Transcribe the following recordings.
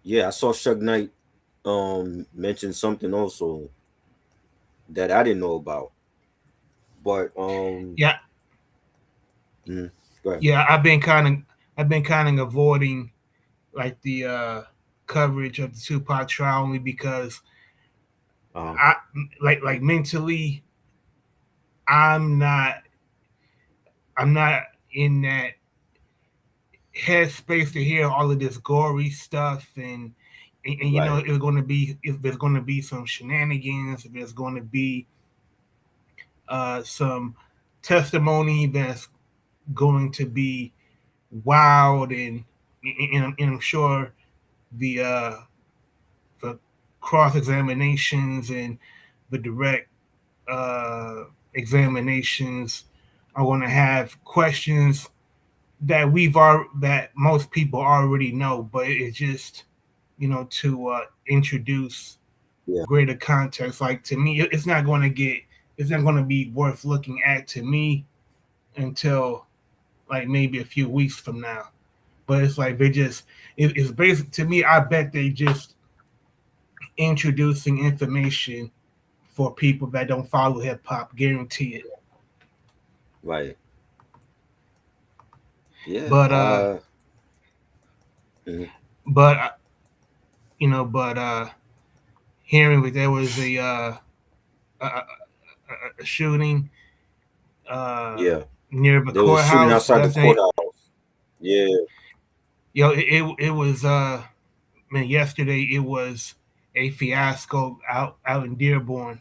Yeah, I saw Suge Knight mention something also that I didn't know about. But Yeah, mm, go ahead. yeah. I've been kind of avoiding like the coverage of the Tupac trial only because Uh, I like mentally I'm not I'm not in that headspace to hear all of this gory stuff and you know right. it's going to be if there's going to be some shenanigans, if there's going to be some testimony that's going to be wild and I'm sure the the cross examinations and the direct uh, examinations are going to have questions that that most people already know, but it's just to introduce Yeah. greater context. Like to me, it's not going to be worth looking at to me until like maybe a few weeks from now. But it's like it's basic to me. I bet they just introducing information for people that don't follow hip hop. Guarantee it. Right. Yeah. But Mhm. but but hearing that there was a shooting uh, Yeah. near the There was a shooting courthouse. outside the That's a courthouse. Yeah. it was man, yesterday it was a fiasco out in Dearborn.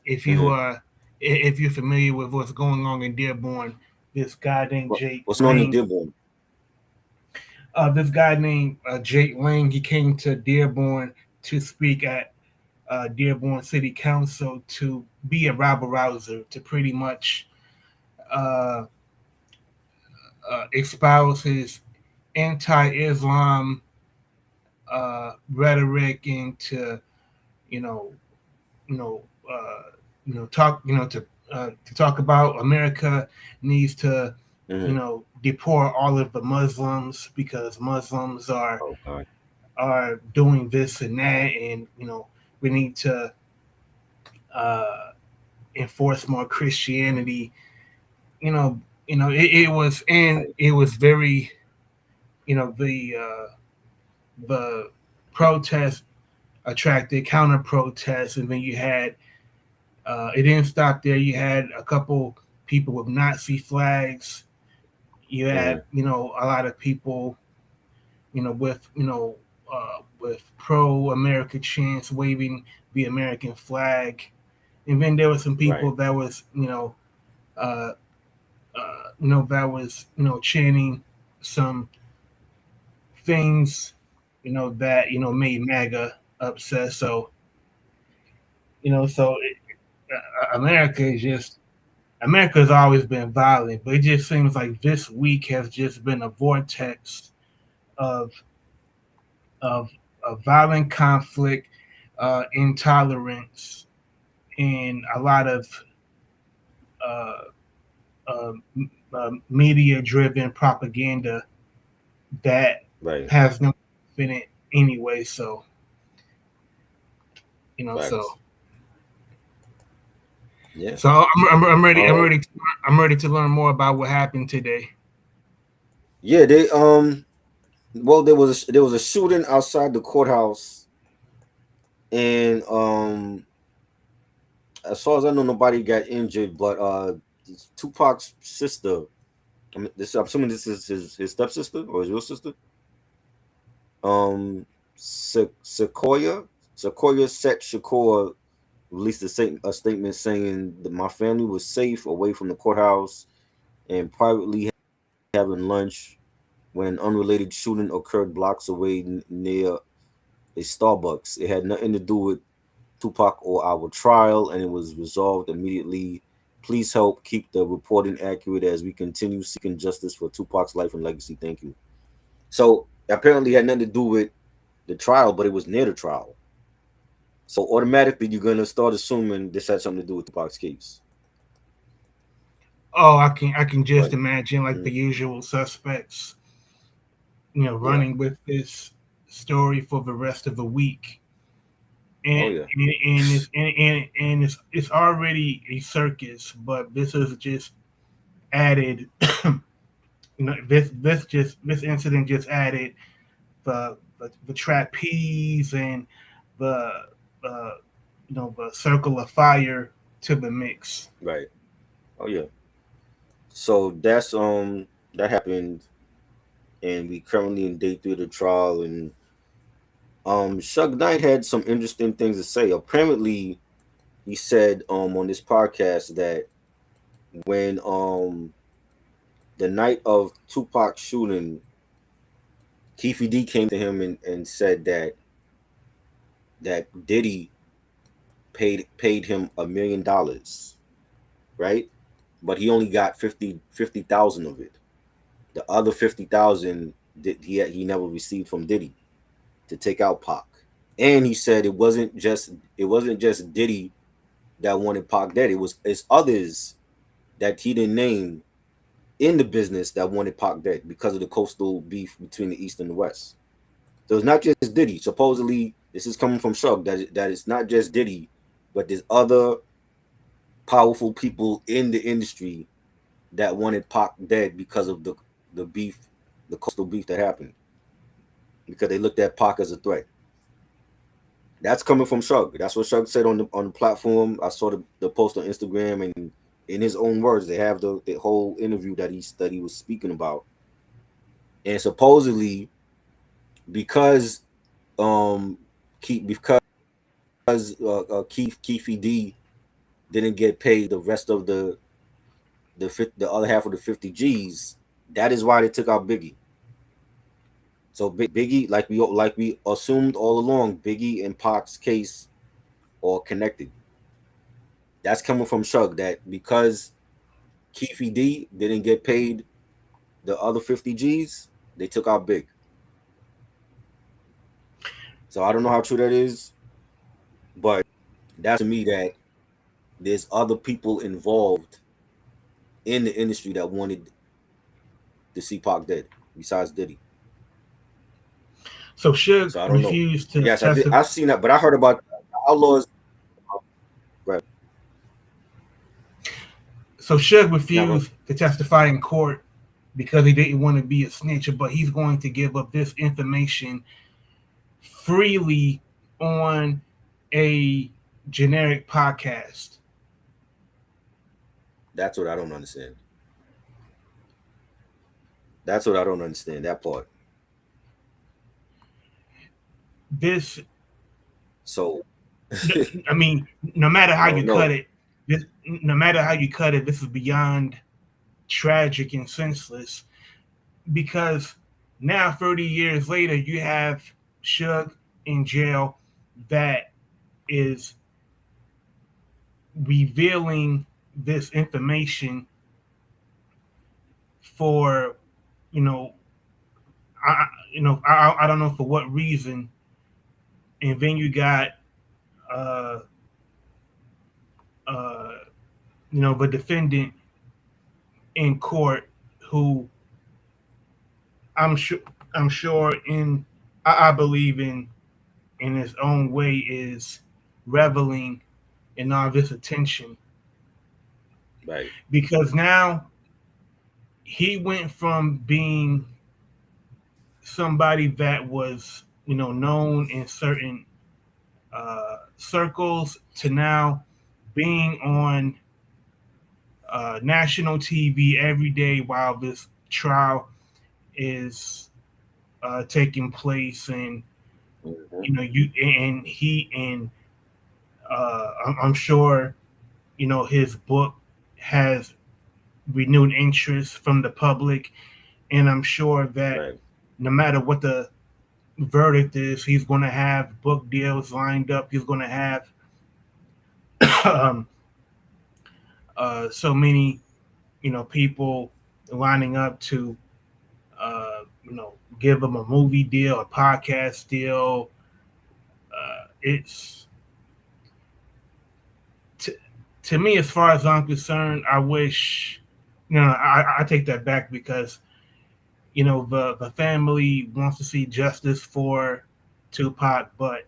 If you Hmm. if you're familiar with what's going on in Dearborn, this guy named Jake What's on in Lang, Dearborn? Jake Lang, he came to Dearborn to speak at Dearborn City Council to be a rabble rouser, to pretty much uh, espouse his anti-Islam rhetoric and to you know you know talk to talk about America needs to Hmm. deport all of the Muslims because Muslims Okay. are doing this and that, and we need to uh, enforce more Christianity. You know, it was very the protest attracted counter protests, and then you had it didn't stop there. You had a couple people with Nazi flags. You had Hmm. a lot of people with pro America chants waving the American flag, and then there were some Right. people that was uh, that was chanting some things that made MAGA upset. So America is just America has always been violent, but it just seems like this week has just been a vortex of of, of violent conflict, intolerance, and a lot of uh, uh, media-driven propaganda that Right. has no in it anyway. So so Facts. Yeah. I'm ready. Um. I'm ready to learn more about what happened today. Yeah. They Well, there was a shooting outside the courthouse, and as far as I know, nobody got injured. But Tupac's sister. I'm assuming this is his stepsister or his real sister. Um, Sequoia Set Shakur released a statement saying that my family was safe away from the courthouse and privately having lunch when an unrelated shooting occurred blocks away near a Starbucks. It had nothing to do with Tupac or our trial, and it was resolved immediately. Please help keep the reporting accurate as we continue seeking justice for Tupac's life and legacy. Thank you. So apparently, it had nothing to do with the trial, but it was near the trial. So automatically, you're gonna start assuming this had something to do with Tupac's case, Oh, I can just right? imagine like Mhm. the usual suspects, Yeah, running with this. story for the rest of the week, Oh and yeah. it's already a circus, but this is just added. This incident just added the trapeze and the uh, the circle of fire to the mix. Right. Oh yeah. So that happened, and we currently in day three of the trial, and Suge Knight had some interesting things to say. Apparently, he said on this podcast that when the night of Tupac shooting, Keefe D came to him and said that Diddy paid him $1 million, right? But he only got 50,000 of it. The other 50,000 he never received from Diddy to take out Pac. And he said it wasn't just Diddy that wanted Pac dead. It's others that he didn't name in the business that wanted Pac dead because of the coastal beef between the East and the West. So it's not just Diddy. Supposedly, this is coming from Shug that it's not just Diddy, but there's other powerful people in the industry that wanted Pac dead because of the beef, the coastal beef that happened, because they looked at Pac as a threat. That's coming from Shug. That's what Shug said on the platform. I saw the post on Instagram, and in his own words, they have the whole interview that he was speaking about. And supposedly, because because Keefe D didn't get paid the rest of the other half of the 50 G's, that is why they took out Biggie. So Biggie, like we assumed all along, Biggie and Pac's case are connected. That's coming from Shug, that because Keefe D didn't get paid the other 50 G's, they took out Big. So I don't know how true that is, but that's to me that there's other people involved in the industry that wanted to see Pac dead besides Diddy. So Suge So I don't know. refused to Yes, I did. testify. I've seen that, but I heard about Outlaws. Right. So Suge Now go. refused to testify in court because he didn't want to be a snitch, but he's going to give up this information freely on a generic podcast. That's what I don't understand. That's what I don't understand. That part. This, So I mean, no matter I how you don't cut know. it, this, no matter how you cut it, this is beyond tragic and senseless because now 30 years later you have Suge in jail that is revealing this information for you know I I don't know for what reason, and then you got uh uh the defendant in court who I'm sure I'm sure in I believe in his own way is reveling in all this attention Right. because now he went from being somebody that was known in certain circles to now being on national TV every day while this trial is taking place, and Hmm. you and he and I'm sure his book has renewed interest from the public, and I'm sure that Right. no matter what the verdict is, he's going to have book deals lined up. He's going to have um, so many people lining up to give him a movie deal, a podcast deal. It's to, to me, as far as I'm concerned, I wish I take that back because the family wants to see justice for Tupac, but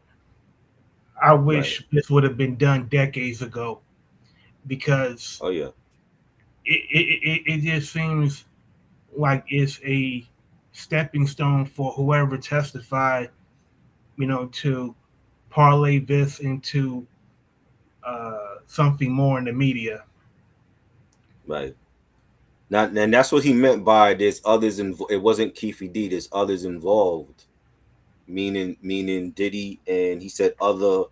I Right. wish this would have been done decades ago because Oh yeah. it just seems like it's a stepping stone for whoever testified, to parlay this into something more in the media. Right. Now, and that's what he meant by there's others involved. It wasn't Keefe D. There's others involved, meaning Diddy, and he said other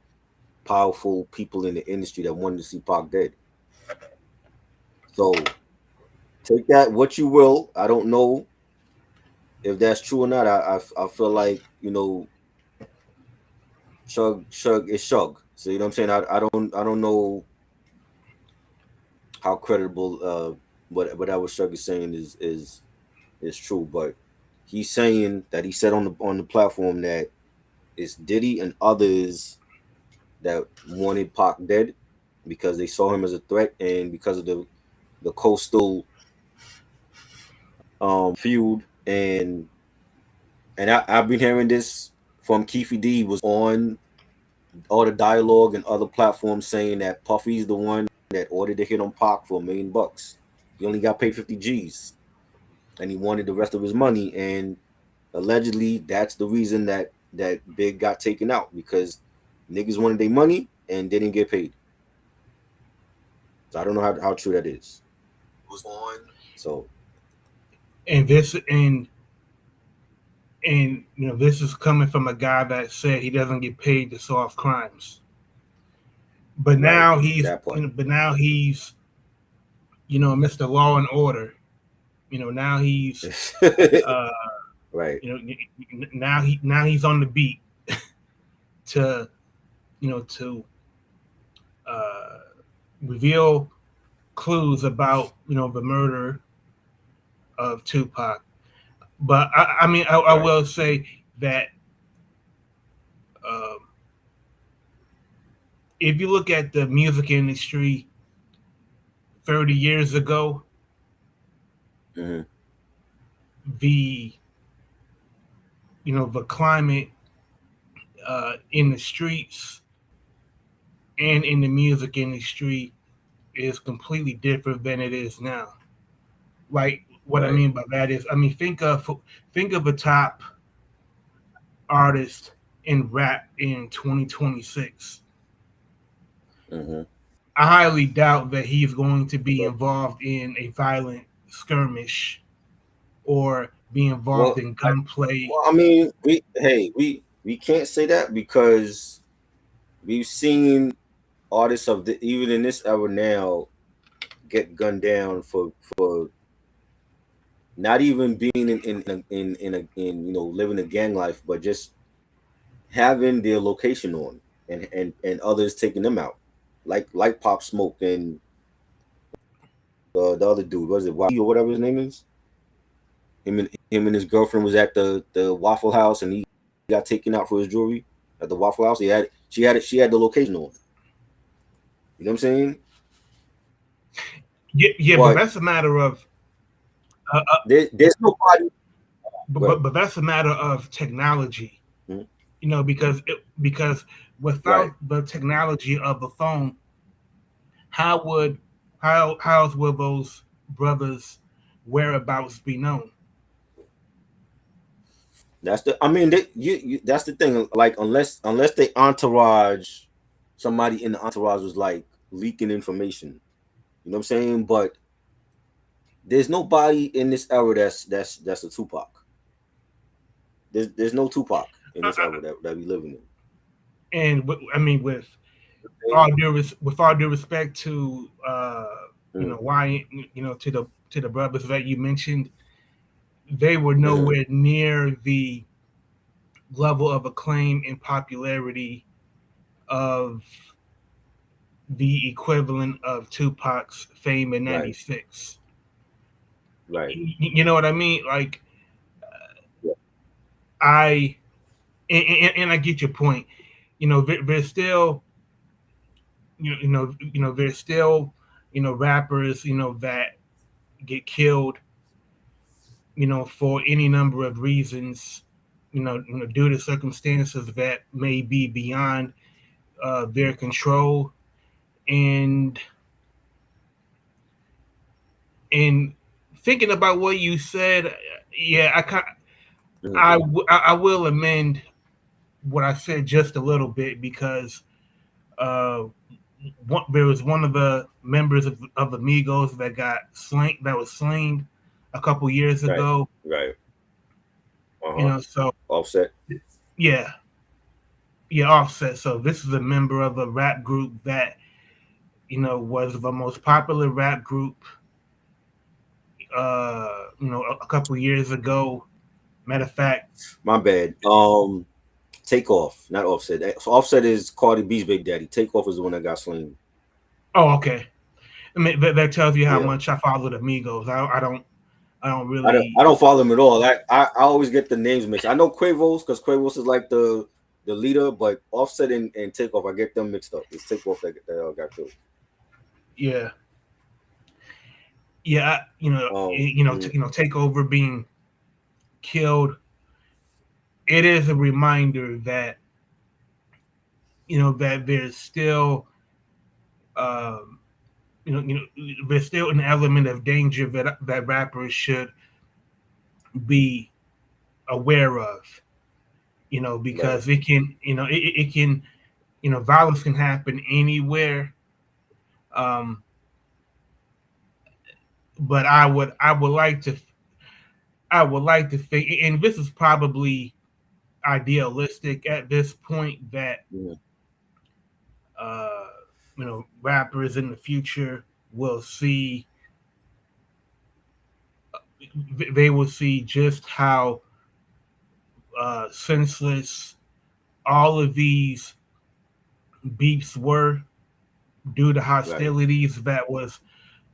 powerful people in the industry that wanted to see Pac dead. So take that what you will. I don't know if that's true or not. I feel like Shug is Shug. So you know what I'm saying. I don't know how credible what that was Shug is saying is true, but he's saying that he said on the platform that it's Diddy and others that wanted Pac dead because they saw him as a threat and because of the coastal feud and I've been hearing this from Keefe D was on all the dialogue and other platforms saying that Puffy's the one that ordered the hit on Pac for $1 million. He only got paid 50 G's and he wanted the rest of his money and allegedly that's the reason that Big got taken out because niggas wanted their money and didn't get paid. So I don't know how true that is. Was on. So And this is coming from a guy that said he doesn't get paid to solve crimes. But right, now he's that part. Mr. Law and Order. Now he's uh, Right, now he's on the beat to to uh, reveal clues about the murder of Tupac. But I mean, I right. will say that um, if you look at the music industry 30 years ago, Mm-hmm. the the climate in the streets and in the music industry is completely different than it is now. Like what I Right. mean by that is, I mean think of a top artist in rap in 2026. Mm-hmm. I highly doubt that he's going to be involved in a violent skirmish or be involved Well, in gunplay. I mean, we can't say that because we've seen artists of the even in this era now get gunned down for not even being in living a gang life, but just having their location on and others taking them out, like Pop Smoke and the other dude was it Y or whatever his name is. Him and his girlfriend was at the Waffle House and he got taken out for his jewelry at the Waffle House. She had the location on. You know what I'm saying? Yeah, but But that's a matter of there's nobody. Go ahead. but that's a matter of technology. Mhm. Because Right. without the technology of the phone, how would how will those brothers' whereabouts be known? That's the. I mean, that's the thing. Like, unless they entourage, somebody in the entourage was like leaking information. You know what I'm saying? But there's nobody in this era that's a Tupac. There's no Tupac in Uh, this uh, era that we living in. and I mean, Okay? with all due respect to Mm, why to the brothers that you mentioned, they were mhm. nowhere near the level of acclaim and popularity of the equivalent of Tupac's fame in Right. '96. Right. You know what I mean? Like Yeah. I and I get your point. There's still there's still rappers that get killed for any number of reasons, due to circumstances that may be beyond their control, and and thinking about what you said, yeah, Mhm. I will amend what I said just a little bit because uh, there was one of the members of Amigos that got slain, that was slain a couple years Right. ago. Right. Uh-huh. So Offset. yeah, yeah, Offset. So this is a member of a rap group that was the most popular rap group. A couple years ago. Matter of fact, My bad. Takeoff, not Offset. So Offset is Cardi B's big daddy. Takeoff is the one that got slain. oh, okay. I mean, that tells you how Yeah. much I followed Amigos. I don't I really. don't follow him at all. I always get the names mixed. I know Quavos because Quavos is like the leader, but Offset and Takeoff, I get them mixed up. It's Takeoff that got killed. Yeah, yeah. Mm, Take over being killed. It is a reminder that that there's still um, there's still an element of danger that rappers should be aware of. right. Because it can it can violence can happen anywhere. Um, but I would like to think, and this is probably idealistic at this point, that Mm, uh, rappers in the future will see they will see just how senseless all of these beefs were due to right. hostilities that was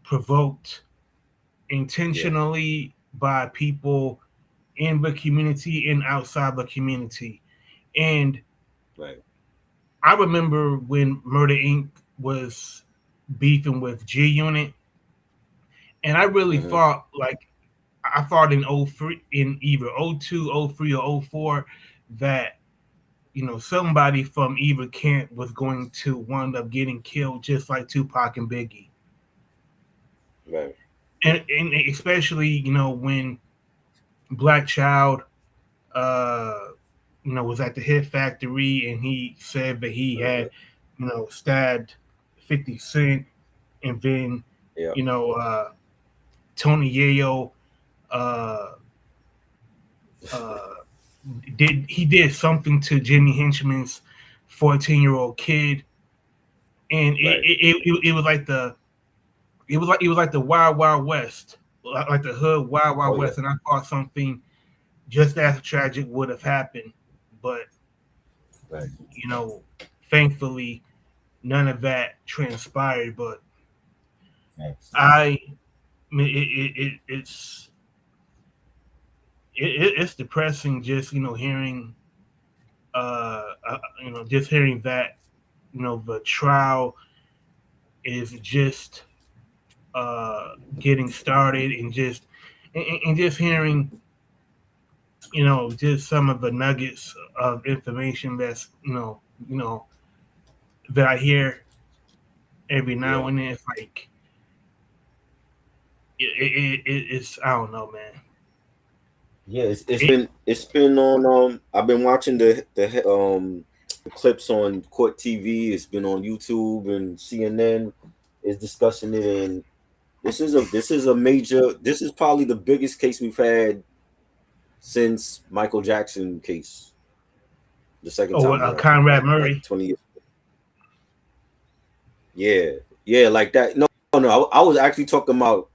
provoked Yeah. intentionally by people in the community and outside the community. And Right. I remember when Murder Inc. was beefing with G Unit, and I really Hmm. thought I thought in '03, in either '02, '03, or '04, that somebody from either camp was going to wind up getting killed, just like Tupac and Biggie, Right. and especially when Black Child uh, was at the Hit Factory, and he said that he Hmm. had, stabbed 50 Cent, and then, Yeah. you know, uh, Tony Yayo uh, uh, did something to Jimmy Henchman's 14-year-old kid, and Right. it was like it was like the Wild Wild West, like the hood Wild Oh Wild yeah. West, and I thought something just as tragic would have happened, but Right. you know, thankfully none of that transpired. But Thanks. I mean, it's depressing just hearing just hearing that the trial is just getting started, and just hearing just some of the nuggets of information that's that I hear every now Yeah. and then. It's like it's I don't know, man. Yeah. It, It's been on. I've been watching the clips on Court TV. It's been on YouTube and CNN is discussing it, and this is a major. This is probably the biggest case we've had since Michael Jackson case the second oh, time around, Conrad like Murray. 20 years. Yeah, yeah, like that. No, no, I was actually talking about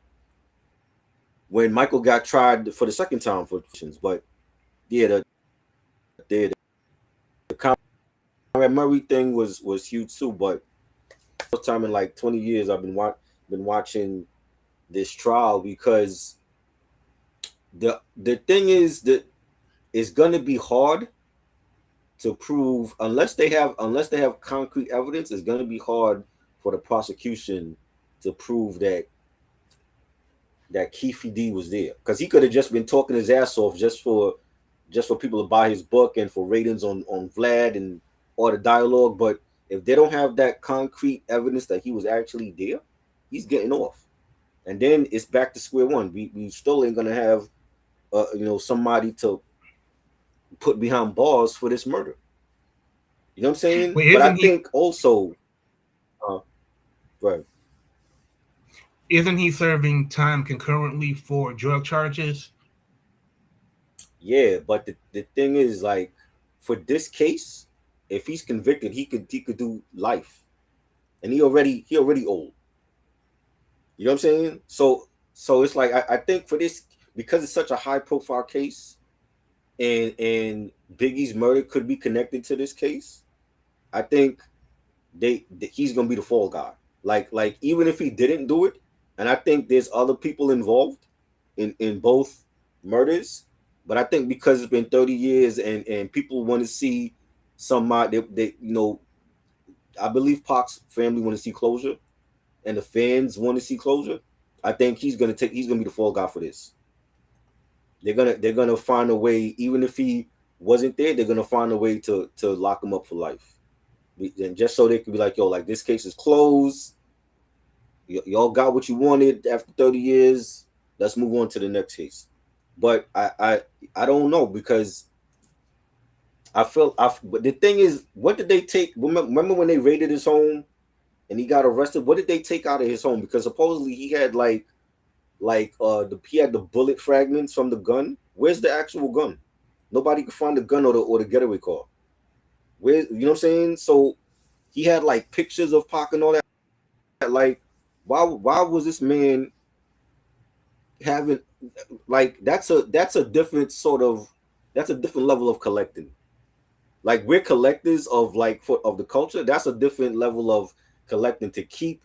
when Michael got tried for the second time for but yeah, the Conrad Murray thing was huge too. But first time in like 20 years, I've been watching this trial because the thing is that it's gonna be hard to prove unless they have concrete evidence. It's gonna be hard for the prosecution to prove that that Keefe D was there, because he could have just been talking his ass off just for people to buy his book and for ratings on Vlad and all the dialogue. But if they don't have that concrete evidence that he was actually there, he's getting off. And then it's back to square one. We still ain't gonna have somebody to put behind bars for this murder. You know what I'm saying? Well, But I isn't he think also, uh, right, isn't he serving time concurrently for drug charges? yeah. But the thing is, like, for this case, if he's convicted, he could do life, and he already old. You know what I'm saying? So it's like I think for this, because it's such a high profile case, and Biggie's murder could be connected to this case. I think he's gonna be the fall guy. Like even if he didn't do it, and I think there's other people involved in both murders, but I think because it's been 30 years and people want to see somebody, I believe Pac's family want to see closure, and the fans want to see closure. I think he's gonna be the fall guy for this. They're gonna find a way, even if he wasn't there, they're gonna find a way to lock him up for life, and just so they could be like, yo, like, this case is closed. Y'all got what you wanted after 30 years. Let's move on to the next case. But I don't know, because but the thing is, what did they take? Remember when they raided his home and he got arrested? What did they take out of his home? Because supposedly he had he had the bullet fragments from the gun. Where's the actual gun? Nobody could find the gun or the getaway car. Where, you know what I'm saying? So he had like pictures of Pac and all that. Like, why was this man having, like, that's a different sort of, that's a different level of collecting. Like, we're collectors of, like, of the culture. That's a different level of collecting, to keep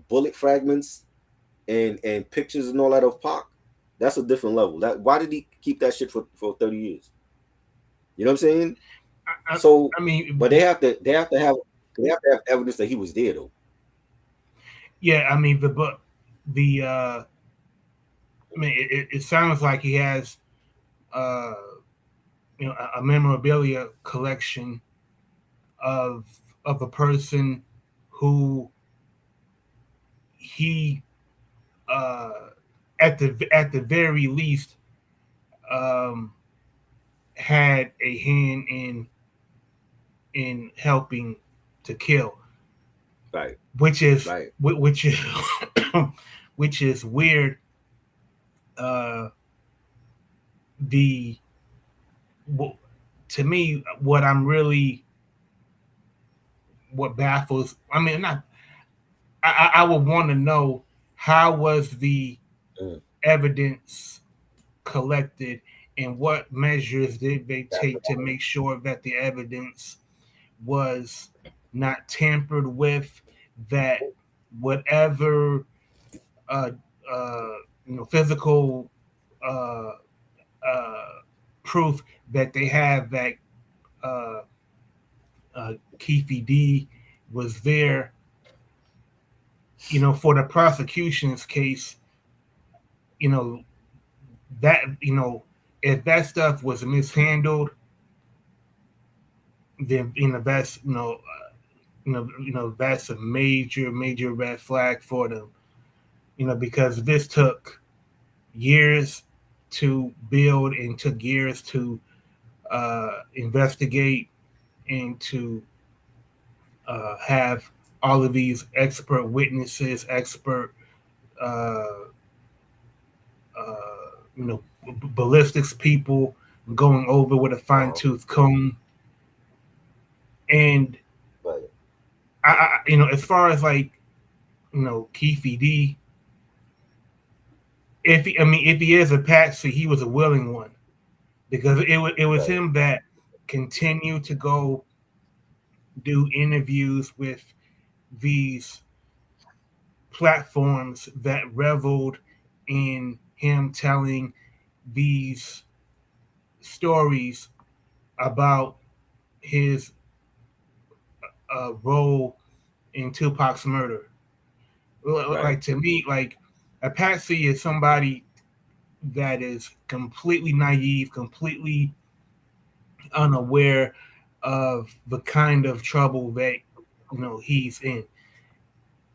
bullet fragments and pictures and all that of Pac. That's a different level. That, why did he keep that shit for 30 years? You know what I'm saying? I, So, I mean, but they have to have evidence that he was there, though. yeah, I mean the but the I mean it sounds like he has uh a memorabilia collection of a person who he uh at the very least um had a hand in helping to kill, Right, which is right. which is which is weird. Uh, the to me, what I'm really what baffles. I mean, not. I would want to know how was the Mm. evidence collected and what measures did they That's take to make sure that the evidence was not tampered with, that whatever uh, uh, physical uh, uh, proof that they have that uh, Keefe D was there, for the prosecution's case, you know, that, if that stuff was mishandled, then, that's, that's a major, major red flag for them, because this took years to build and took years to investigate and to have all of these expert witnesses, expert, uh, you know, ballistics people going over with a fine uh-huh. tooth comb. And Right, as far as like, Keefe D, if he is a patsy, he was a willing one, because it was right, him that continued to go do interviews with these platforms that reveled in him telling these stories about his role in Tupac's murder. right. Like, to me, like, A patsy is somebody that is completely naive, completely unaware of the kind of trouble that he's in.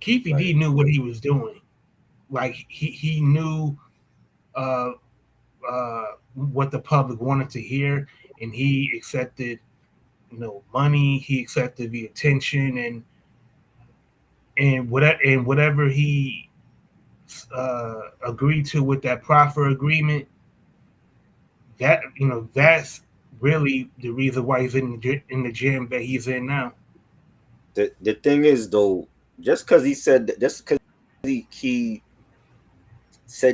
Keefy Right. D knew what he was doing. Like he knew uh, what the public wanted to hear, and he accepted money. He accepted the attention, and whatever he agreed to with that proffer agreement. That's really the reason why he's in the gym that he's in now. The thing is though, just because he said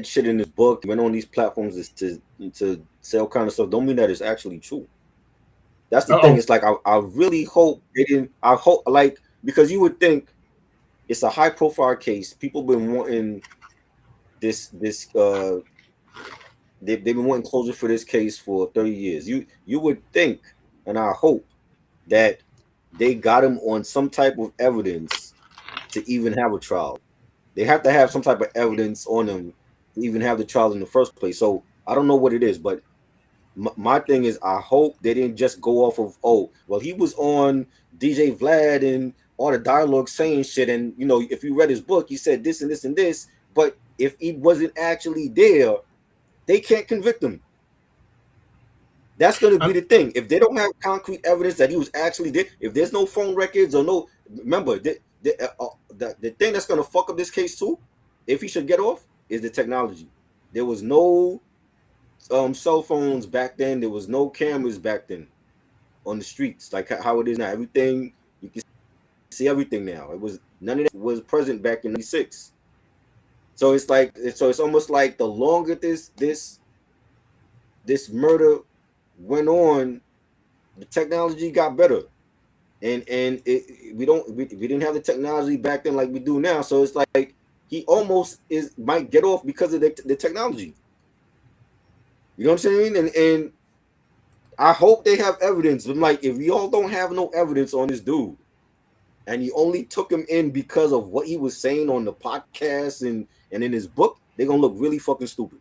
shit in his book, went on these platforms is to sell kind of stuff, don't mean that it's actually true. That's the thing. Oh, It's like I really hope they didn't. I hope like because you would think it's a high profile case. People been wanting this. They've been wanting closure for this case for 30 years. You would think, and I hope that they got him on some type of evidence to even have a trial. They have to have some type of evidence on him to even have the trial in the first place. So I don't know what it is, but my thing is, I hope they didn't just go off of, oh, well, he was on DJ Vlad and all the dialogue saying shit, and if you read his book, he said this and this and this. But if he wasn't actually there, they can't convict him. That's going to be I'm, the thing. If they don't have concrete evidence that he was actually there, if there's no phone records or no, remember the thing that's going to fuck up this case too, if he should get off, is the technology. There was no cell phones back then. There was no cameras back then on the streets like how it is now. Everything you can see everything now. It was none of that was present back in '96. So it's almost like the longer this murder went on, the technology got better, and we didn't have the technology back then like we do now. So it's like he almost is might get off because of the technology. You know what I'm saying? And I hope they have evidence. I'm like, if y'all don't have no evidence on this dude, and you only took him in because of what he was saying on the podcast and in his book, they're gonna look really fucking stupid.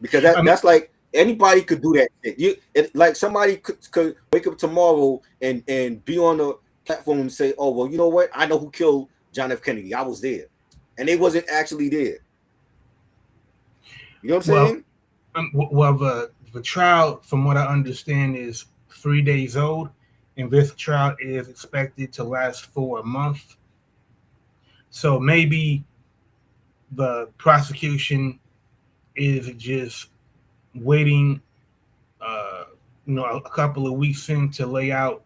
Because I'm that's like anybody could do that shit. Like somebody could wake up tomorrow and be on a platform and say, "Oh well, you know what? I know who killed John F. Kennedy. I was there," and they wasn't actually there. You know what I'm well, saying? well, the trial, from what I understand, is 3 days old, and this trial is expected to last for a month. So maybe the prosecution is just waiting, uh, a couple of weeks in to lay out,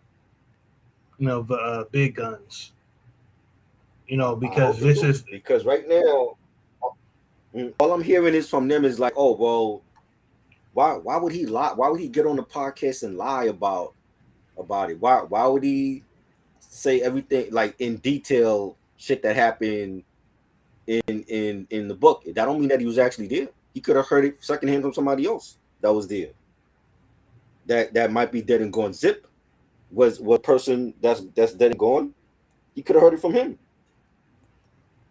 the big guns. I Because hope they this do is because right now, all I'm hearing is from them is like, "Oh well, why would he lie? Why would he get on the podcast and lie about it? Why would he say everything like in detail shit that happened in the book? That don't mean that he was actually there. He could have heard it secondhand from somebody else that was there. That might be dead and gone. Zip was person that's dead and gone. He could have heard it from him.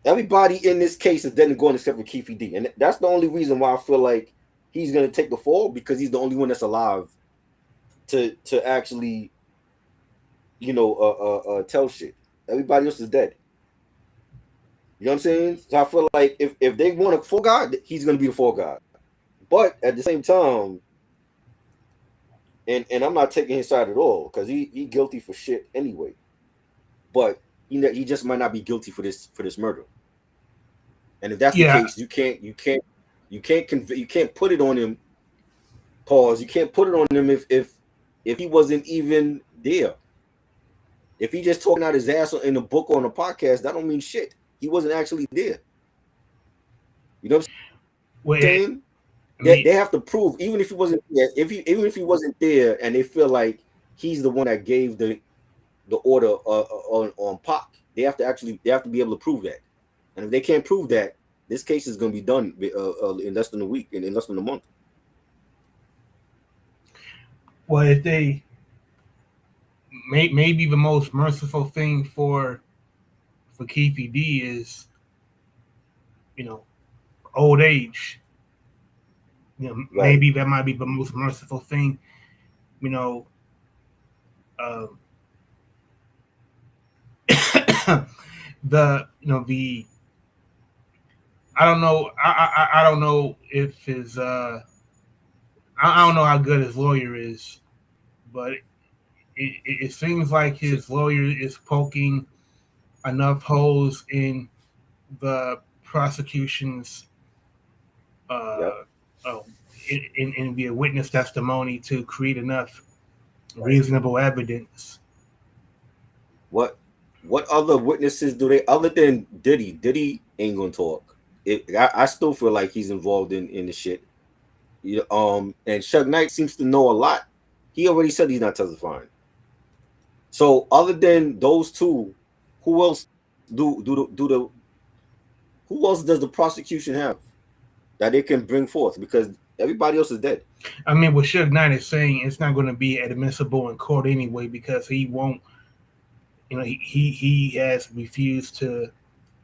Everybody in this case is dead and gone except for Keefe D, and that's the only reason why I feel like he's gonna take the fall because he's the only one that's alive to actually tell shit. Everybody else is dead. You know what I'm saying? So I feel like if they want a fall guy, he's gonna be the fall guy. But at the same time, and I'm not taking his side at all because he guilty for shit anyway. But he just might not be guilty for this murder. And if that's the yeah. case, you can't put it on him. Pause. You can't put it on him if he wasn't even there. If he just talking out his ass in a book or on a podcast, that don't mean shit. He wasn't actually there. You know what Well, I'm saying? I They mean, have to prove even if he wasn't there, even if he wasn't there, and they feel like he's the one that gave the order on Pac, they have to be able to prove that. And if they can't prove that, this case is going to be done in less than a week, in less than a month. well, if they maybe the most merciful thing for Keefe D is, you know, old age. Right. Maybe that might be the most merciful thing. You know, uh, the I don't know. I don't know if his I don't know how good his lawyer is, but it seems like Shit. his lawyer is poking enough holes in the prosecution's Yep. uh, uh, in the witness testimony to create enough Right. reasonable evidence. What what other witnesses do they other than Diddy? Diddy ain't gonna talk. I still feel like he's involved in the shit. And Suge Knight seems to know a lot. He already said he's not testifying. So other than those two, who else who else does the prosecution have that they can bring forth? Because everybody else is dead. I mean, what Suge Knight is saying, it's not going to be admissible in court anyway because he won't. He has refused to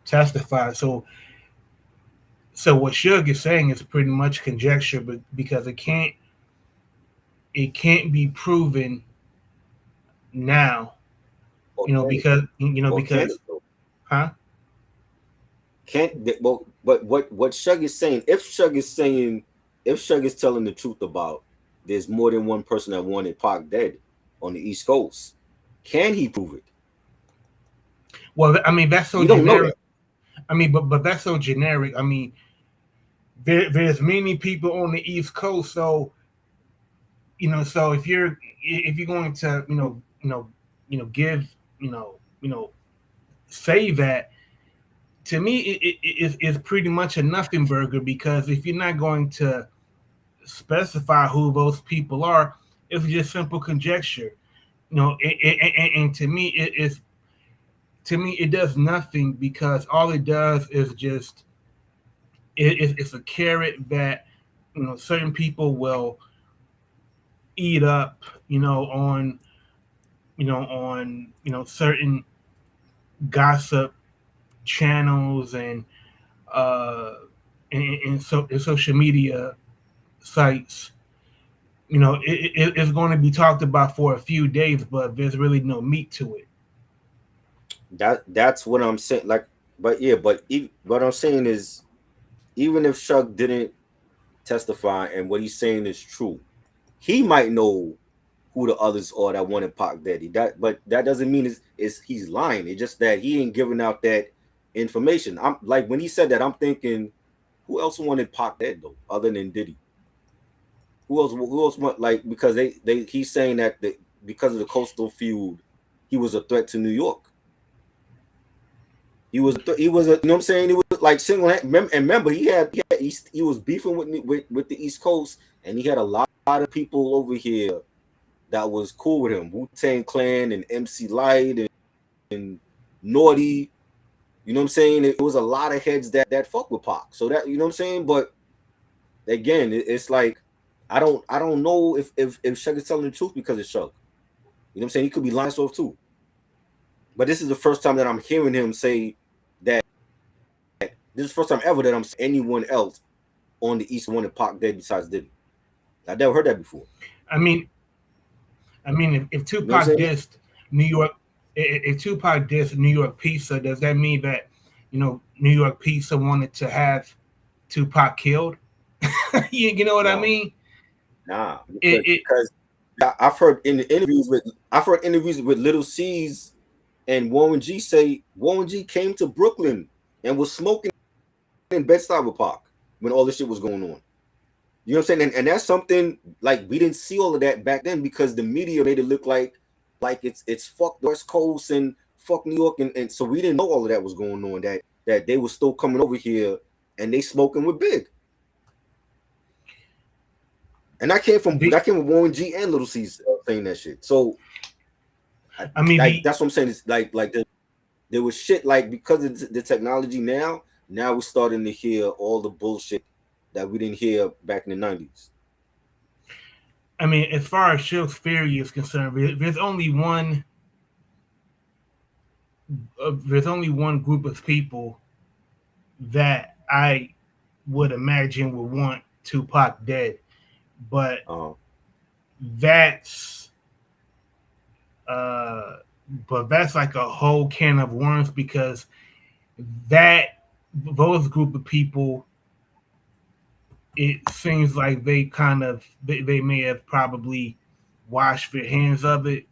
testify. So what Suge is saying is pretty much conjecture, but because it can't be proven now. Or can it? Because Or can because it though? huh? Well, but what Shug is saying, if Shug is telling the truth about there's more than one person that wanted Pac dead on the East Coast, can he prove it? Well, I mean that's so We don't know generic. that. I mean, but that's so generic. I mean, there's many people on the East Coast, so so if you're going to give say that to me it's pretty much a nothing burger because if you're not going to specify who those people are, it's just simple conjecture. And to me it does nothing because all it does is just it's a carrot that certain people will eat up on certain gossip channels uh and social media sites. It's going to be talked about for a few days, but there's really no meat to it. That's what I'm saying. Like, but yeah, what I'm saying is, even if Shug didn't testify and what he's saying is true, he might know who the others are that wanted Pac Daddy. But that doesn't mean is he's lying. It's just that he ain't giving out that information. I'm like when he said that, I'm thinking, who else wanted Pac dead though, other than Diddy? Who else want like because he's saying that because of the coastal feud, he was a threat to New York. He was a you know what I'm saying? He was like single and remember he was beefing with the East Coast and he had a lot of people over here that was cool with him. Wu Tang Clan and MC Light and Naughty. You know what I'm saying? It was a lot of heads that fuck with Pac. So that you know what I'm saying? But again, it's like I don't know if Shug is telling the truth because it's Shug. You know what I'm saying? He could be lying off too. But this is the first time that I'm hearing him say that this is the first time ever that I'm seeing anyone else on the East wanted Pac dead besides Diddy. I never heard that before. I mean, if You know what I'm Tupac saying? dissed New York, if Tupac dissed New York Pizza, does that mean that New York Pizza wanted to have Tupac killed? You know what I No, mean? nah, It, it because I've heard in the interviews with Little C's and Warren G say Warren G came to Brooklyn and was smoking in Bed-Stuy with Pac when all this shit was going on. You know what I'm saying? And that's something like we didn't see all of that back then because the media made it look like it's fuck the West Coast and fuck New York and so we didn't know all of that was going on that they were still coming over here and they smoking with Big. And the, that came from Warren G and Little C's saying that shit. So I mean like the that's what I'm saying. It's like there was shit like because of the technology now we're starting to hear all the bullshit that we didn't hear back in the 90s. I mean as far as Shilk's theory is concerned, there's only one group of people that I would imagine would want Tupac dead. But Uh, that's uh but that's like a whole can of worms because that those group of people, it seems like they may have probably washed their hands of it,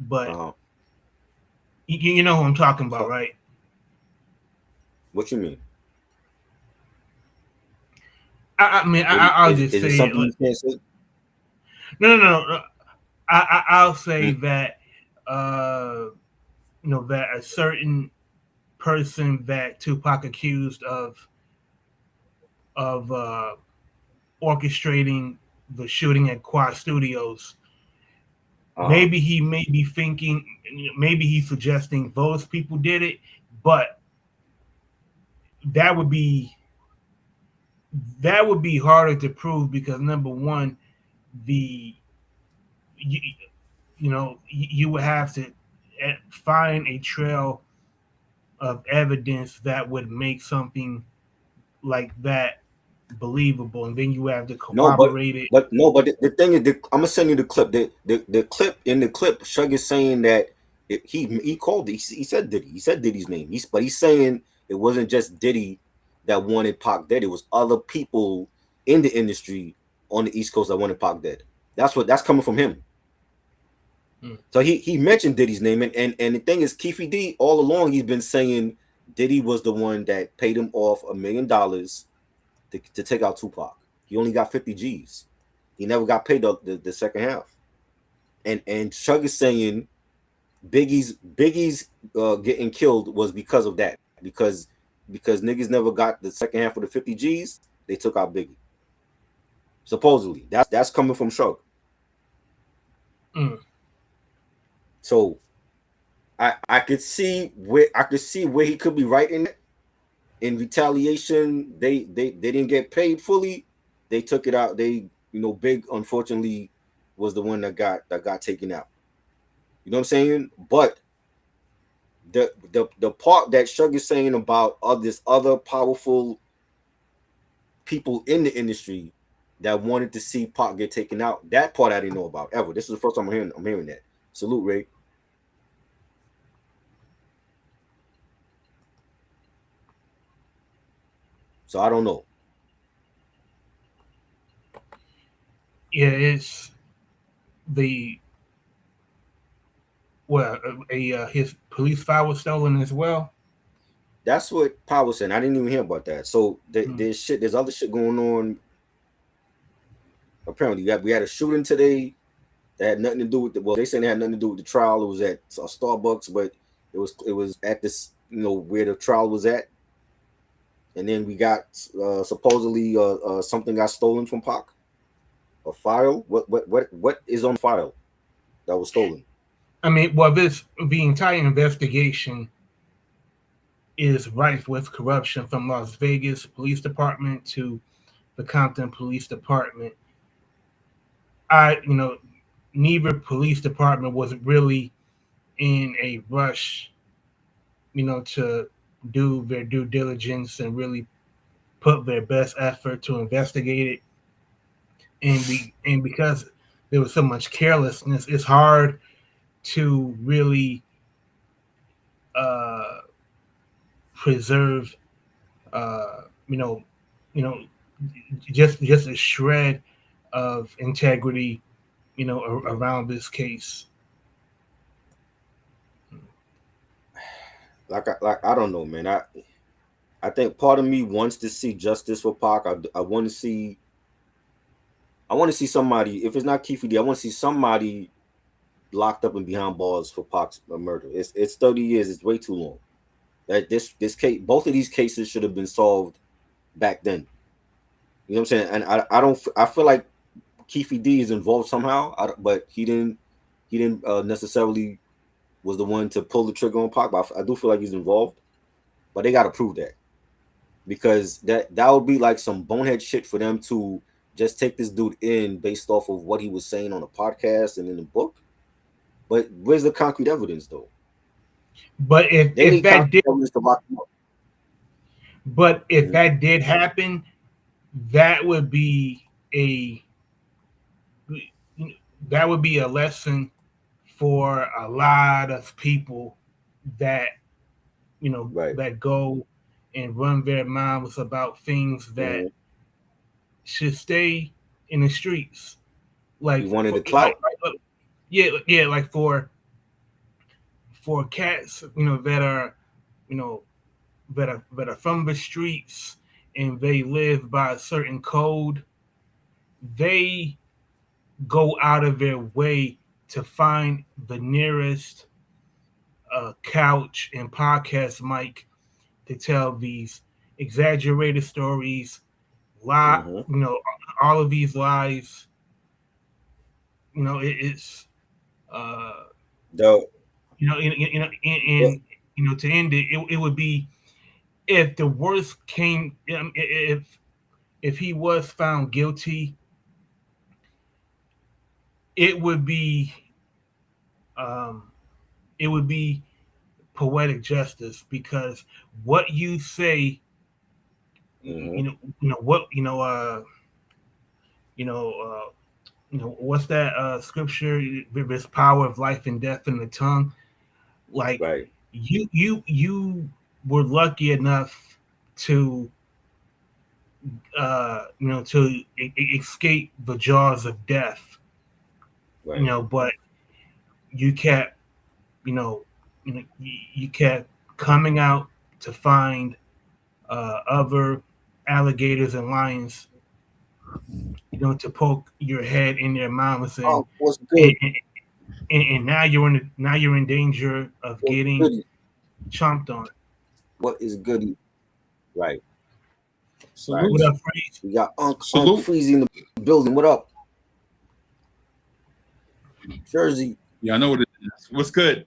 but uh, you know who I'm talking about, so right? what you mean? I mean, What do you, I'll just is it say something you can't say? no. I'll say Mm, that that a certain person that Tupac accused of orchestrating the shooting at Quad Studios. uh, Maybe he may be thinking, maybe he's suggesting those people did it, but that would be that would be harder to prove because number one, the you, you would have to find a trail of evidence that would make something like that believable, and then you have to no, corroborate it. no, but the thing is, I'm gonna send you the clip. The clip in the clip, Shug is saying that he called it. He said Diddy. He said Diddy's name. But he's saying it wasn't just Diddy that wanted Pac dead. It was other people in the industry on the East Coast that wanted Pac dead. That's coming from him. Mm. So he mentioned Diddy's name, and the thing is, Keefe D all along he's been saying Diddy was the one that paid him off $1 million to take out Tupac. He only got 50 G's. He never got paid the second half. And Shug is saying Biggie's getting killed was because of that. Because niggas never got the second half of the 50 G's, they took out Biggie. Supposedly. That's coming from Shug. Mm. So I could see where he could be right in that. In retaliation, they didn't get paid fully. They took it out. Big unfortunately was the one that got taken out. You know what I'm saying? But the part that Shug is saying about this other powerful people in the industry that wanted to see Pac get taken out, that part I didn't know about ever. This is the first time I'm hearing that. Salute, Ray. So I don't know. Yeah, it's the well, his police file was stolen as well. That's what Pac was saying. I didn't even hear about that. So Mm. there's other shit going on. Apparently, we had a shooting today that had nothing to do with they saying it had nothing to do with the trial. It was at a Starbucks, but it was at this where the trial was at. And then we got supposedly something got stolen from Pac. A file. What is on file that was stolen? I mean, well, this the entire investigation is rife with corruption from Las Vegas Police Department to the Compton Police Department. Neither police department was really in a rush, to do their due diligence and really put their best effort to investigate it. And because there was so much carelessness, it's hard to really uh, preserve, uh, you know, you know, just a shred of integrity, Yeah. around this case. I don't know, man. I think part of me wants to see justice for Pac. I want to see. I want to see somebody. If it's not Keefe D, I want to see somebody locked up and behind bars for Pac's murder. It's 30 years. It's way too long. That this case, both of these cases should have been solved back then. You know what I'm saying? And I don't. I feel like Keefe D is involved somehow, but he didn't necessarily was the one to pull the trigger on Pac. But I do feel like he's involved. But they got to prove that because that would be like some bonehead shit for them to just take this dude in based off of what he was saying on a podcast and in the book. But where's the concrete evidence though? But if They if need that concrete did evidence to lock him up. But if Mhm. that did happen, that would be a that would be a lesson for a lot of people that Right. that go and run their mouths about things that Hmm. should stay in the streets. He Like wanted for the clout. yeah, like for cats, that are you know that are from the streets and they live by a certain code. They go out of their way to find the nearest couch and podcast mic to tell these exaggerated stories, lie, Hmm. all of these lies. It's uh, The, and to end it, it would be if the worst came, if he was found guilty, it would be um, it would be poetic justice because what you say, hmm what you know what's that scripture? There's power of life and death in the tongue. Like right. you were lucky enough to escape the jaws of death, Right. but you kept you kept coming out to find other alligators and lions, to poke your head in their mouths, What's and, good? and now you're in danger of What's getting goody? chomped on. What is goody? Right. Right. What Salute. up, Freeze? We got Unc Salute. Freezy in the building. What up, Jersey? Yeah, I know what it is. What's good?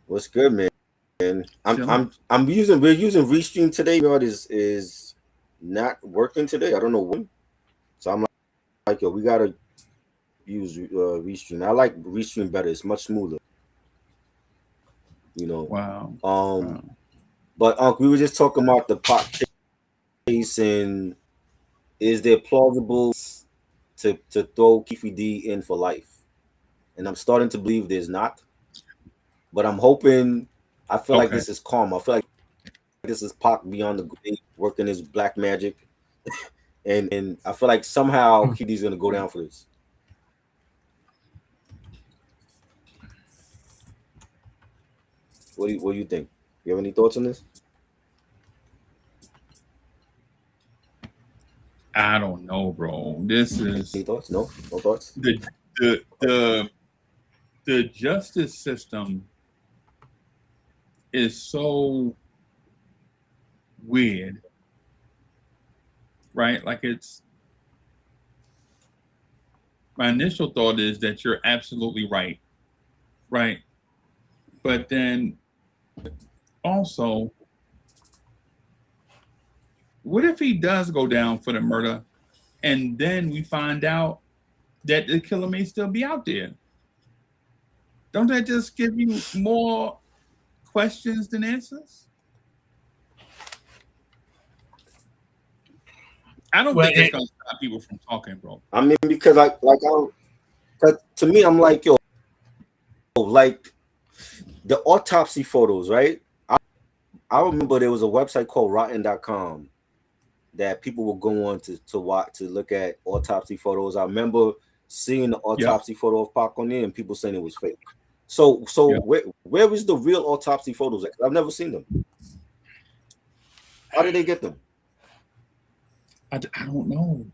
What's good, man? I'm Chilling. I'm I'm using we're using Restream today. But is not working today. I don't know when. So I'm like, yo, we gotta use Restream. I like Restream better. It's much smoother. You know. Wow. Um, Wow. but Unc, we were just talking about the pot case and is there plausible to throw Keefe D in for life? And I'm starting to believe there's not. But I'm hoping. I feel like Okay. this is calm. I feel like this is Pac beyond the grave, working his black magic, and I feel like somehow KD's gonna go down for this. What do you think? You have any thoughts on this? I don't know, bro. This Any is thoughts? No, no thoughts. the the the the justice system is so weird, right? Like it's my initial thought is that you're absolutely right, right? But then also, what if he does go down for the murder and then we find out that the killer may still be out there? Don't that just give you more questions than answers? I don't Well, think it's gonna stop people from talking, bro. I mean, because cause to me, I'm like, yo, like the autopsy photos, right? I remember there was a website called Rotten.com that people were going to watch to look at autopsy photos. I remember seeing the Yep, autopsy photo of Pac on there and people saying it was fake. So yep. where is the real autopsy photos? I've never seen them. How did they get them? I don't know.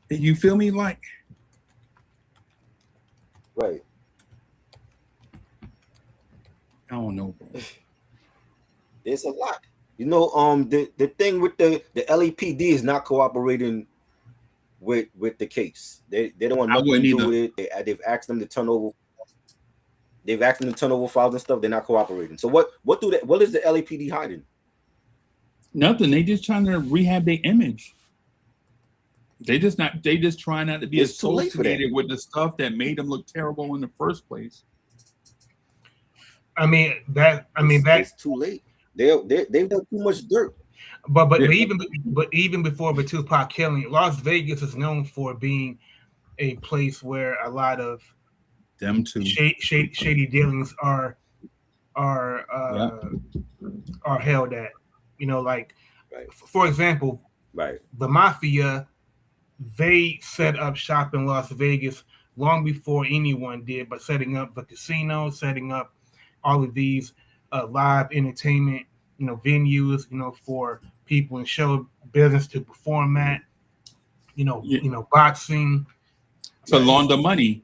You feel me? Like Right. I don't know, bro. There's a lot. The thing with the LAPD is not cooperating with the case. They don't want I nothing to wouldn't do either. with it. They've asked them to turn over. They've asked them to turn over files and stuff. They're not cooperating. So what is the LAPD hiding? Nothing. They just trying to rehab their image. They just not. They just trying not to be It's too late for that. associated with the stuff that made them look terrible in the first place. I mean that. I mean that. It's too late. They've done too much dirt. But Yeah, even before the Tupac killing, Las Vegas is known for being a place where a lot of them too. shady dealings are Yeah. are held at. You know, like Right. for example, Right. the mafia, they set up shop in Las Vegas long before anyone did, but setting up the casino, setting up all of these live entertainment, venues, for people and show business to perform Mm-hmm. at, Yeah. boxing, To Right. launder money,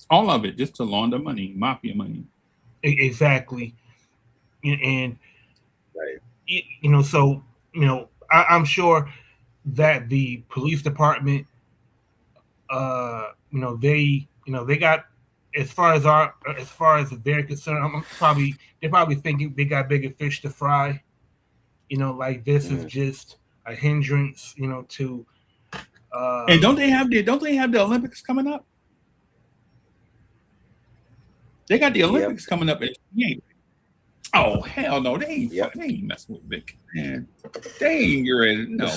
all of it, just to launder money, mafia money. exactly, and Right. so I'm sure that the police department, they got, as far as they're concerned, they're probably thinking they got bigger fish to fry. Like this is Mm-hmm. just a hindrance, to And um, don't they have the Olympics coming up? They got the Yep. Olympics coming up in 28. Oh hell no, Yep. they ain't messing with Vic, man. They ain't ready. No,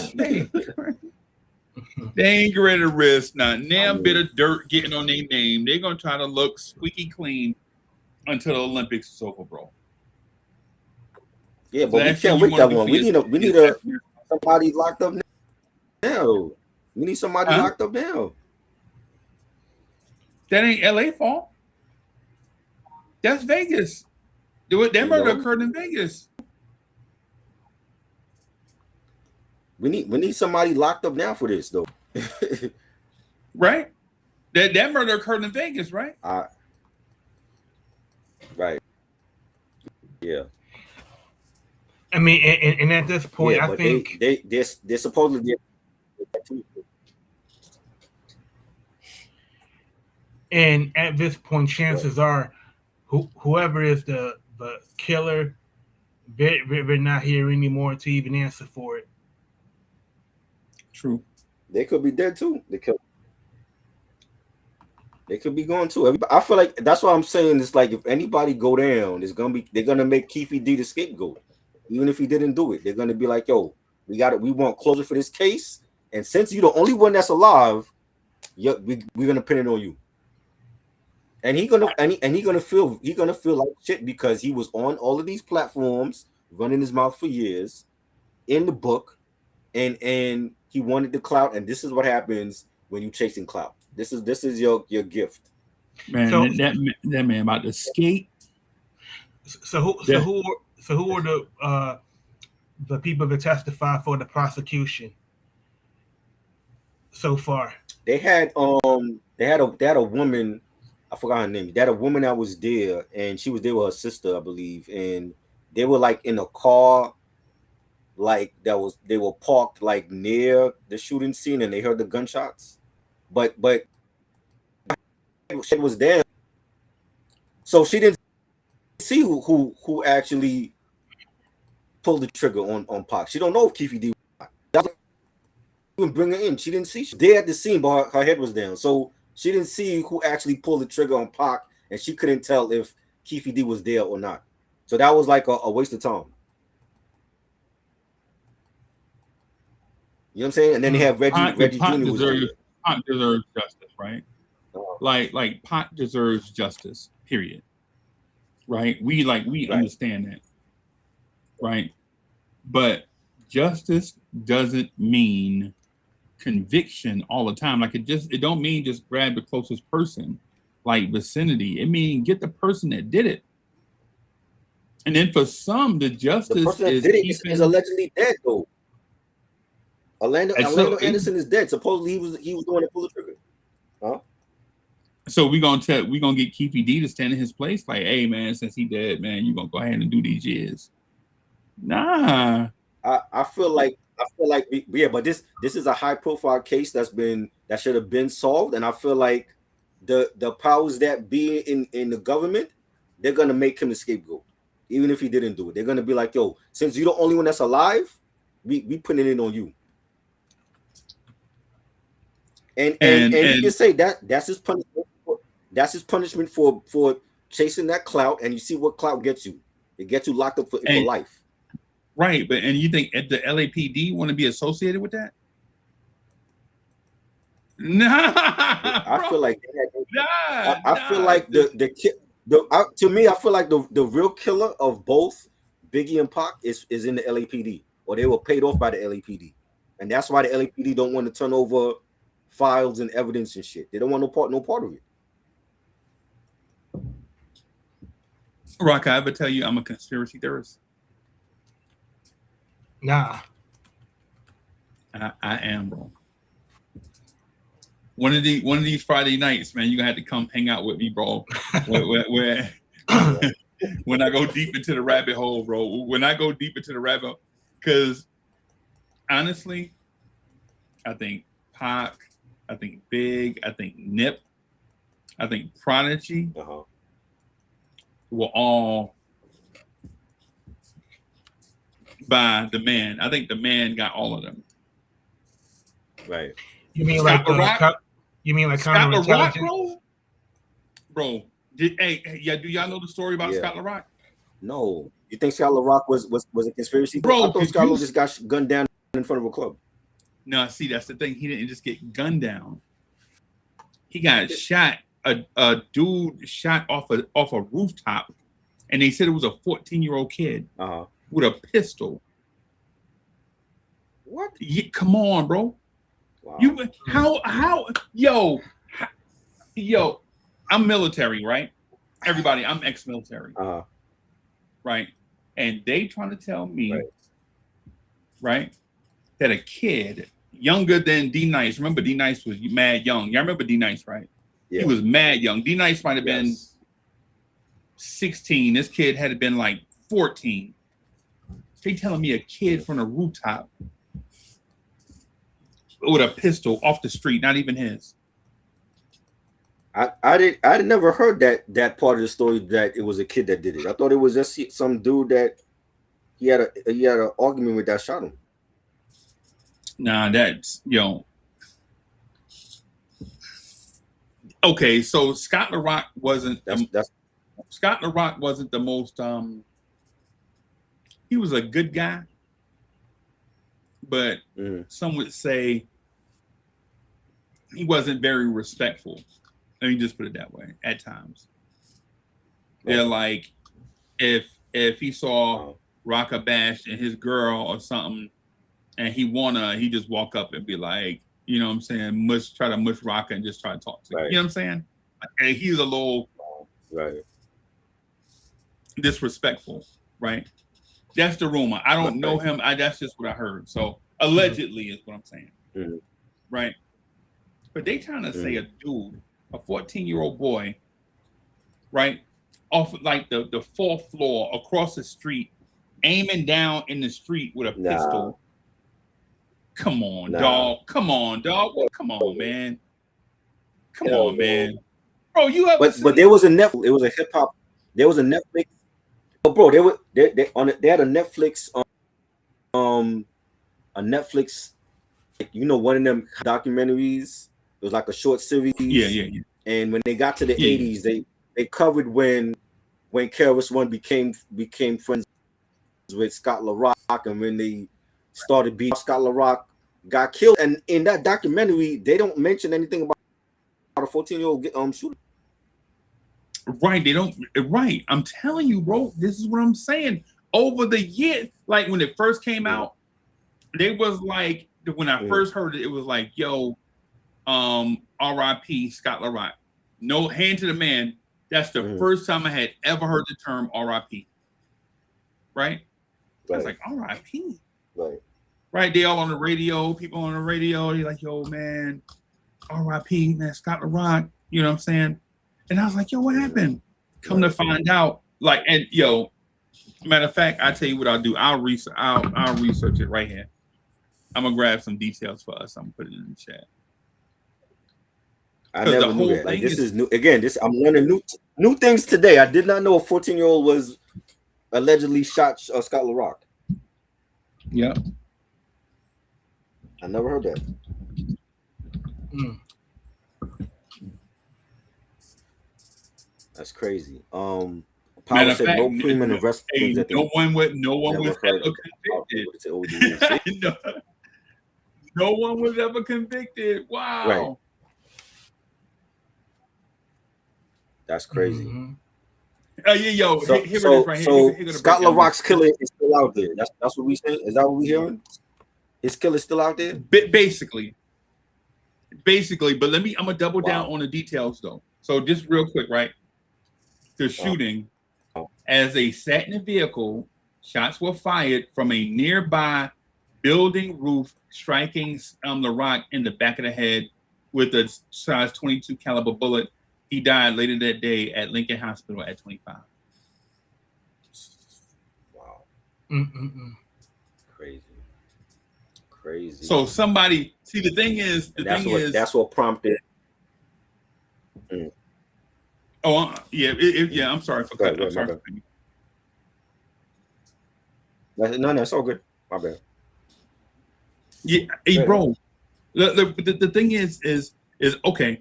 they ain't ready to risk not I damn bit mean, of dirt getting on their name. They're gonna try to look squeaky clean until the Olympics is over, bro. yeah, The but we last thing can't you wait want that to do long. for We yourself need a we is need a have your, somebody locked up now. We need somebody huh? locked up now. That ain't LA fault. That's Vegas. That murder No, occurred in Vegas, we need somebody locked up now for this though. right? That murder occurred in Vegas, right? Right. Yeah. I mean, and at this point, Yeah, I but think, they're supposedly. and at this point, Right. chances are, whoever is the killer, they're not here anymore to even answer for it. True. They could be dead too. They could be gone too. I feel like that's what I'm saying. It's like if anybody go down, they're gonna make Keefe D the scapegoat. Even if he didn't do it, they're gonna be like, yo, we got it, we want closure for this case. And since you're the only one that's alive, we're gonna pin it on you. And he gonna feel like shit because he was on all of these platforms running his mouth for years in the book, and he wanted the clout, and this is what happens when you chasing clout. This is your gift. Man, So that man about to skate. so who so Yeah. who so who are the people that testify for the prosecution so far? They had a woman, I forgot her name. They had a woman that was there, and she was there with her sister, I believe, and they were like in a car, like they were parked like near the shooting scene, and they heard the gunshots, but she was there, so she didn't see who actually pulled the trigger on Pac. She don't know if Keefe D even bring her in. She didn't see. She was there at the scene, but her head was down, so she didn't see who actually pulled the trigger on Pac, and she couldn't tell if Keefe D was there or not. So that was like a waste of time. You know what I'm saying? And then they Hmm. have Reggie Pac Jr. was there. deserves justice, right? Like Pac deserves justice. Period. Right? We Right. understand that, right? But justice doesn't mean conviction all the time. Like it don't mean just grab the closest person, like vicinity. It means get the person that did it. And then for some, the The justice person that is did it is keeping. allegedly dead though. Orlando And Orlando Anderson is dead. Supposedly he was the one that pulled the trigger. Huh? so we gonna get Keefe D to stand in his place. Like, hey man, since he dead, man, you gonna go ahead and do these years. Nah. I feel like yeah, but this is a high profile case that should have been solved, and I feel like the powers that be in the government, they're gonna make him the scapegoat, even if he didn't do it. They're gonna be like, yo, since you're the only one that's alive, we putting it on you. And And you can say that's his punishment. That's his punishment for chasing that clout, and you see what clout gets you. It gets you locked up for And life. right, but and you think the LAPD want to be associated with that? Nah, I feel like I feel nah. like to me, I feel like the real killer of both Biggie and Pac is in the LAPD, or they were paid off by the LAPD, and that's why the LAPD don't want to turn over files and evidence and shit. They don't want no part of it. Rock, I ever tell you I'm a conspiracy theorist? Nah. I am, bro. One of these Friday nights, man, you're gonna have to come hang out with me, bro. Where when I go deep into the rabbit hole, bro. When I go deep into the rabbit hole, because honestly, I think Pac, I think Big, I think Nip, I think Prodigy were all by the man. I think the man got all of them. Right. You mean Scott LaRock? You mean like Scott LaRock, counterintelligence? bro? Do y'all know the story about Scott LaRock? No. You think Scott LaRock was a conspiracy? Bro, I thought Scott LaRock just got gunned down in front of a club. No, see, that's the thing. He didn't just get gunned down. He got shot. A dude shot off a rooftop, and they said it was a 14-year-old kid with a pistol. What? Yeah, come on, bro. Wow. You yo, I'm military, right? Everybody, I'm ex-military, right? And they trying to tell me, right, that a kid younger than D Nice. Remember, D Nice was mad young. Y'all remember D Nice, right? Yeah. He was mad young. D Nice might have been 16. This kid had been like 14. They telling me a kid from the rooftop with a pistol off the street, not even his. I never heard that part of the story that it was a kid that did it. I thought it was just some dude that he had an argument with that shot him. Nah, that's okay. So Scott LaRock wasn't Scott LaRock wasn't the most he was a good guy, but some would say he wasn't very respectful. Let me just put it that way. At times, they're like, if he saw Rocka Bash and his girl or something, and he just walk up and be like, you know what I'm saying, try to mush Rocka and just try to talk to him. You know what I'm saying? And he's a little disrespectful, right? That's the rumor. I don't know him. That's just what I heard. So allegedly is what I'm saying, right? But they trying to say a dude, a 14-year-old boy, right, off like the fourth floor across the street, aiming down in the street with a pistol. Come on, dog. Come on, dog. Come on, man. Come on, man. Bro, you ever but there was a Netflix. It was a hip hop. There was a Netflix. Oh, bro, they had a Netflix you know, one of them documentaries. It was like a short series. Yeah. And when they got to the 80s, they covered when KRS-One became friends with Scott LaRock, and when they started beating Scott LaRock got killed. And in that documentary, they don't mention anything about a 14-year-old shooter. Right, they don't. Right, I'm telling you, bro. This is what I'm saying. Over the years, like when it first came out, they was like, when I first heard it, it was like, yo, R.I.P. Scott LaRock. No, hand to the man. That's the first time I had ever heard the term R.I.P. Right? I was like, R.I.P. Right? They all on the radio. People on the radio. They're like, yo, man, R.I.P. Man, Scott LaRock. You know what I'm saying? And I was like, yo, what happened? Come to find out, like, and yo, matter of fact, I tell you what I'll do. I'll research it right here. I'm gonna grab some details for us. I'm gonna put it in the chat. I never knew that. Like, this is new. Again, I'm learning new things today. I did not know a 14-year-old was allegedly shot Scott LaRock. Yeah. I never heard that. That's crazy. Matter Power of said fact, no premium arrest hey, that they no one never was heard ever of Power convicted. able to OD. See? no, no one was ever convicted. Right. Wow. That's crazy. Mm-hmm. Yeah, yo, So here it is so right here. so Here go the Scott breakdown. LaRock's killer is still out there. That's what we saying. Is that what we hearing? His killer's still out there? Basically, but I'm gonna double down Wow. on the details though. So just real quick, right? The Uh, shooting, as they sat in a vehicle, shots were fired from a nearby building roof, striking LaRock in the back of the head with a size 22 caliber bullet. He died later that day at Lincoln Hospital at 25. wow. Mm-mm-mm. Crazy. Crazy. So somebody see And that's what prompted. Mm. oh yeah, yeah. I'm sorry for Go ahead, cutting. go I'm ahead, my sorry. bad. No, it's all good. My bad. Yeah, hey, Go ahead. bro. The thing is okay.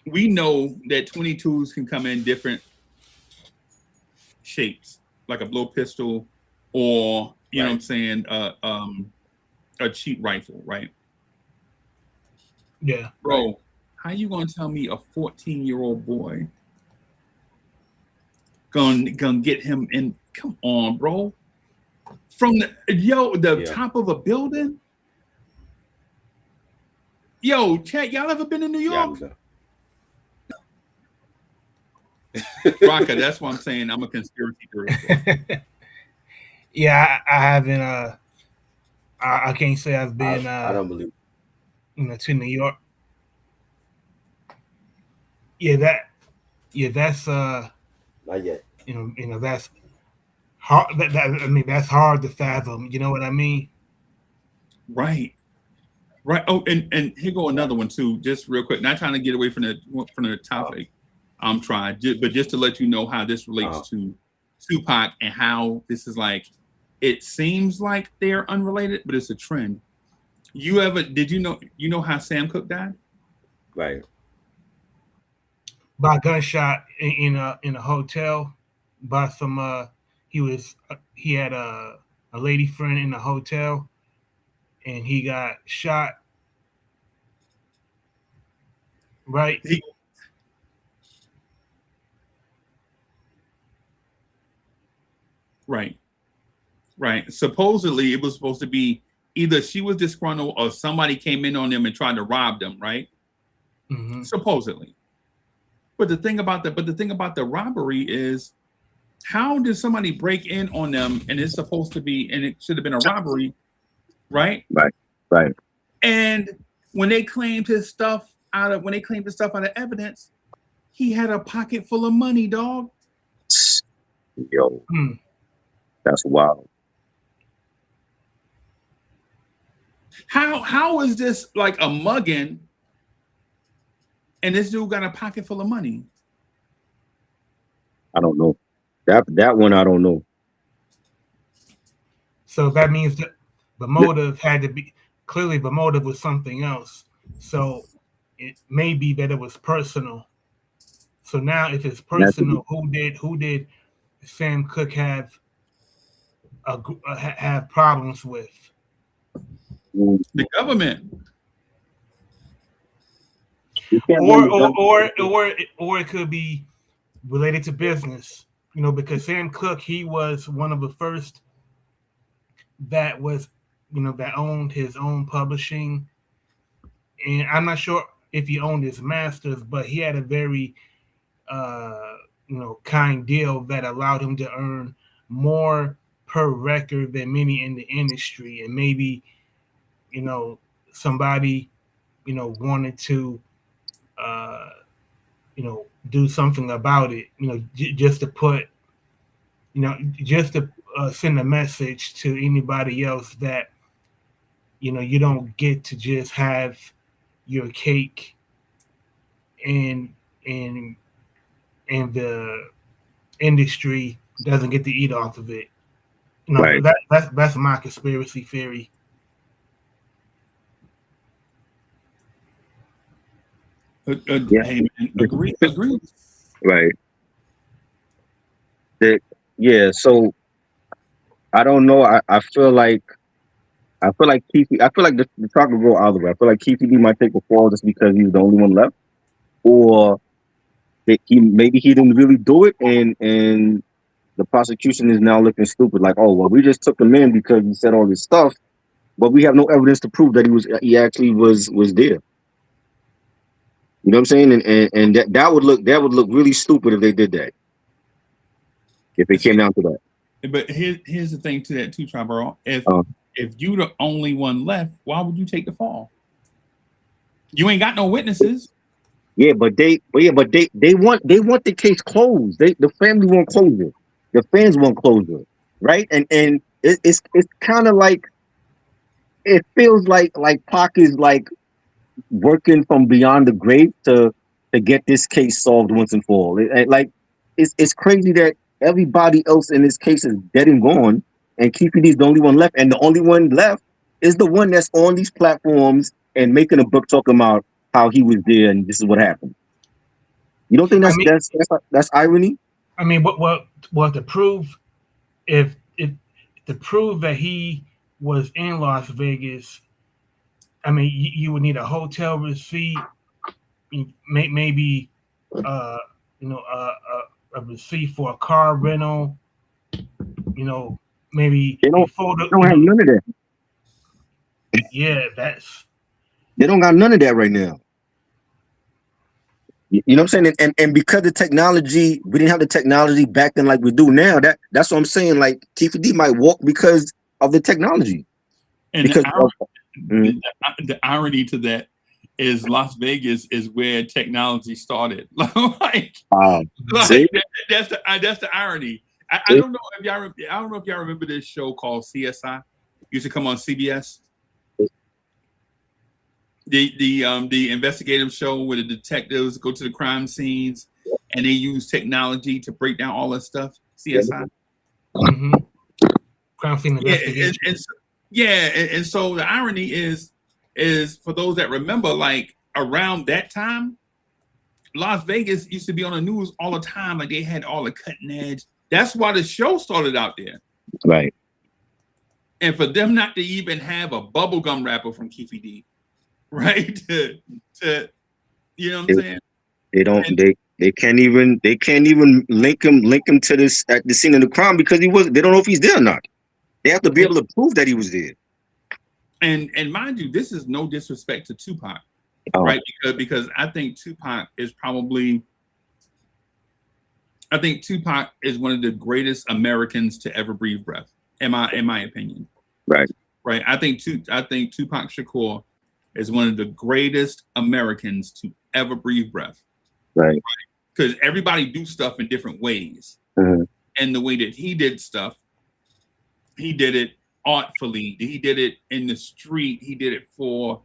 We know that 22s can come in different shapes, like a blow pistol, or you know what I'm Right. saying, a cheap rifle, right? Yeah. Bro, Right. how you gonna tell me a 14-year-old boy gonna get him in? Come on, bro. From the Yeah. top of a building. Yo, chat, y'all ever been in New Yeah. York? Rocka, that's what I'm saying. I'm a conspiracy theorist. Yeah, I haven't. I can't say I've been. I don't believe. To New York. Yeah, that. Yeah, that's. Not yet. That's hard. I mean, that's hard to fathom. You know what I mean? Right. Right. Oh, and here go Right. another one too, just real quick. Not trying to get away from the Uh, topic. I'm trying, but just to let you know how this uh, relates to Tupac and how this is like. It seems like they're unrelated, but it's a trend. Did you know how Sam Cooke died? right. By gunshot in a hotel. By some. He had a lady friend in the hotel, and he got shot. Right. He, right. Right. Supposedly, it was supposed to be either she was disgruntled or somebody came in on them and tried to rob them. Right. Mm-hmm. Supposedly. But the thing about the robbery is, how did somebody break in on them and it's supposed to be and it should have been a robbery, right? Right. Right. And when they claimed the stuff out of evidence, he had a pocket full of money, dog. Yo, Mm. that's wild. How is this like a mugging and this dude got a pocket full of money? I don't know. That one I don't know. So that means that the motive had to be clearly the motive was something else. So it may be that it was personal. So now, if it's And that's personal, who did Sam Cooke have problems with? The government. you can't Or blame the or government. or or it could be related to business. Because Sam Cooke, he was one of the first that was that owned his own publishing, and I'm not sure if he owned his masters, but he had a very kind deal that allowed him to earn more per record than many in the industry, and maybe somebody wanted to uh, do something about it, just to put just to send a message to anybody else that you don't get to just have your cake and and and the industry doesn't get to eat off of it. Right. That's my conspiracy theory. Yeah. Hey man, agree. Right. That, yeah. So I don't know. I feel like Keefe. I feel like the talk will go either way. I feel like Keefe D might take the fall just because he's the only one left, or that maybe he didn't really do it, and the prosecution is now looking stupid. Like, oh well, we just took him in because he said all this stuff, but we have no evidence to prove that he actually was there. You know what I'm saying? And that would look really stupid if they did that. If it came down to that. But here's the thing to that too, Trevor. Uh, If you the only one left, why would you take the fall? You ain't got no witnesses. yeah, but they want the case closed. The family want closure. The fans want closure, right? And it's kind of like, it feels like Pac is like working from beyond the grave to get this case solved once and for all. Like it's crazy that everybody else in this case is dead and gone, and Keefe D is the only one left, and the only one left is the one that's on these platforms and making a book talking about how he was there and this is what happened. You don't think I mean, that's irony? I mean, what to prove if to prove that he was in Las Vegas. I mean, you would need a hotel receipt, maybe uh, a receipt for a car rental. Maybe They don't, photo. they don't have none of that. Yeah, that's. They don't got none of that right now. You know what I'm saying? And because the technology, we didn't have the technology back then like we do now. That's what I'm saying. Like Keefe D might walk because of the technology. And Because the irony to that is Las Vegas is where technology started. like see? that's the irony. I don't know if y'all remember this show called CSI. Used to come on CBS. The investigative show where the detectives go to the crime scenes and they use technology to break down all that stuff. CSI. Mm-hmm. Crime scene investigation. And so the irony is for those that remember, like around that time, Las Vegas used to be on the news all the time. Like they had all the cutting edge. That's why the show started out there. Right. And for them not to even have a bubblegum rapper from Keefe D, right? to you know what I'm saying? They don't. They can't even link him to this at the scene of the crime because he was. They don't know if he's there or not. They have to be able to prove that he was there. And mind you, this is no disrespect to Tupac, right? Because I think Tupac is one of the greatest Americans to ever breathe breath. In my opinion, right? I think Tupac Shakur is one of the greatest Americans to ever breathe breath. Right. Because everybody do stuff in different ways. Mm-hmm. And the way that he did stuff, he did it artfully. He did it in the street. He did it for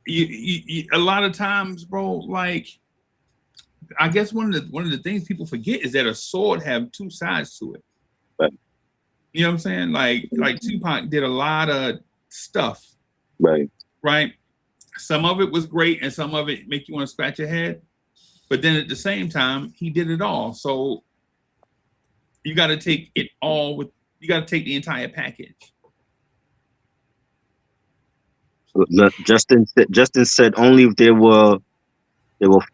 a lot of times, bro. Like, I guess one of the things people forget is that a sword have two sides to it. Right. You know what I'm saying? Like Tupac did a lot of stuff. Right. Right. Some of it was great, and some of it make you want to scratch your head. But then at the same time, he did it all. So you got to take it all with. You got to take the entire package. Justin said only if there were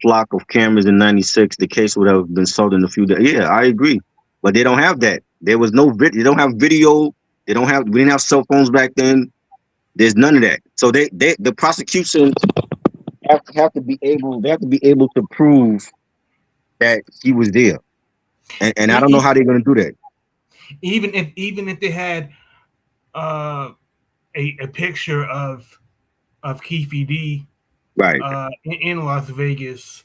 flock of cameras in '96, the case would have been solved in a few days. Yeah, I agree, but they don't have that. There was no video. They don't have video. We didn't have cell phones back then. There's none of that. So the prosecution have to be able to prove that he was there, and I don't know how they're going to do that. Even if they had a picture of Keefe D, right, in Las Vegas,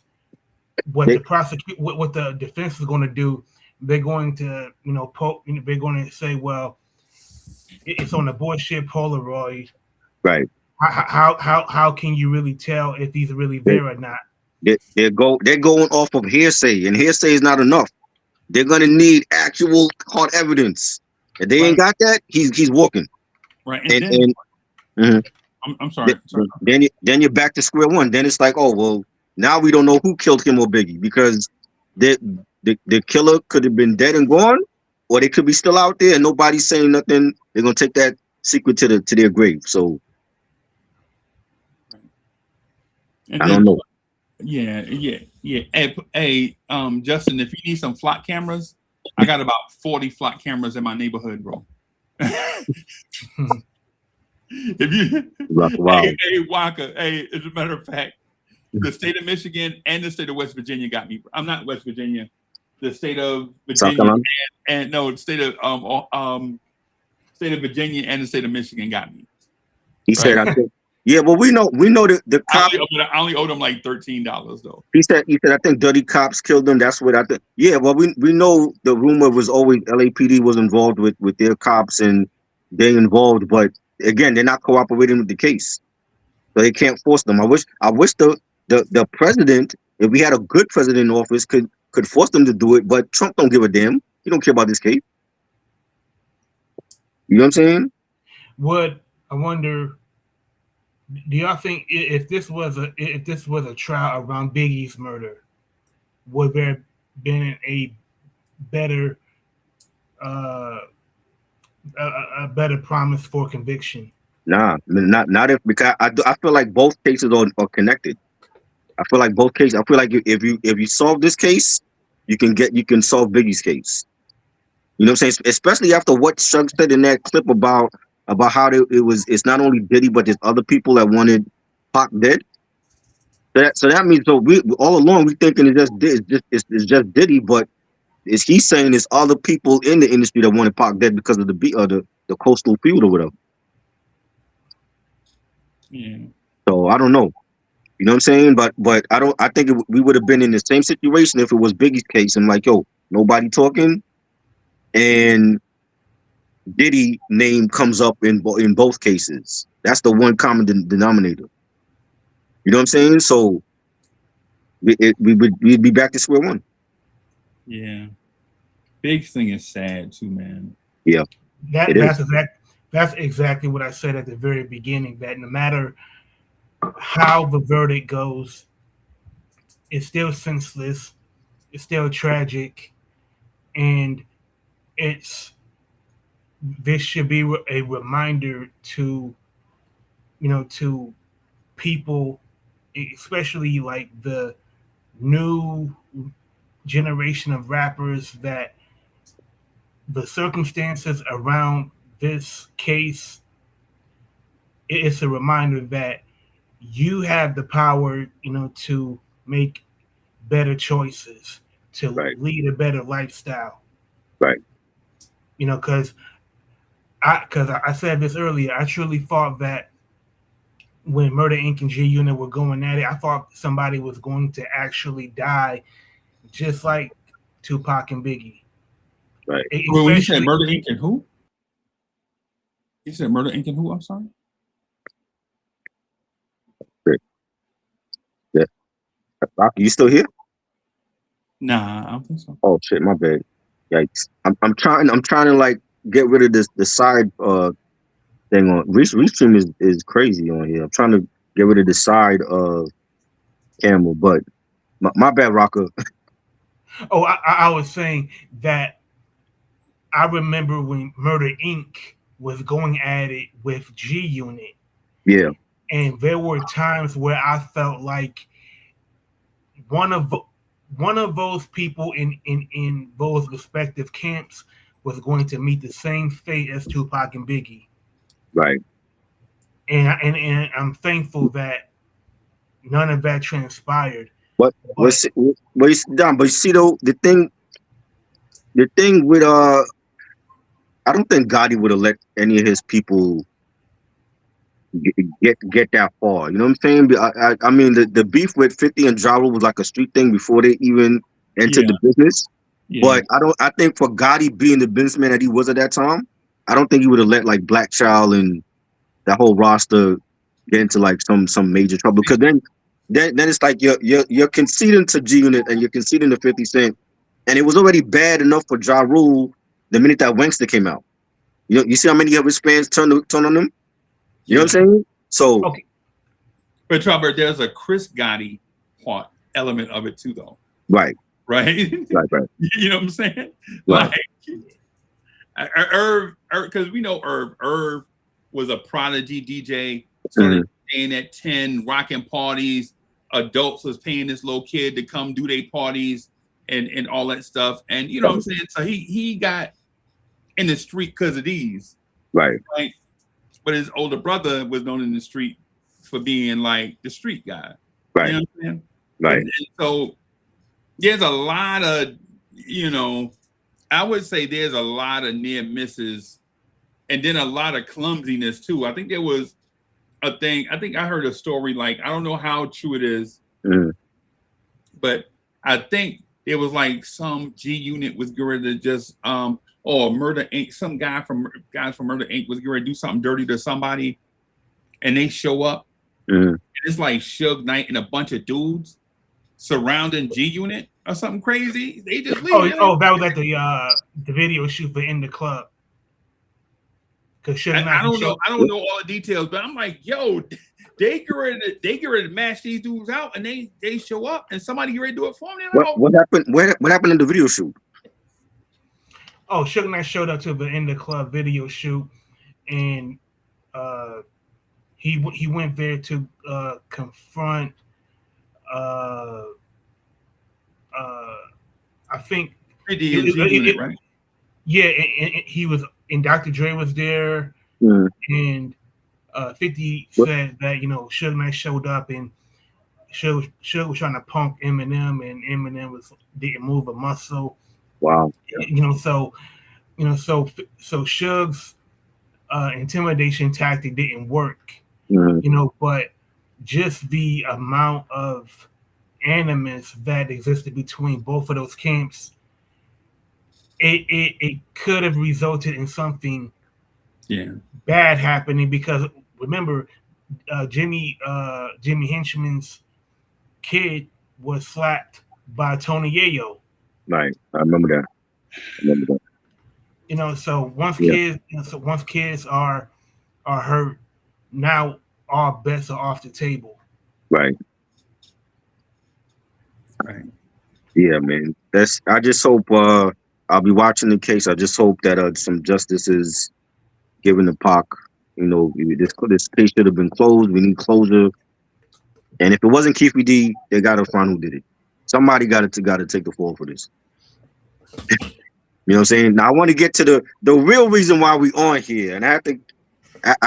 what the defense is going to do, they're going to they're going to say, well, it's on a bullshit Polaroid. Right. How can you really tell if he's really there or not? They're going off of hearsay, and hearsay is not enough. They're gonna need actual hard evidence. If they ain't got that, he's walking. Right. I'm sorry. Then you're back to square one. Then it's like, oh well, now we don't know who killed him or Biggie because the killer could have been dead and gone, or they could be still out there and nobody's saying nothing. They're gonna take that secret to their grave. So And I don't then, know. yeah. Hey, Justin, if you need some flock cameras, I got about 40 flock cameras in my neighborhood, bro. If you, Wow. hey, Walker, hey, as a matter of fact, the state of Michigan and the state of West Virginia got me. I'm not West Virginia, the state of South Virginia Carolina. and no, the state of Virginia and the state of Michigan got me. He said, I think, yeah, well, we know that the cop. I only owed them like $13 though. He said, I think dirty cops killed them. That's what I think. Yeah, well, we know the rumor was always LAPD was involved with their cops and they involved, but again, they're not cooperating with the case, so they can't force them. I wish the president, if we had a good president in office, could force them to do it, but Trump don't give a damn. He don't care about this case. You know what I'm saying? I wonder? Do y'all think if this was a trial around Biggie's murder, would there have been a better a better promise for conviction? Nah, not if, because I feel like both cases are connected. I feel like both cases. I feel like if you solve this case, you can solve Biggie's case. You know what I'm saying? Especially after what Shug said in that clip about how it's not only Diddy but there's other people that wanted Pac dead. So that means we all along we thinking it's just Diddy, but is he saying there's other people in the industry that wanted Pac dead because of the coastal feud or whatever? Yeah. So I don't know. You know what I'm saying? But I think we would have been in the same situation if it was Biggie's case and like, yo, nobody talking, and Diddy name comes up in both cases. That's the one common denominator. You know what I'm saying? So we'd be back to square one. Yeah. Big thing is sad too, man. Yeah. That's exactly what I said at the very beginning, that no matter how the verdict goes, it's still senseless, it's still tragic, and this should be a reminder to people, especially like the new generation of rappers, that the circumstances around this case, it's a reminder that you have the power, to make better choices, to lead a better lifestyle. Right. Because I said this earlier, I truly thought that when Murder Inc. and G Unit were going at it, I thought somebody was going to actually die, just like Tupac and Biggie. Right. Well, when you said Murder Inc. and who? You said Murder Inc. and who? I'm sorry. Yeah. You still here? Nah, I don't think so. Oh shit, my bad. Yikes. I'm trying to like get rid of the side thing on Restream is crazy on here. I'm trying to get rid of the side camera, but my bad, Rocker. Oh, I was saying that I remember when Murder Inc. was going at it with G Unit. Yeah. And there were times where I felt like one of those people in those respective camps was going to meet the same fate as Tupac and Biggie. Right. And I'm thankful that none of that transpired. But you see though, the thing with I don't think Gotti would have let any of his people get that far. You know what I'm saying? I mean, the beef with 50 and Ja Rule was like a street thing before they even entered the business. Yeah. But I think for Gotti being the businessman that he was at that time, I don't think he would have let like Black Child and that whole roster get into like some major trouble, because then it's like you're conceding to G Unit and you're conceding to 50 Cent, and it was already bad enough for Ja Rule the minute that Wankster came out. You see how many of his fans turned on him? You know what I'm saying? So, okay. But Robert, there's a Chris Gotti part element of it too, though. Right. right? Right. You know what I'm saying? Right. Like Irv, because we know Irv was a prodigy DJ, Mm-hmm. started DJing at 10, rocking parties. Adults was paying this little kid to come do their parties and all that stuff. And you know what I'm saying? So he got in the street because of these. Right. Right. But his older brother was known in the street for being like the street guy. Right. You know what I'm saying? Right. And so there's a lot of, I would say there's a lot of near misses and then a lot of clumsiness too. I think there was a thing, I think I heard a story, like, I don't know how true it is, but I think it was like some G unit was going to just, or Murder Inc., some guys from Murder Inc. was going to do something dirty to somebody and they show up. And it's like Suge Knight and a bunch of dudes surrounding G Unit or something crazy. They just leave. Oh, that was at the video shoot for In the Club. Because Suge Knight, I don't know all the details, but I'm like, yo, they get ready to mash these dudes out, and they show up, and somebody get ready to do it for them. What happened? What happened in the video shoot? Oh, Suge Knight showed up to the In the Club video shoot, and he went there to confront. I think unit, right? Yeah, and he was, and Dr. Dre was there, and 50 said that Suge Knight showed up and Suge was trying to punk Eminem, and Eminem didn't move a muscle. Wow. So Suge's intimidation tactic didn't work. But just the amount of animus that existed between both of those camps, it could have resulted in something bad happening, because remember, Jimmy Henchman's kid was slapped by Tony Yayo. Right, I remember that. So once kids are hurt, now all bets are off the table. Right. Yeah, man. I just hope I'll be watching the case. I just hope that some justice is given to Pac. This case should have been closed. We need closure. And if it wasn't Keith D, they gotta find who did it. Somebody got to take the fall for this. You know what I'm saying? Now I want to get to the real reason why we on here, and I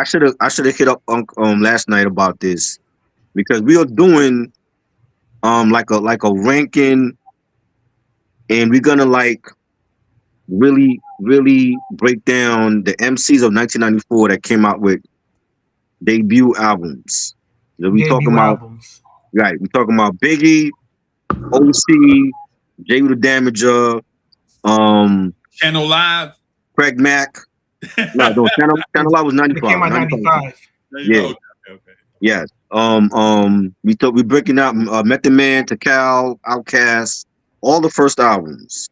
should have hit up last night about this, because we are doing like a ranking, and we're gonna like really break down the MCs of 1994 that came out with debut albums. We talking about albums. Right. We're talking about Biggie, OC, Jay the Damager, Channel Live, Craig Mack. No, Channel Live was 95. It came out 95. Yeah. Okay. Yes. We're breaking out Method Man, Tikal, Outkast, all the first albums,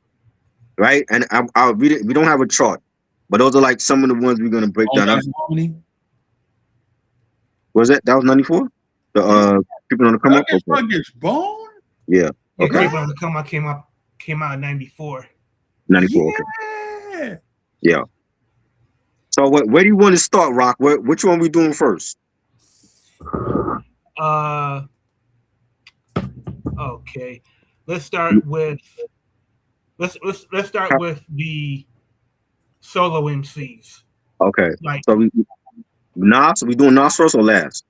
right? And I'll read it. We don't have a chart, but those are like some of the ones we're gonna break down. Was that was 94? The People on the Come Up. Bone. Yeah. Okay. People on the Come Up came out in 94. 94. Yeah. Okay. Yeah. So where do you want to start, Rock? Which one we doing first? Okay. Let's start with the solo MCs. Okay. So we doing Nas first or last?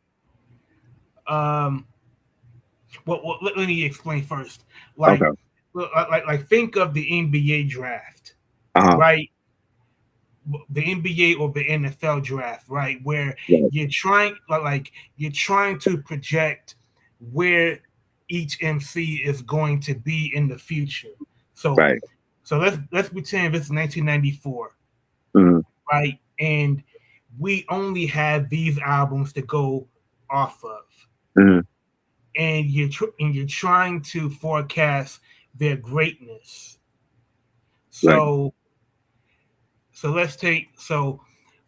Well, let me explain first. Like think of the NBA draft, right? The NBA or the NFL draft, right? Where you're trying to project where each MC is going to be in the future. So let's pretend it's 1994, right? And we only have these albums to go off of, and you're trying to forecast their greatness. So let's take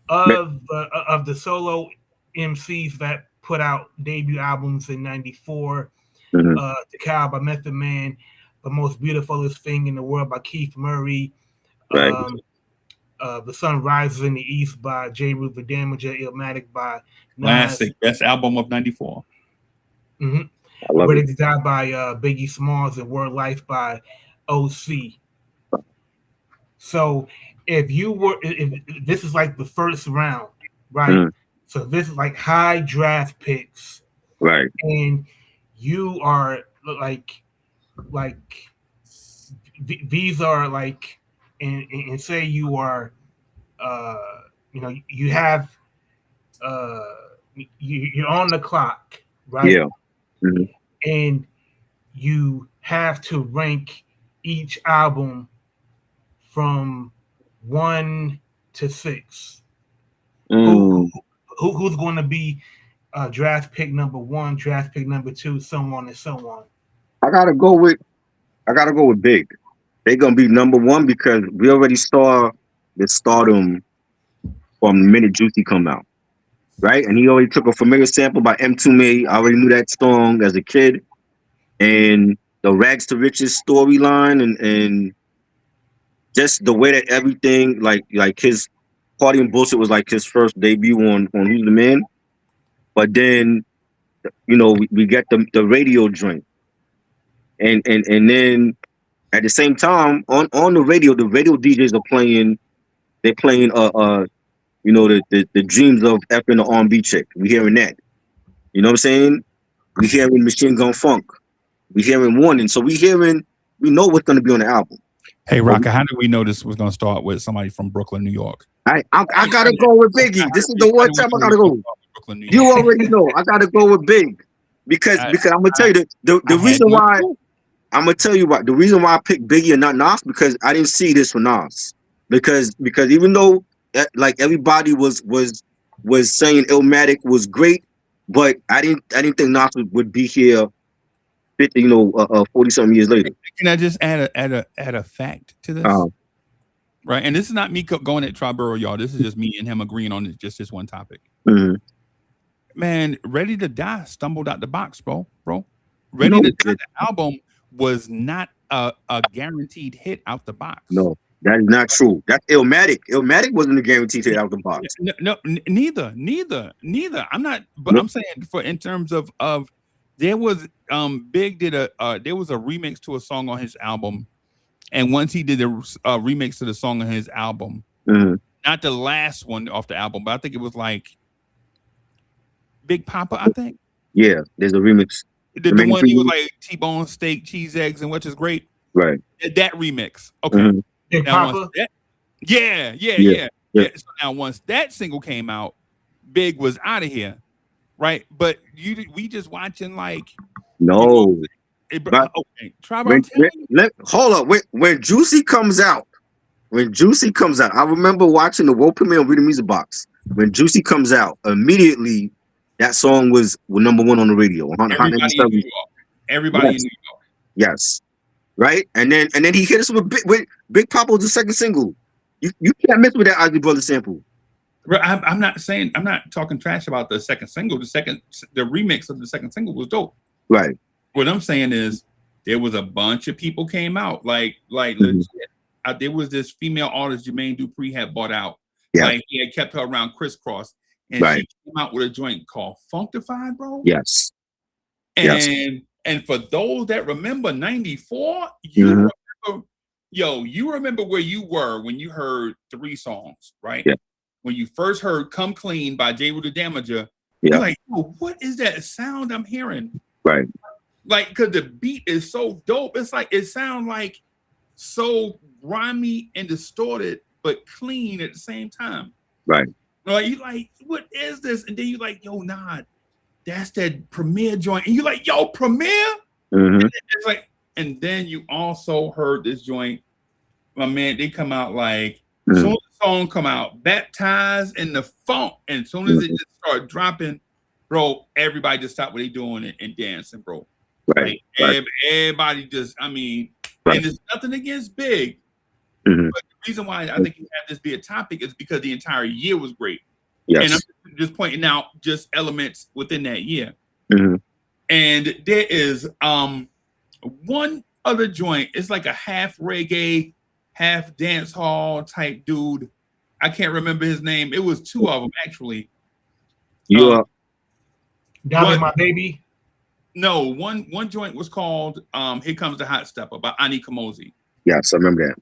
of the solo MCs that put out debut albums in 94, Tikal by Method Man, The Most Beautifulest Thing in the World by Keith Murray. Right. The Sun Rises in the East by J. Rue the Damager. Illmatic by Nas. Classic. Best album of '94. Mm-hmm. I love Ready it. to Die by Biggie Smalls and Word Life by OC. So if this is like the first round, right? Mm. So this is like high draft picks, Right. and you are like these are like, and say you are, you have, you're on the clock, right? Yeah. Mhm. And you have to rank each album from 1 to 6. Mm. Who's going to be draft pick number 1, draft pick number 2, so on and so on? I gotta go with Big. They're gonna be number one because we already saw the stardom from the minute Juicy come out, right? And he already took a familiar sample by emcee. I already knew that song as a kid, and the Rags to Riches storyline, and just the way that everything, like his Party and Bullshit was like his first debut on Who's the Man, but then we get the radio joint, and then at the same time on the radio DJs are playing. They're playing the dreams of effing the R&B chick. We hearing that. You know what I'm saying? We hearing Machine Gun Funk. We hearing Warning. So we know what's gonna be on the album. Hey, Rocker, how did we know this was going to start with somebody from Brooklyn, New York? I gotta go with Biggie. This is the one time I gotta go. Brooklyn, New You York. already know. I gotta go with Big because I'm gonna tell you the reason why. I'm gonna tell you what the reason why I picked Biggie and not Nas, because I didn't see this for Nas. Because even though like everybody was saying Illmatic was great, but I didn't think Nas would be here 50 40 something years later. Can I just add a fact to this? Right, and this is not me going at Triborough, y'all. This is just me and him agreeing on just this one topic. Mm-hmm. Man, Ready to Die stumbled out the box, bro. Ready to Die, the album was not a guaranteed hit out the box. No, that is not true. That's Illmatic. Illmatic wasn't a guaranteed hit out the box. No, neither. I'm not, but I'm saying in terms of there was Big did there was a remix to a song on his album, and once he did a remix to the song on his album, not the last one off the album, but I think it was like Big Papa, I think. Yeah, there's a remix. The one he was like T-bone steak, cheese, eggs, and which is great. Right. That remix. Okay. Big Papa? Yeah. So now once that single came out, Big was out of here. Right. But we just watching like no. Okay. Hold up. When Juicy comes out, I remember watching the world premiere of Read the Music Box. When Juicy comes out, immediately that song was number one on the radio. Everybody in New York. Yes. Right? And then he hit us with Big Papa was the second single. You can't mess with that Ugly Brother sample. I'm not talking trash about the second single. The remix of the second single was dope. Right. What I'm saying is there was a bunch of people came out like legit. There was this female artist Jermaine Dupri had bought out. Yeah. Like he had kept her around crisscross. And she came out with a joint called Functified, bro. Yes. And for those that remember 94, you remember where you were when you heard 3 songs, right? Yeah. When you first heard Come Clean by J. Rue the Damager, you're like, oh, what is that sound I'm hearing? Right. Like, because the beat is so dope. It's like, it sounds like so grimy and distorted, but clean at the same time. Right. Like, you like, what is this? And then you like, yo, nah, that's that Premier joint. And you like, yo, Premier? Mm-hmm. It's like, and then you also heard this joint. My man, they come out like, as soon as the song come out, baptized in the funk. And as soon as it just start dropping, bro, everybody just stop what they doing and dancing, bro. Right. Like, everybody just, I mean, and there's nothing against Big. Mm-hmm. But the reason why I think you have this be a topic is because the entire year was great. Yes. And I'm just pointing out just elements within that year. Mm-hmm. And there is one other joint. It's like a half reggae, half dance hall type dude. I can't remember his name. It was two of them actually. You are Dolly My Baby. No, one joint was called Here Comes the Hot Stepper by Ani Kamosi. yes, I remember that.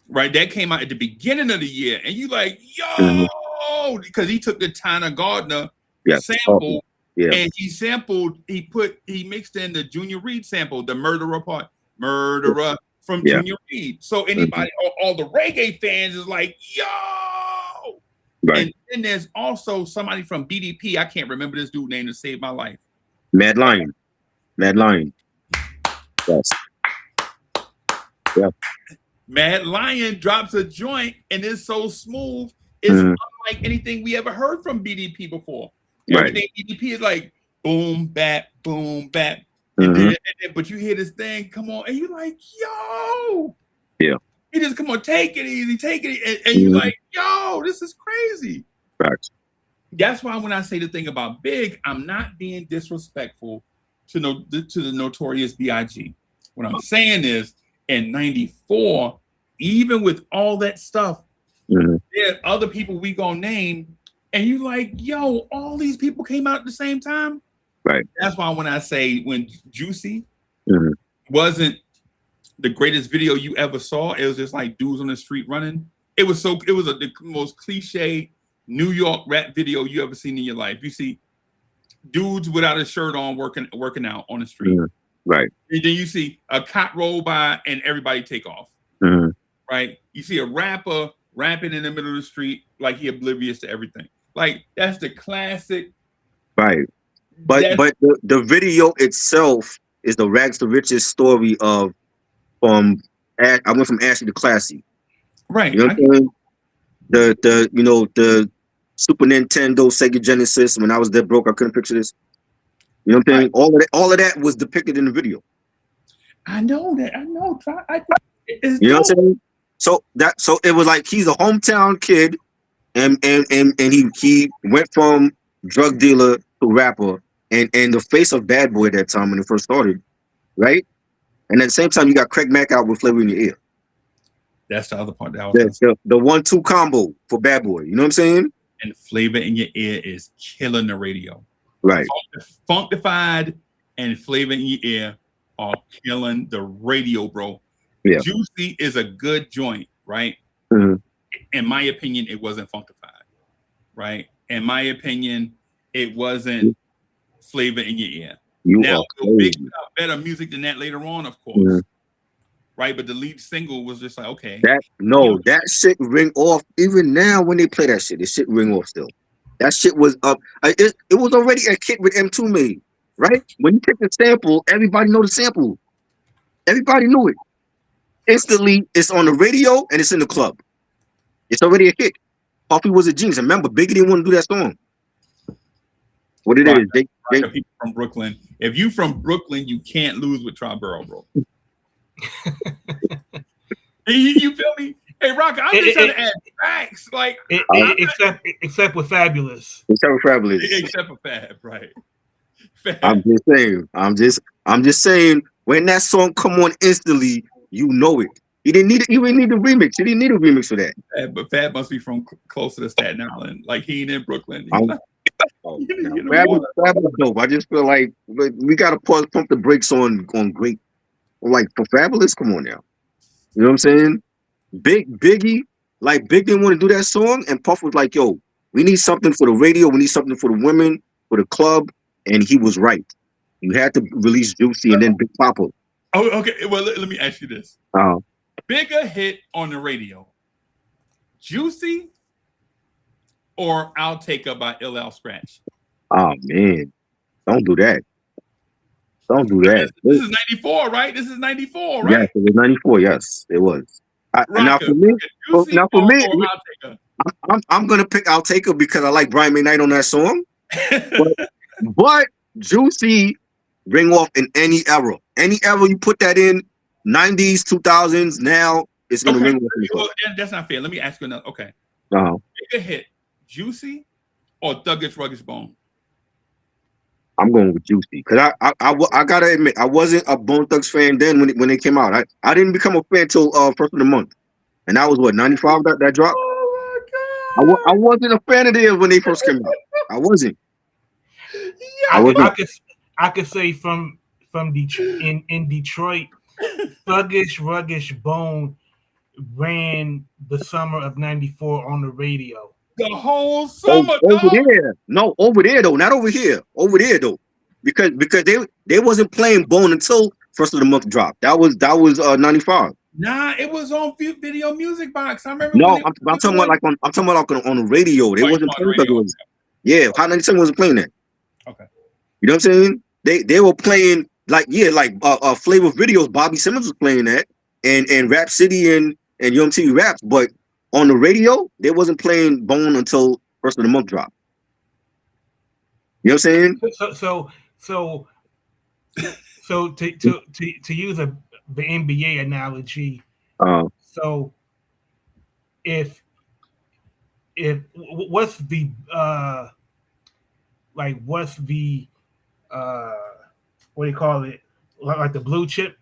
Right, that came out at the beginning of the year, and you like, Mhm. yo, because he took the Tyner Gardner Yes. sample, Yeah. and he mixed in the Junior Reed sample, the murderer part, murderer from Yeah. Junior Reed. So anybody, all the reggae fans is like, yo. Right. And then there's also somebody from BDP. I can't remember this dude name to save my life. Mad Lion. Mad Lion. Yes. Yeah. Mad Lion drops a joint and it's so smooth. It's unlike anything we ever heard from BDP before. Everything BDP is like boom, bap, boom, bap. And then, but you hear this thing come on and you're like, yo. Yeah. He just come on, take it easy, take it. And you're like, yo, this is crazy. Facts. That's why when I say the thing about Big, I'm not being disrespectful to the Notorious B.I.G. What I'm saying is, in 94, even with all that stuff, there are other people we gonna name, and you like, yo, all these people came out at the same time. Right. That's why when I say when Juicy wasn't the greatest video you ever saw, it was just like dudes on the street running. It was the most cliche New York rap video you ever seen in your life. You see dudes without a shirt on working out on the street. Right. And then you see a cop roll by and everybody take off. Right. You see a rapper rapping in the middle of the street like he oblivious to everything. Like that's the classic. Right. But the video itself is the rags to riches story of I went from Ashley to Classy. Right. You know what I'm saying? The Super Nintendo, Sega Genesis. When I was that broke, I couldn't picture this. You know what I'm saying? All of that was depicted in the video. I know that. I know. You know what I'm saying? So it was like he's a hometown kid, and he went from drug dealer to rapper, and the face of Bad Boy at that time when it first started, right? And at the same time, you got Craig Mack out with Flavor in Your Ear. That's the other part that I was the 1-2 combo for Bad Boy. You know what I'm saying? And Flavor in Your Ear is killing the radio. Right. Funkified and Flavor in Your Ear are killing the radio, bro. Yeah. Juicy is a good joint, right? In my opinion, it wasn't funkified, right? In my opinion, it wasn't Flavor in Your Ear. Now, Big better music than that later on, of course. Right, but the lead single was just like, okay. That shit ring off. Even now when they play that shit, the shit ring off still. That shit was up. It was already a hit with M2 made, right? When you pick the sample, everybody know the sample. Everybody knew it. Instantly, it's on the radio and it's in the club. It's already a hit. Puffy was a genius. Remember, Biggie didn't want to do that song. What it is, they people from Brooklyn. If you from Brooklyn, you can't lose with Triborough, bro. You feel me? Hey, Rocker, I'm just trying to add facts. Like, except with Fabulous. Except for Fabulous. Except for Fab, right? Fab. I'm just saying. When that song come on instantly, you know it. He didn't need a remix. He didn't need a remix for that. But Fab must be from closer to Staten Island. Like he ain't in Brooklyn. Fab is dope. I just feel like we gotta pump the brakes on great. Like for Fabulous, come on now. You know what I'm saying? Biggie, like Big didn't want to do that song, and Puff was like, "Yo, we need something for the radio. We need something for the women, for the club," and he was right. You had to release Juicy and then Big Papa. Oh, okay. Well, let me ask you this: bigger hit on the radio, Juicy or "I'll Take Her" by LL Scratch? Oh man, don't do that. Don't do that. This is 94, right? This is 94, right? Yes, it was 94. Yes, it was. Now for me, I'm gonna pick I'll Take Her because I like Brian McKnight on that song. but Juicy ring off in any era. Any era you put that in, 90s, 2000s, now it's gonna ring off. Well, that's not fair. Let me ask you another. Okay. Bigger hit, Juicy or Thuggish Ruggish Bone? I'm going with Juicy because I gotta admit I wasn't a Bone Thugs fan then when they came out. I didn't become a fan till first of the month, and that was what 95 that dropped. I wasn't a fan of theirs when they first came out. I wasn't. I could say from Detroit in Detroit, Thuggish Ruggish Bone ran the summer of '94 on the radio. The whole summer, over there. No, over there though, not over here. Over there though, because they wasn't playing Bone until first of the month dropped. That was 95. Nah, it was on Video Music Box. I remember. No, I'm talking about like on the radio. They wasn't playing Thuggish. Yeah, Hot 97 wasn't playing that. Okay. You know what I'm saying? They were playing like Flavor Videos. Bobby Simmons was playing that, and Rap City and UMTV Raps, but on the radio they wasn't playing Bone until first of the month drop. You know what I'm saying? So to use the NBA analogy, so if what's the what do you call it, like the blue chipper,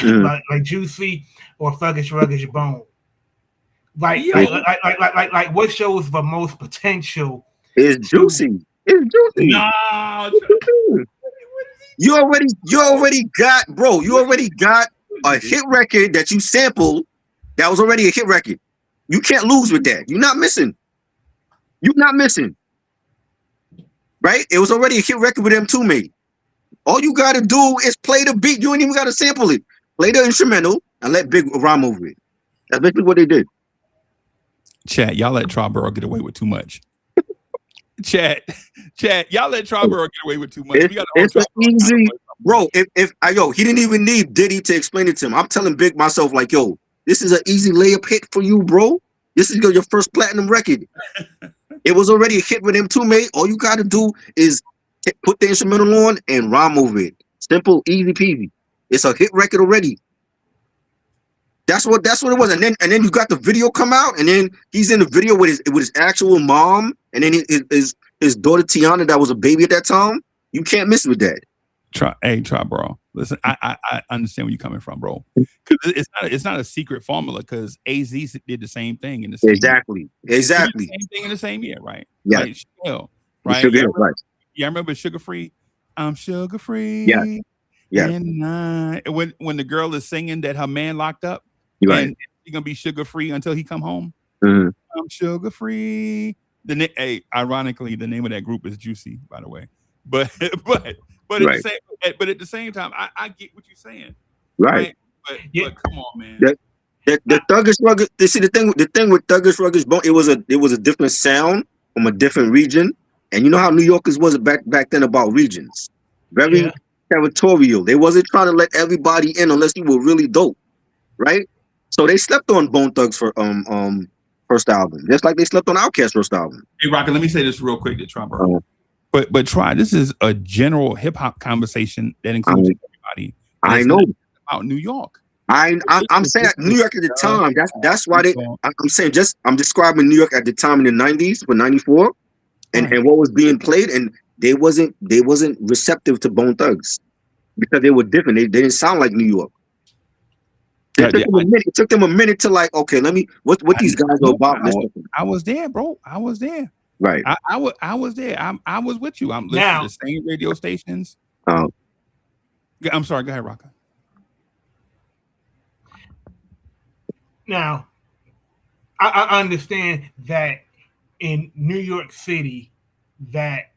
like Juicy or Thuggish Ruggish Bone, like what shows the most potential? It's Juicy. It's Juicy. Nah, you already got a hit record that you sampled that was already a hit record. You can't lose with that. You're not missing. Right? It was already a hit record with them too, mate. All you gotta do is play the beat. You ain't even gotta sample it. Play the instrumental and let Big rhyme over it. That's basically what they did. Chat, y'all let Triborough get away with too much. Chat, y'all let Triborough get away with too much. It's an easy, bro. If he didn't even need Diddy to explain it to him. I'm telling Big myself, like, yo, this is an easy layup hit for you, bro. This is your first platinum record. It was already a hit with him too, mate. All you got to do is put the instrumental on and rhyme over it. Simple, easy peasy. It's a hit record already. That's what it was. And then you got the video come out, and then he's in the video with his actual mom, and then his daughter Tiana that was a baby at that time. You can't miss with that. Try, bro. Listen, I understand where you're coming from, bro. Because it's not a secret formula. Because AZ did the same thing in the same exactly. Year. Same thing in the same year, right? Yeah. Like, right. Yeah, I remember Sugar Free. I'm sugar free. Yeah. Yeah. And when the girl is singing that her man locked up, right, and she's gonna be sugar free until he come home. Mm-hmm. I'm sugar free. Ironically, the name of that group is Juicy, by the way. But at the same time, I get what you're saying. Right. But come on, man. The Thuggish Ruggish. See the thing with Thuggish Ruggish Bone, it was a different sound from a different region. And you know how New Yorkers was back then about regions. Very territorial. They wasn't trying to let everybody in unless you were really dope. Right? So they slept on Bone Thugs for first album. Just like they slept on Outkast's first album. Hey Rocket, let me say this real quick to Trump, bro. But try, this is a general hip hop conversation that includes everybody. I know about New York. I'm saying New York at the time. That's why I'm describing New York at the time in the 90s for 94 and what was being played, and they wasn't receptive to Bone Thugs because they were different. They didn't sound like New York. It took them a minute to like, okay, let me what these guys are about. I was there, bro. I was there. Right. I was there. I was with you. I'm listening to the same radio stations. I'm sorry. Go ahead, Rocka. Now, I understand that in New York City, that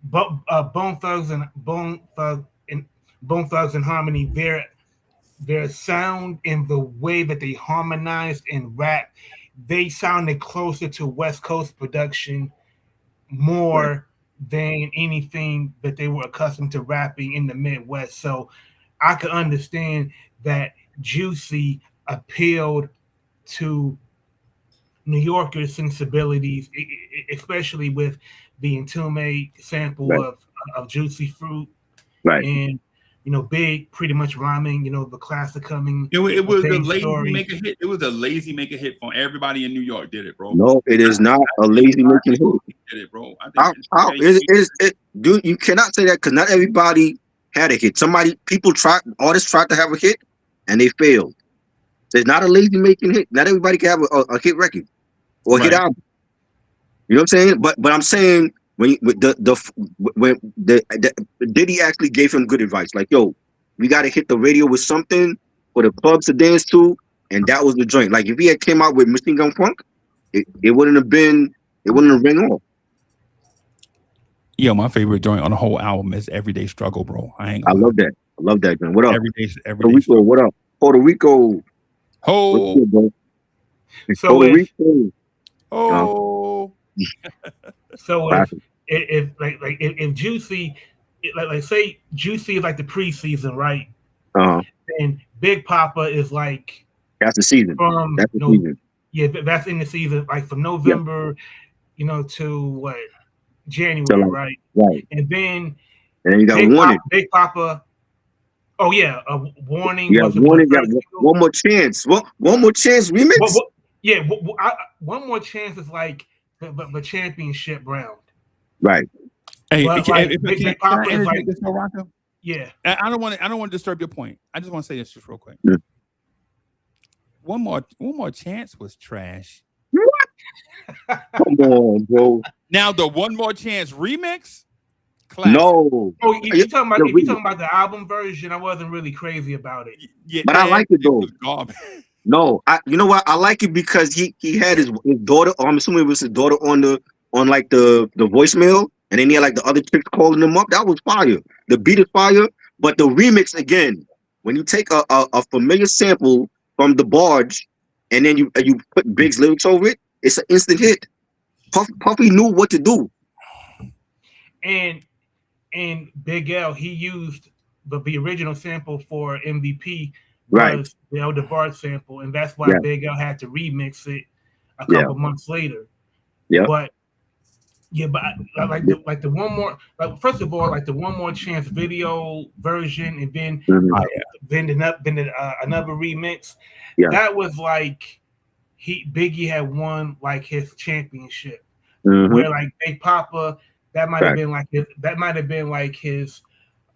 Bone Thugs and Harmony, their sound and the way that they harmonized and rap, they sounded closer to West Coast production more than anything that they were accustomed to rapping in the Midwest. So I could understand that Juicy appealed to New Yorkers' sensibilities, especially with the Entombed sample of Juicy Fruit. Right. And Big pretty much rhyming, the classic coming. It was a lazy make a hit. It was a lazy make a hit for everybody in New York did it, bro. No, it is not a lazy making hit. did it, bro. I think Dude, you cannot say that because not everybody had a hit. Artists tried to have a hit, and they failed. So it's not a lazy making hit. Not everybody can have a hit record or a hit Right. album. You know what I'm saying? But I'm saying when Diddy actually gave him good advice, like, yo, we got to hit the radio with something for the clubs to dance to, and that was the joint. Like if he had came out with Machine Gun Funk, it wouldn't have ring off. Yo, my favorite joint on the whole album is Everyday Struggle, bro. I ain't I gonna lie. love that, man. What up? Everyday Puerto Rico, what up? Puerto Rico. What's Oh, good, bro? So Puerto if Rico. oh, so if Juicy, like say Juicy is like the preseason, right? And Big Papa is like That's the season. from That's the season. Yeah, that's in the season, like from November, to what, January, right? Right. And then you got Warning. Big Papa. Oh yeah, a Warning. Yeah, Warning got One More Chance. One More Chance remix. One More Chance is like the championship round. Right. Hey, Big Papa is like this, Rocco? Yeah. I don't want to disturb your point. I just want to say this just real quick. Yeah. One more chance was trash. What? Come on, bro. Now the One More Chance remix. Classic. No. Oh, if you're talking about the album version, I wasn't really crazy about it. Yeah, but I like it though. No, you know what? I like it because he had his daughter. I'm assuming it was his daughter on the voicemail, and then he had like the other chicks calling him up. That was fire. The beat is fire, but the remix again, when you take a familiar sample from the Barge, and then you put Big's lyrics over it, it's an instant hit. Puffy knew what to do. And Big L, he used the original sample for MVP right. was the El DeBarge sample, and that's why Big L had to remix it a couple months later. Yeah. But I like the one more, like, first of all, like the One More Chance video version, and then another remix. Yeah. That was like Biggie had won like his championship. Where like Big Papa, that might have been like his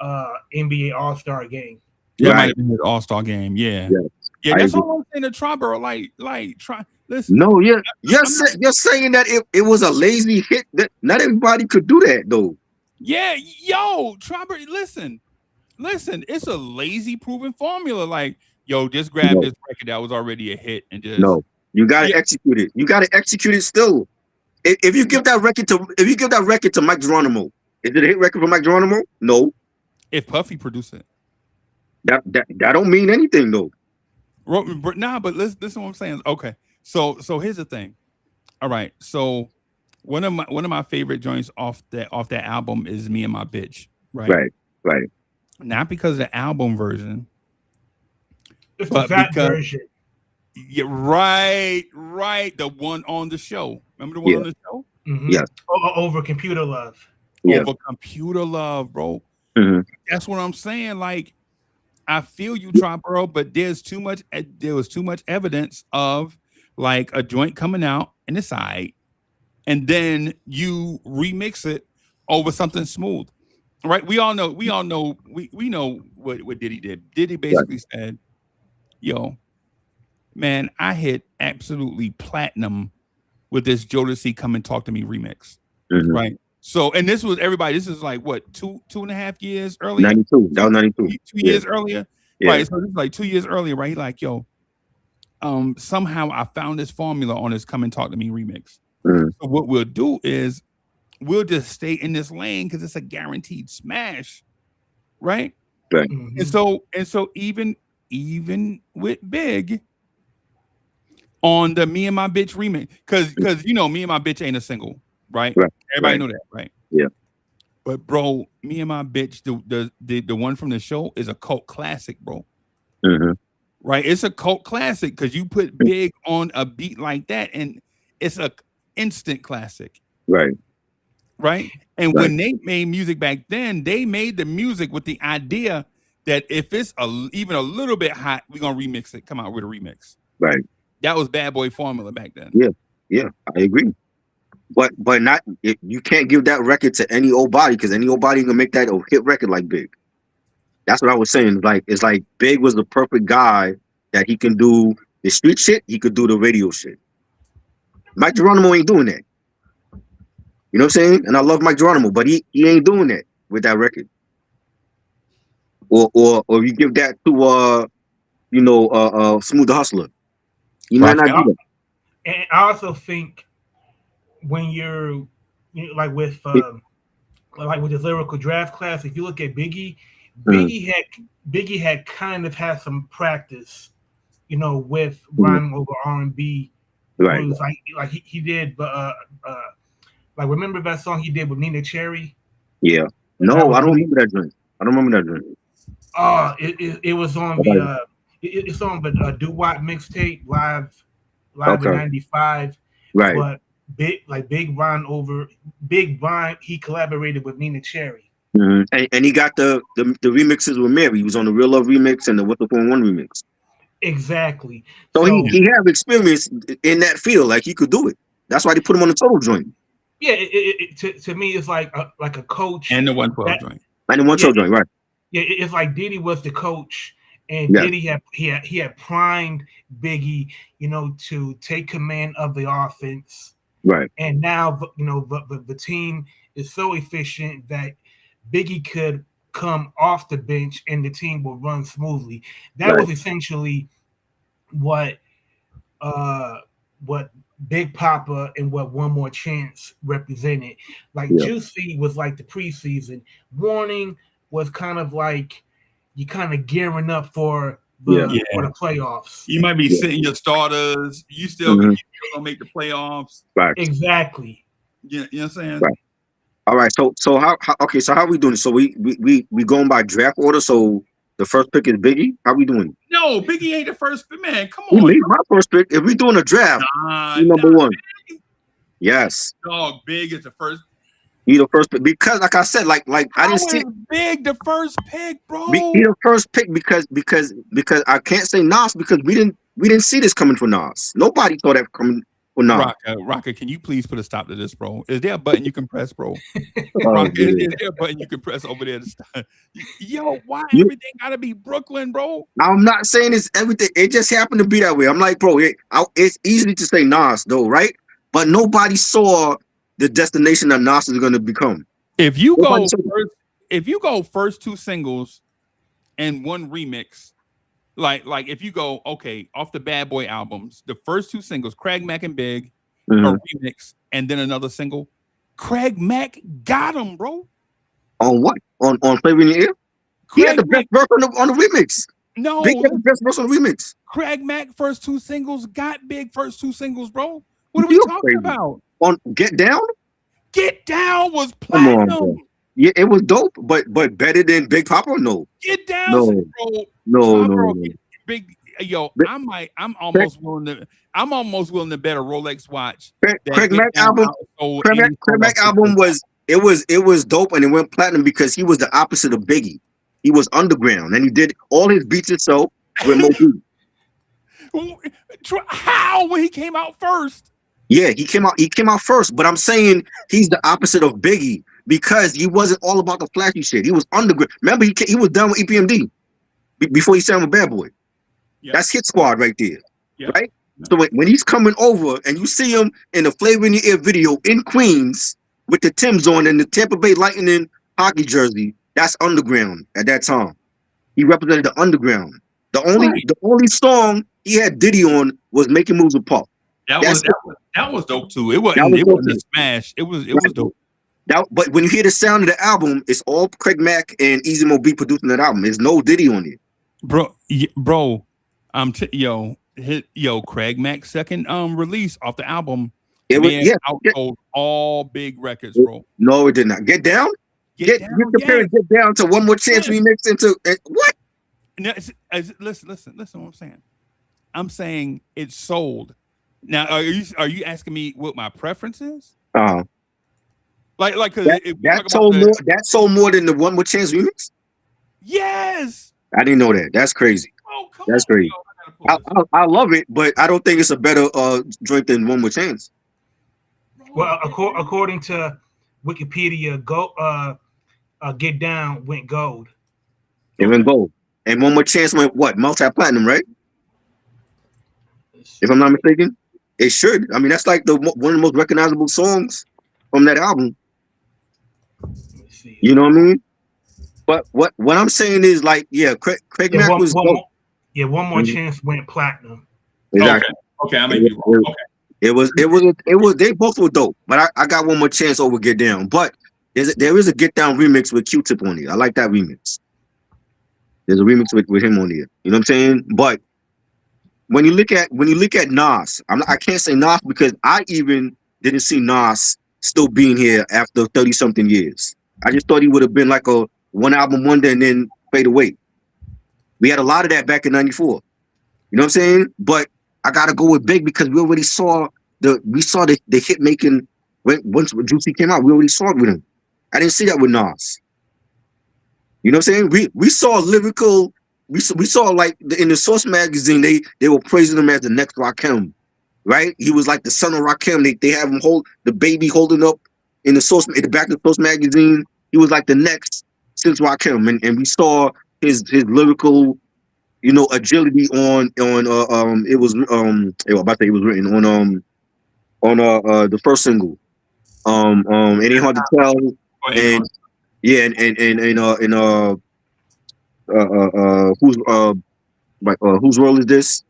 NBA All-Star game. Yeah, might have been his All-Star game. Yeah. That's all I'm saying to Triborough. Like try. Listen. No, you're saying that it was a lazy hit. That not everybody could do that though. Yeah, yo, Triborough, listen. It's a lazy proven formula. Like, yo, just grab this record that was already a hit and just you gotta execute it. You gotta execute it still. If you give that record to Mike Geronimo, is it a hit record for Mike Geronimo? No. If Puffy produced it, that don't mean anything though. Nah, but listen to what I'm saying. Okay, so here's the thing. All right, so one of my favorite joints off that album is Me and My Bitch. Right. Not because of the album version, but that version. Yeah, right. The one on the show. Remember the one on the show? Mm-hmm. Yeah. Over Computer Love. Over Computer Love, bro. Mm-hmm. That's what I'm saying. Like, I feel you, Triborough, but there was too much evidence of like a joint coming out in the side, and then you remix it over something smooth. Right? We all know what Diddy did. Diddy basically said, yo, man, I hit absolutely platinum with this Jodeci Come and Talk to Me remix. Mm-hmm. Right. So, and this is like what, 2.5 years earlier? 92. That was 92. 2 years earlier. Yeah. Right. So this is like 2 years earlier, right? He like, yo, somehow I found this formula on this Come and Talk to Me remix. Mm-hmm. So what we'll do is we'll just stay in this lane because it's a guaranteed smash. Right. Right. Mm-hmm. And so even with Big on the Me and My Bitch remix, because Me and My Bitch ain't a single, right? Everybody know that, right? Yeah. But bro, Me and My Bitch, the one from the show is a cult classic, bro. Mm-hmm. Right? It's a cult classic because you put Big on a beat like that, and it's a instant classic. Right. And when they made music back then, they made the music with the idea that if it's even a little bit hot, we're gonna remix it, come out with a remix. Right. That was Bad Boy formula back then. Yeah, I agree. but not you can't give that record to any old body because any old body can make that a hit record like Big. That's what I was saying. Like it's like Big was the perfect guy that he can do the street shit. He could do the radio shit. Mike Geronimo ain't doing that. You know what I'm saying? And I love Mike Geronimo, but he ain't doing that with that record. Or you give that to Smooth the Hustler. You might not do that. And I also think when you're like with this lyrical draft class, if you look at Biggie, Biggie had kind of had some practice, with rhyming over R&B. Right. It was like he did, but like remember that song he did with Nina Cherry? Yeah. No, I don't remember that joint. I don't remember that joint. It was on the it's on the Do Wop mixtape live in '95. Right. But Big Ron, he collaborated with Nina Cherry. Mm-hmm. And he got the remixes with Mary. He was on the Real Love remix and the What's Up on One remix. Exactly. So he have experience in that field. Like he could do it. That's why they put him on the Total joint. Yeah, to me, it's like a coach and the 112 joint. And the 112 joint, right? Yeah, it's like Diddy was the coach, and Diddy had primed Biggie, to take command of the offense. Right. And now, the team is so efficient that Biggie could come off the bench and the team will run smoothly. That was essentially what Big Papa and what One More Chance represented. Like Juicy was like the preseason. Warning was kind of like you kind of gearing up for the playoffs. You might be sitting your starters. You still gonna make the playoffs. Right. Exactly. Yeah, you know what I'm saying? Right. All right. So how are we doing? So we going by draft order. So the first pick is Biggie. How we doing? No, Biggie ain't the first pick, man. Come on. We made my first pick. If we doing a draft, number one. Yes. Dog, Big is the first. He the first pick because, like I said, like I didn't see Big the first pick, bro. He the first pick because I can't say Nas because we didn't see this coming for Nas. Nobody saw that coming for Nas. Rocker, can you please put a stop to this, bro? Is there a button you can press, bro? Rocker, is there a button you can press over there to stop? Yo, why everything gotta be Brooklyn, bro? I'm not saying it's everything. It just happened to be that way. I'm like, bro, it's easy to say Nas though, right? But nobody saw the destination that Nas is going to become. If you go first two singles and one remix, like if you go off the Bad Boy albums, the first two singles, Craig Mack and Big, a remix, and then another single, Craig Mack got him, bro. On what? On Flavor in Your Ear? He had the best verse on the remix. No, Big had the best verse on the remix. Craig Mack first two singles got Big first two singles, bro. What are we talking about? On Get Down? Get Down was platinum. Yeah, it was dope, but better than Big Papa? No. Get Down, bro. No. Big, I'm almost willing to bet a Rolex watch. Craig Mack album was dope and it went platinum because he was the opposite of Biggie. He was underground and he did all his beats himself with Moby. How when he came out first? Yeah, he came out first, but I'm saying he's the opposite of Biggie because he wasn't all about the flashy shit. He was underground. Remember, he was done with EPMD before he signed with Bad Boy. Yep. That's Hit Squad right there, right? So when he's coming over and you see him in the Flavor in Your Ear video in Queens with the Timbs on and the Tampa Bay Lightning hockey jersey, that's underground at that time. He represented the underground. The only song he had Diddy on was Making Moves with Puff. That was dope too. It wasn't a smash. It was dope. But when you hear the sound of the album, it's all Craig Mack and Easy Mo B producing that album. There's no Diddy on it, bro. Craig Mack's second release off the album. It was outsold all big records, bro. No, it did not. Get Down. Get Down to One More Chance remix into what? No, listen. What I'm saying. I'm saying it sold. Now, are you asking me what my preference is? Like that sold more than the One More Chance remix. Yes, I didn't know that. That's crazy. Oh, come That's on, crazy. I love it, but I don't think it's a better joint than One More Chance. Bro, Well, according to Wikipedia, Get Down went gold. It went gold. And One More Chance went what? Multi-platinum, right? If I'm not mistaken. It should. I mean, that's like one of the most recognizable songs from that album. You know what I mean? But what I'm saying is like, yeah, Craig Mack was gold. One More Chance went platinum. Exactly. Okay, I may be wrong. Okay. It was. They both were dope, but I got One More Chance over Get Down. But there is a Get Down remix with Q-Tip on it. I like that remix. There's a remix with him on there. You know what I'm saying? But when you look at Nas, I can't say Nas because I even didn't see Nas still being here after 30 something years. I just thought he would have been like a one album wonder and then fade away. We had a lot of that back in '94. You know what I'm saying? But I gotta go with Big because we already saw the hit making once Juicy came out. We already saw it with him. I didn't see that with Nas. You know what I'm saying? We saw Lyrical. We saw like in the Source magazine they were praising him as the next Rakim, right? He was like the son of Rakim. They have him hold the baby holding up in the back of the Source magazine. He was like the next since Rakim, and we saw his lyrical, agility on it was about that it was written on the first single It Ain't Hard to Tell, and yeah, whose world is this?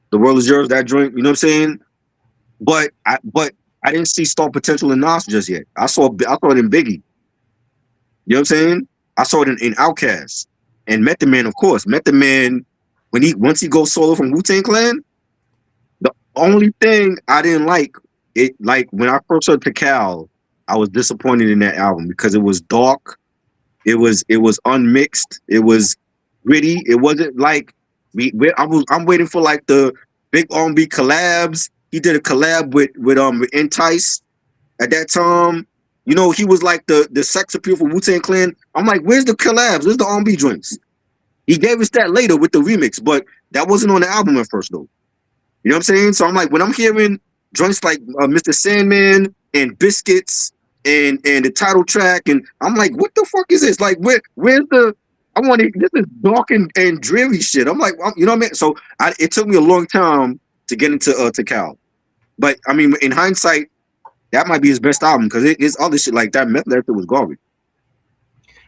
The world is yours. That joint, you know what I'm saying? But I didn't see star potential in Nas just yet. I saw it in Biggie. You know what I'm saying? I saw it in Outkast and Method Man, of course. Method Man, once he goes solo from Wu-Tang Clan, the only thing I didn't like when I first heard Tikal, I was disappointed in that album because it was dark, it was unmixed, it was gritty. It wasn't like I'm waiting for like the big R&B collabs. He did a collab with Entice at that time. He was like the sex appeal for Wu-Tang Clan. I'm like, where's the collabs? Where's the R&B joints? He gave us that later with the remix, but that wasn't on the album at first though. You know what I'm saying? So I'm like, when I'm hearing joints like Mr. Sandman and Biscuits and the title track, and I'm like, what the fuck is this? Like, where's the? This is dark and dreary shit. I'm like, you know what I mean? So it took me a long time to get into Tikal, but I mean, in hindsight, that might be his best album because it's other shit like that. Method Actor was garbage.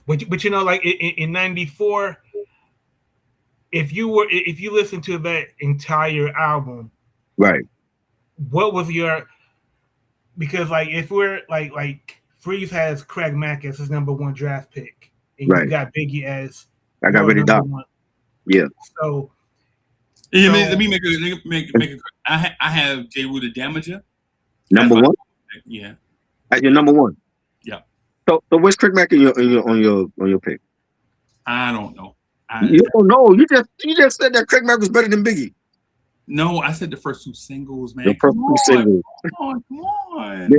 But like in '94, if you listen to that entire album, right? What was your? Because like if we're like Freeze has Craig Mack as his #1 draft pick, and right. You got Biggie as I got ready to. Yeah. So. Let me make a. I have J. Rue the Damager. #1. Yeah. At your #1. Yeah. So where's Craig Mack on your pick? I don't know. You don't know. You just said that Craig Mack was better than Biggie. No, I said the first 2 singles, man. The first 2 singles. Come on.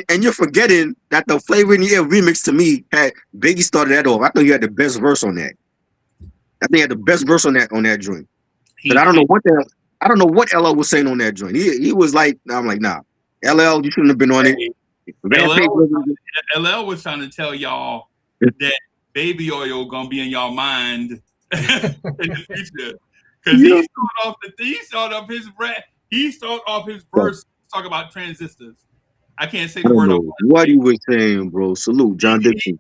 And you're forgetting that the Flavor in the Air remix to me had Biggie started that off. I thought he had the best verse on that. I think he had the best verse on that joint. But I don't know what LL was saying on that joint. He was like, I'm like, nah, LL, you shouldn't have been on it. LL was trying to tell y'all that baby oil gonna be in y'all mind in the future. Because he started off his verse talking about transistors. I can't say the word. What he was saying, bro. Salute, John Dixon.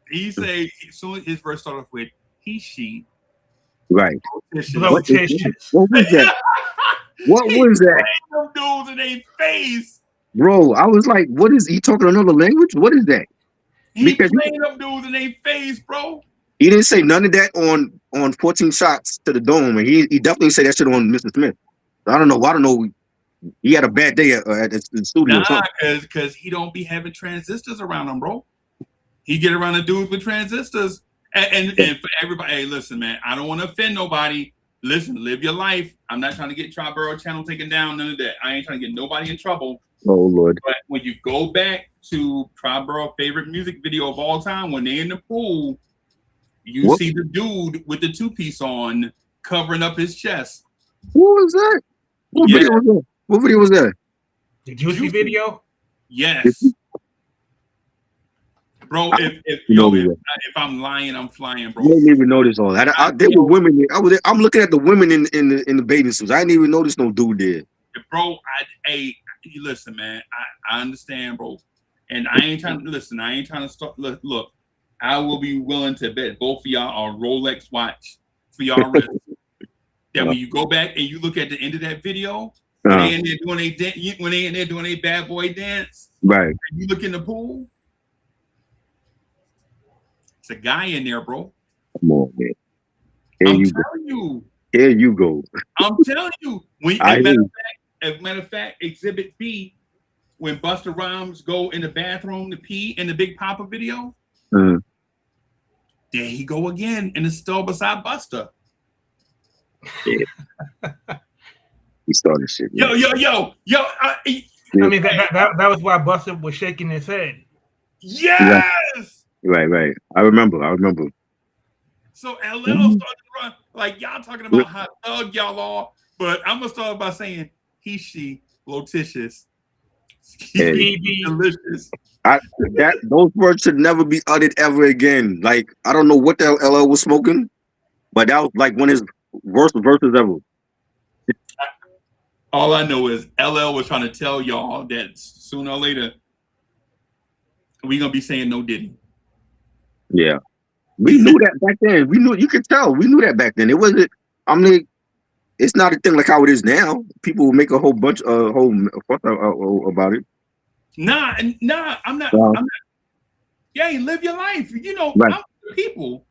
He said soon his verse started off with she. Right. What was that? What was that? Them dudes in their face. Bro, I was like, what is he talking another language? What is that? He playing them dudes in their face, bro. He didn't say none of that on 14 Shots to the Dome, and he definitely said that shit on Mr. Smith. I don't know. He had a bad day at the studio. Nah, because he don't be having transistors around him, bro. He get around the dudes with transistors. And for everybody, hey, listen, man, I don't want to offend nobody. Listen, live your life. I'm not trying to get Triborough channel taken down, none of that. I ain't trying to get nobody in trouble. Oh, Lord. But when you go back to Triborough favorite music video of all time, when they in the pool, you see the dude with the 2-piece on covering up his chest. Who was that? What video was that? The Juicy video? Yes, bro. If I'm lying, I'm flying, bro. You didn't even notice all that. There were women there. I'm looking at the women in the bathing suits. I didn't even notice no dude there. Bro, you listen, man. I understand, bro. And I ain't trying to listen. I ain't trying to start. Look, I will be willing to bet both of y'all a Rolex watch for y'all wrist. That when you go back and you look at the end of that video, when they in there doing a bad boy dance, right? And you look in the pool, it's a guy in there, bro. Come on, man. I'm telling you. Here you go. I'm telling you. As a matter of fact, Exhibit B, when Busta Rhymes go in the bathroom to pee in the Big Papa video, there he go again in the store beside Busta. Yeah. He started shit. Yo. I mean, that was why Busta was shaking his head. Yes. Right. I remember. So LL started to run like y'all talking about how thug y'all are, but I'm gonna start by saying he, she, lotitious, delicious. Those words should never be uttered ever again. Like I don't know what the hell LL was smoking, but that was like one of his worst verses ever. All I know is LL was trying to tell y'all that sooner or later we gonna be saying no Diddy. Yeah, we knew that back then. We knew. You could tell. We knew that back then. It wasn't. I mean, it's not a thing like how it is now. People will make a whole bunch about it. Nah. I'm not. Yeah, you live your life. You know, right. I'm from the people.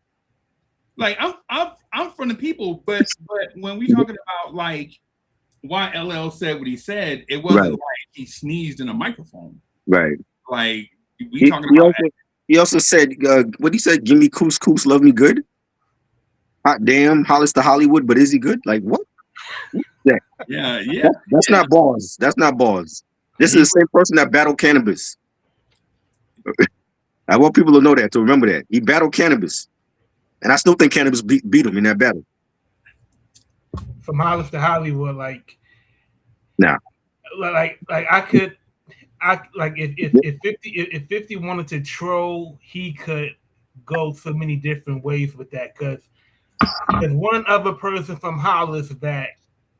Like I'm from the people, but when we talking about like why LL said what he said, it wasn't like he sneezed in a microphone. Right. Like we talking about. He also said, what he said, give me couscous, love me good. Hot damn, Hollis to Hollywood, but is he good? Like what? Yeah. That's not bars. That's not bars. This is the same person that battled cannabis. I want people to know that, to remember that. He battled cannabis. And I still think cannabis beat him in that battle. From Hollis to Hollywood, like nah. Like if 50 wanted to troll, he could go so many different ways with that, because there's one other person from Hollis that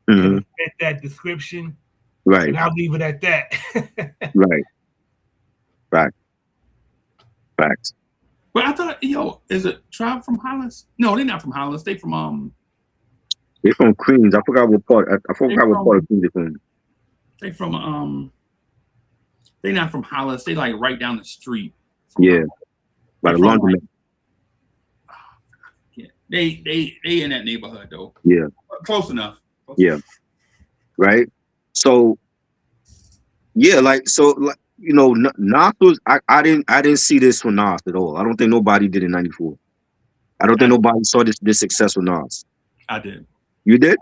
could fit that description. Right. And I'll leave it at that. Right. Facts. But I thought, is it Tribe from Hollis? No, they're not from Hollis. They from They're from Queens. I forgot what part. I forgot what part of Queens they're from. They from They're not from Hollis. They like right down the street. Yeah. By the laundromat. Yeah. They in that neighborhood though. Yeah. Close enough. Right. So Nas was I didn't see this for Nas at all. I don't think nobody did in '94. I don't think nobody saw this success with Nas. I did. You did?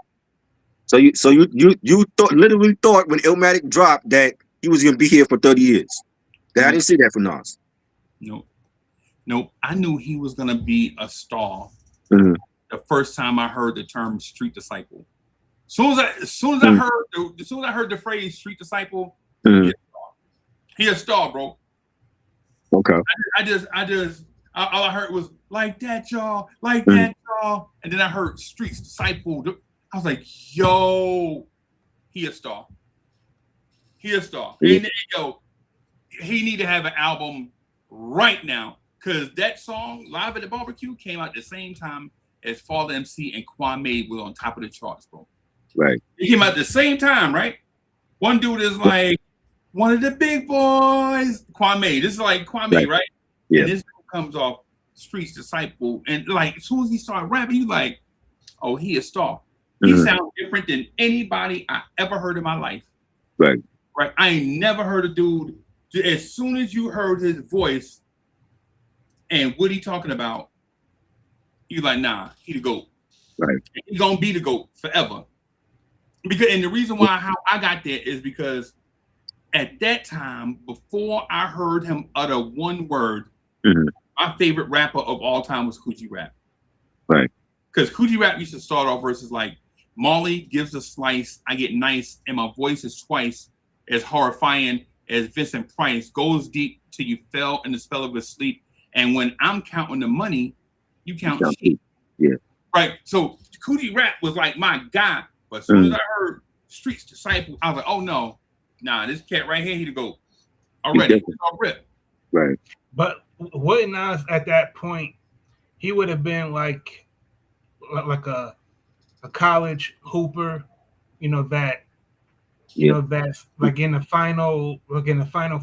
So you literally thought when Illmatic dropped that he was gonna be here for 30 years. I didn't see that for Nas. Nope. I knew he was gonna be a star the first time I heard the term street disciple. As soon as I heard the phrase street disciple, he a star, bro. Okay. All I heard was like that, y'all, and then I heard streets disciple. I was like, yo, he a star. And he need to have an album right now, because that song Live at the Barbecue came out the same time as Father MC and Kwame was on top of the charts, bro. Right. It came out at the same time, right? One dude is like one of the big boys, Kwame. This is like Kwame, right? Yeah. And this dude comes off Streets Disciple, and like as soon as he started rapping, you like, oh, he a star. He sounds different than anybody I ever heard in my life. Right. I ain't never heard a dude. As soon as you heard his voice and what he talking about, you like, nah, he the GOAT. Right. He's gonna be the GOAT forever. And the reason why how I got there is because at that time, before I heard him utter one word, my favorite rapper of all time was Coogee Rap. Right. Because Coogee Rap used to start off verses like, Molly gives a slice, I get nice, and my voice is twice as horrifying as Vincent Price, goes deep till you fell in the spell of his sleep. And when I'm counting the money, you count sheep. Yeah. Right. So Coogee Rap was like my guy. But as soon as I heard Streets Disciple, I was like, oh no, nah, this cat right here, he to go already. It's all rip. Right. But wouldn't Nas at that point, he would have been like a college hooper, that that's like in the final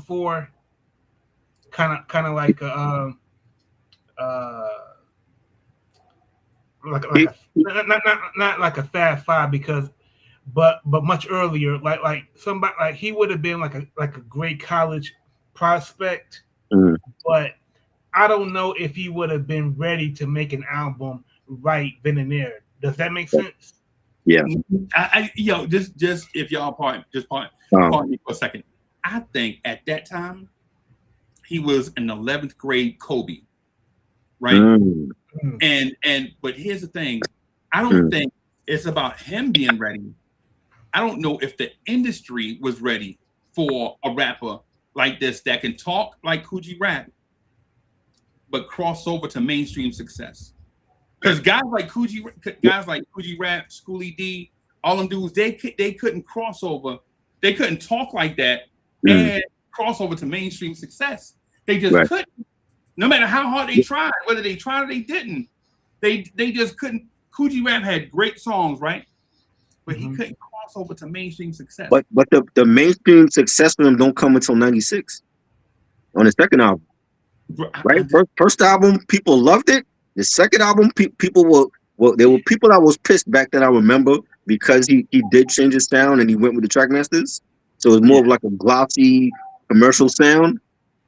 four, kind of like a not like a Fab Five but much earlier, like somebody like he would have been like a great college prospect, but I don't know if he would have been ready to make an album right then and there. Does that make sense? Yeah. Just if y'all pardon me for a second. I think at that time he was an 11th grade Kobe, right? But here's the thing, I don't think it's about him being ready. I don't know if the industry was ready for a rapper like this that can talk like Coogee Rap, but cross over to mainstream success. Because guys like Coogee Rap, Schoolie D, all them dudes, they couldn't cross over. They couldn't talk like that and cross over to mainstream success. They just couldn't. No matter how hard they tried, whether they tried or they didn't, they just couldn't. Coogee Rap had great songs, right? But he couldn't cross over to mainstream success. But the mainstream success for him don't come until 96 on the second album. Right? First album, people loved it. The second album, people were there were people that was pissed back then, I remember, because he did change his sound and he went with the Trackmasters. So it was more of like a glossy commercial sound.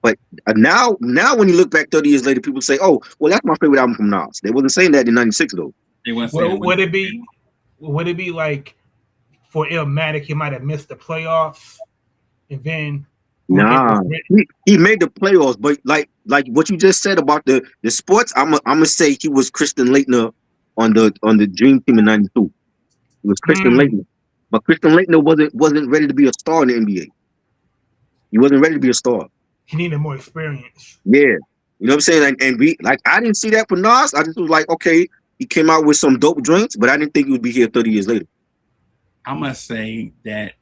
But now when you look back 30 years later, people say, oh, well, that's my favorite album from Nas. They wasn't saying that in 96 though. Would it be like for Illmatic, he might have missed the playoffs and then he made the playoffs, but like what you just said about the sports, I'm gonna say he was Christian Laettner on the Dream Team in '92. It was Christian Laettner, but Christian Laettner wasn't ready to be a star in the NBA. He wasn't ready to be a star. He needed more experience. Yeah, you know what I'm saying. And we I didn't see that for Nas. I just was like, okay, he came out with some dope joints, but I didn't think he would be here 30 years later. I must say that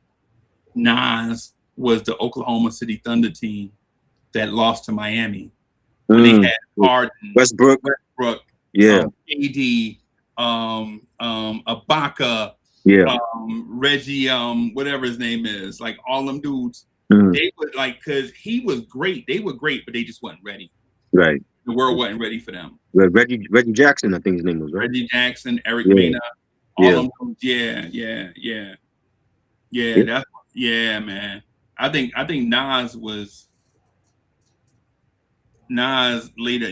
Nas was the Oklahoma City Thunder team that lost to Miami when they had Harden, Westbrook, yeah, AD, Ibaka, Reggie, whatever his name is, like all them dudes. They would because he was great. They were great, but they just wasn't ready. Right. The world wasn't ready for them. Reggie Jackson, I think his name was, right? Reggie Jackson, Eric Mena, all them dudes. Yeah, man. I think Nas later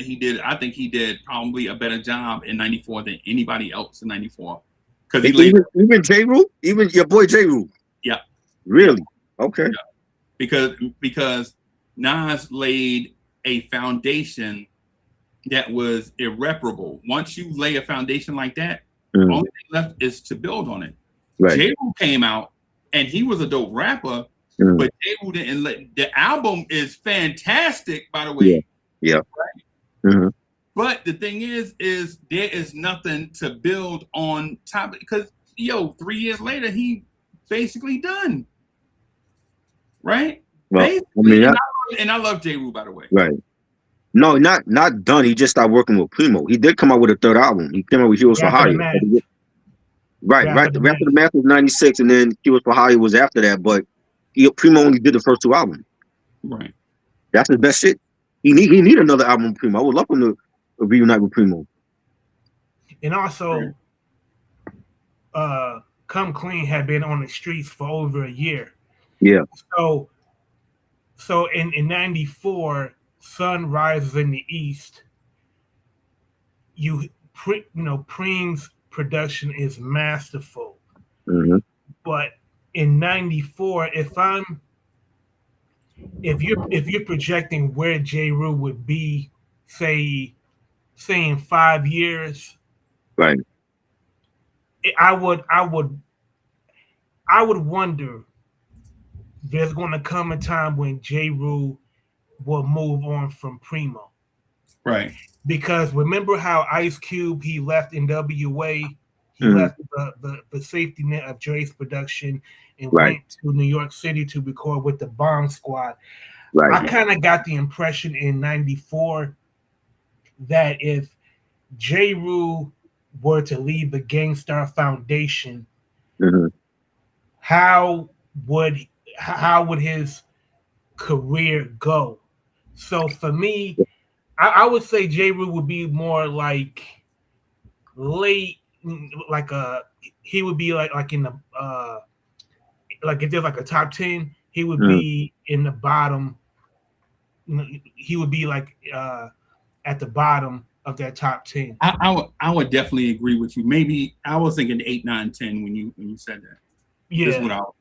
I think he did probably a better job in '94 than anybody else in '94. Because even J. Rule, even your boy J. Rule. Yeah. Really? Okay. Yeah. Because Nas laid a foundation that was irreparable. Once you lay a foundation like that, all thing left is to build on it. Right. J. Rule came out and he was a dope rapper. But J. Rule didn't the album is fantastic, by the way. Yeah. Right? But the thing is there is nothing to build on top because 3 years later he basically done. Right? Well, and I love J. Rule, by the way. Right. No, not done. He just started working with Primo. He did come out with a third album. He came out with Heroes for Hire. Right. After the Math was 96, and then Heroes for Hire was after that. But Primo only did the first two albums. Right. That's his best shit. He need another album with Primo. I would love him to reunite with Primo. And also, Come Clean had been on the streets for over a year. Yeah. So in '94, Sun Rises in the East. Preem's production is masterful. But in '94, if you're projecting where J. Rule would be, say in 5 years, right? I would wonder there's going to come a time when J. Rule will move on from Primo. Right. Because remember how Ice Cube, he left NWA, he Mhm. left the safety net of Dre's production and Right. went to New York City to record with the Bomb Squad. Right. I kind of got the impression in '94 that if J. Rule were to leave the Gangstar Foundation, Mhm. how would how would his career go? So for me, I would say J. Rule would be more like late, like he would be like in the like if there's like a top 10, he would Mhm. be in the bottom. He would be like at the bottom of that top 10. I would definitely agree with you. Maybe I was thinking 8, 9, 10 when you said that. This is Yeah, what I was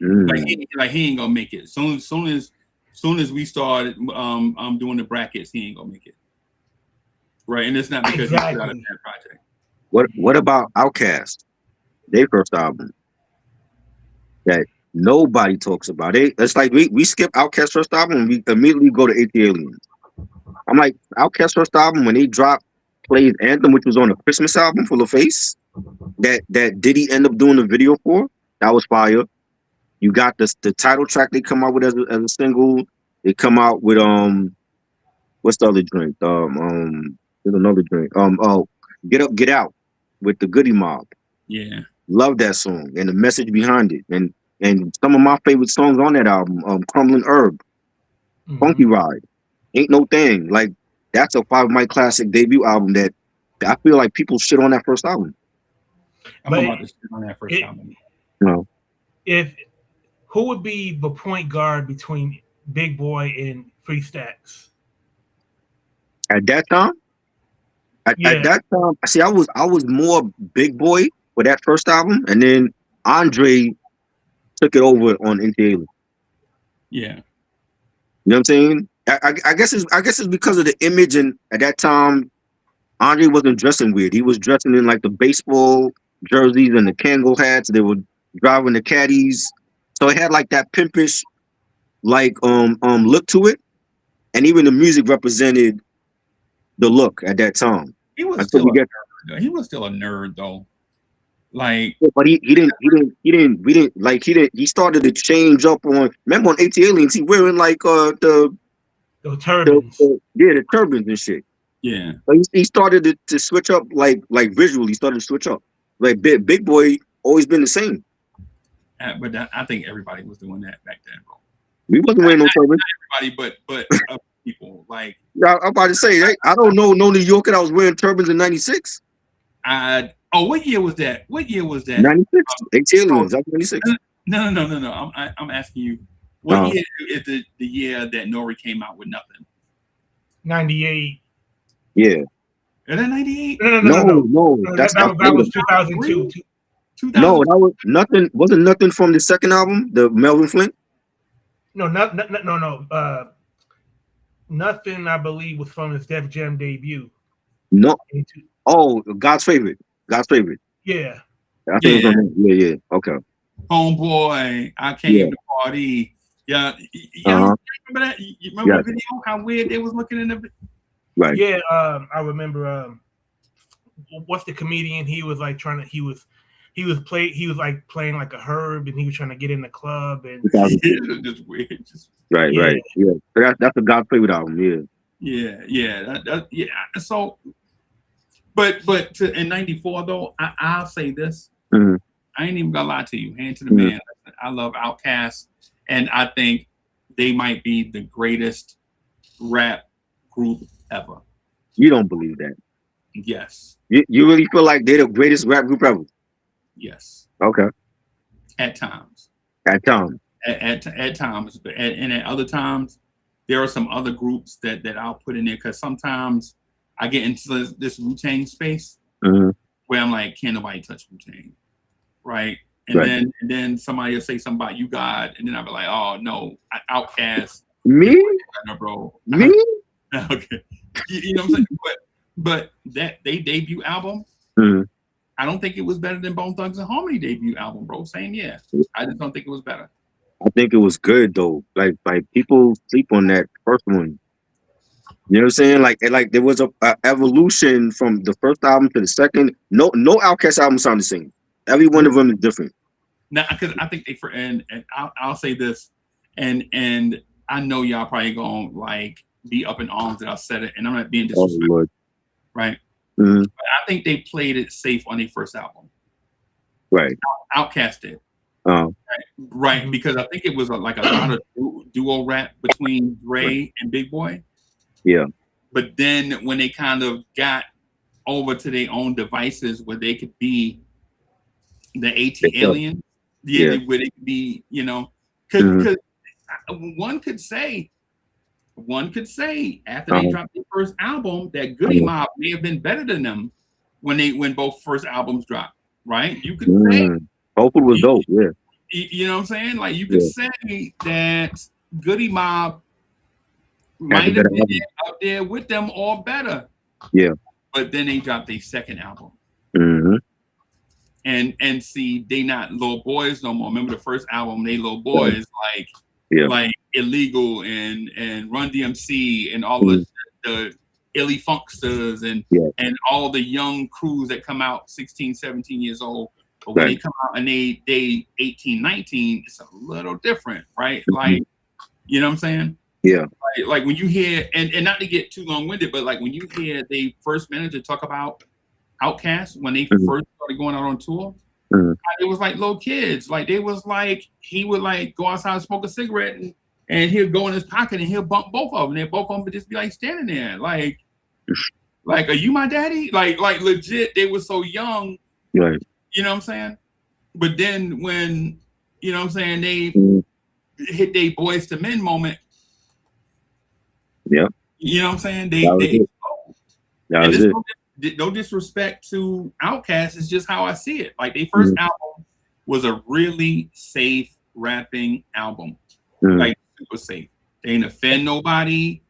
Mm. like he ain't gonna make it. Soon as we started doing the brackets, he ain't gonna make it. Right, and it's not because he put out a exactly. bad project. What about Outkast? Their first album that nobody talks about. It's like we skip Outkast first album and we immediately go to 80 Aliens. I'm like, Outkast first album when they dropped Played Anthem, which was on a Christmas album for LaFace, that Diddy end up doing the video for. That was fire. You got the title track they come out with as a single. They come out with what's the other drink? There's another drink. Oh, Get Up, Get Out with the Goody Mob. Yeah, Love that song and the message behind it. And some of my favorite songs on that album, Crumbling Herb, Funky Hmm. Ride, Ain't No Thing. Like that's a 5 Mic Classic debut album that I feel like people shit on that first album. I'm But about to sit on that first it, album. You know, if who would be the point guard between Big Boy and Free Stacks? at that time, at Yeah, that time, see, I was more Big Boy for that first album, and then Andre took it over on NTA. Yeah, You know what I'm saying? I guess it's because of the image, and at that time, Andre wasn't dressing weird. He was dressing in like the baseball jerseys and the Kangol hats. They were driving the caddies, so it had like that pimpish like look to it, and even the music represented the look at that time. he was Until still we a get, nerd. He was still a nerd though. Like, but he started to change up on. Remember on AT Aliens, he wearing like the turbans. the turbans and shit. yeah, But he started to switch up like visually. He started to switch up. Like Big Boy always been the same. but I think everybody was doing that back then, bro. We wasn't wearing no turbans. Everybody, but other people. Like, I'm about to say, I don't know no New Yorker that was wearing turbans in '96. What year was that? What year was that? '96. AT So, Aliens. That was '96. no. I'm asking you, what Uh-huh. year is the year that Nori came out with nothing? 98. Yeah. Is that 98? No. No, That's that later. was 2002. 2000? No, that was nothing. Wasn't nothing from the second album, the Melvin Flint. No, no. Nothing. I believe was from his Def Jam debut. No. Oh, God's favorite. God's favorite. Yeah. I think it was on. Yeah. Okay. Homeboy, I Yeah. came to party. Yeah, Uh-huh. remember that? You remember Yes. the video? How weird they was looking in the video? Right. Yeah. I remember. What's the comedian? He was like trying to. He was like playing like a herb, and he was trying to get in the club, and 2002. Just weird. Right. Yeah. Right. Yeah. So that's a God's favorite album. Yeah. Yeah. So, but in '94 though, I'll say this. Mhm. I ain't even gonna lie to you. Hand to the Mhm. man. I love Outkast, and I think they might be the greatest rap group ever. You don't believe that? Yes. You really feel like they're the greatest rap group ever? Yes. Okay. At times. At times. At times, and at other times, there are some other groups that I'll put in there because sometimes I get into this Wu-Tang space Mhm. where I'm like, can't nobody touch Wu-Tang, right? And Right. then somebody will say something about you God, and then I'll be like, oh no, Outkast, Me? bro. Me? Okay, you know what I'm saying? But that they debut album, Mhm. I don't think it was better than Bone Thugs and Harmony debut album, bro. Same year. I just don't think it was better. I think it was good though. Like people sleep on that first one. You know what I'm saying? Like there was a evolution from the first album to the second. No Outkast album sound the same. Every one of them is different. Now, because I think and I'll say this, and I know y'all probably gonna like be up in arms that I said it, and I'm not being disrespectful, Lord. right? Mhm. But I think they played it safe on their first album. Right. Outkast did. Um, Right, because I think it was like a lot of duo rap between Dre and Big Boy. yeah. But then when they kind of got over to their own devices where they could be the AT alien, where they could be, you know, because one could say after they dropped their first album that Goody Mob may have been better than them when both first albums dropped, right? You could say Hopefully was dope, yeah. You know what I'm saying? Like you could say that Goody Mob might have been out there with them or better. Yeah. But then they dropped their second album. Mm-hmm. And see, they not little boys no more. Remember the first album, they little boys like Illegal and Run DMC and all the Illy Funksters and all the young crews that come out 16, 17 years old. But when they come out and they 18, 19, it's a little different, right? Like, you know what I'm saying? Yeah. Like when you hear, and not to get too long-winded, but like when you hear they first manager talk about Outkast when they first started going out on tour, it was like little kids. Like they was like, he would like go outside and smoke a cigarette and he'll go in his pocket and he'll bump both of them. And both of them would just be like standing there. Like, are you my daddy? Like legit, they were so young. Right. You know what I'm saying? But then when, you know what I'm saying, they hit their Boys to Men moment. Yeah. You know what I'm saying? That was it. No disrespect to Outkast, it's just how I see it. Like their first album was a really safe rapping album. Like super safe. They ain't offend nobody,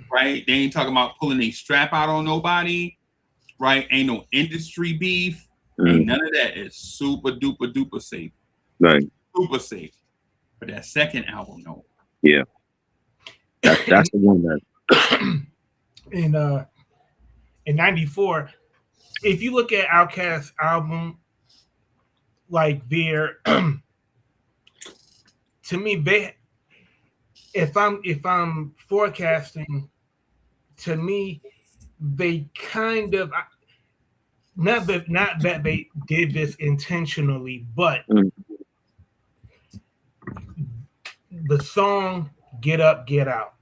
right? They ain't talking about pulling a strap out on nobody, right? Ain't no industry beef. Ain't none of that. It's super duper duper safe. Right. Super safe. But that second album, no. Yeah. That's the one that in 94, if you look at Outkast's album, like their to me, they if I'm forecasting, to me, they kind of not that they did this intentionally, but the song "Get Up, Get Out."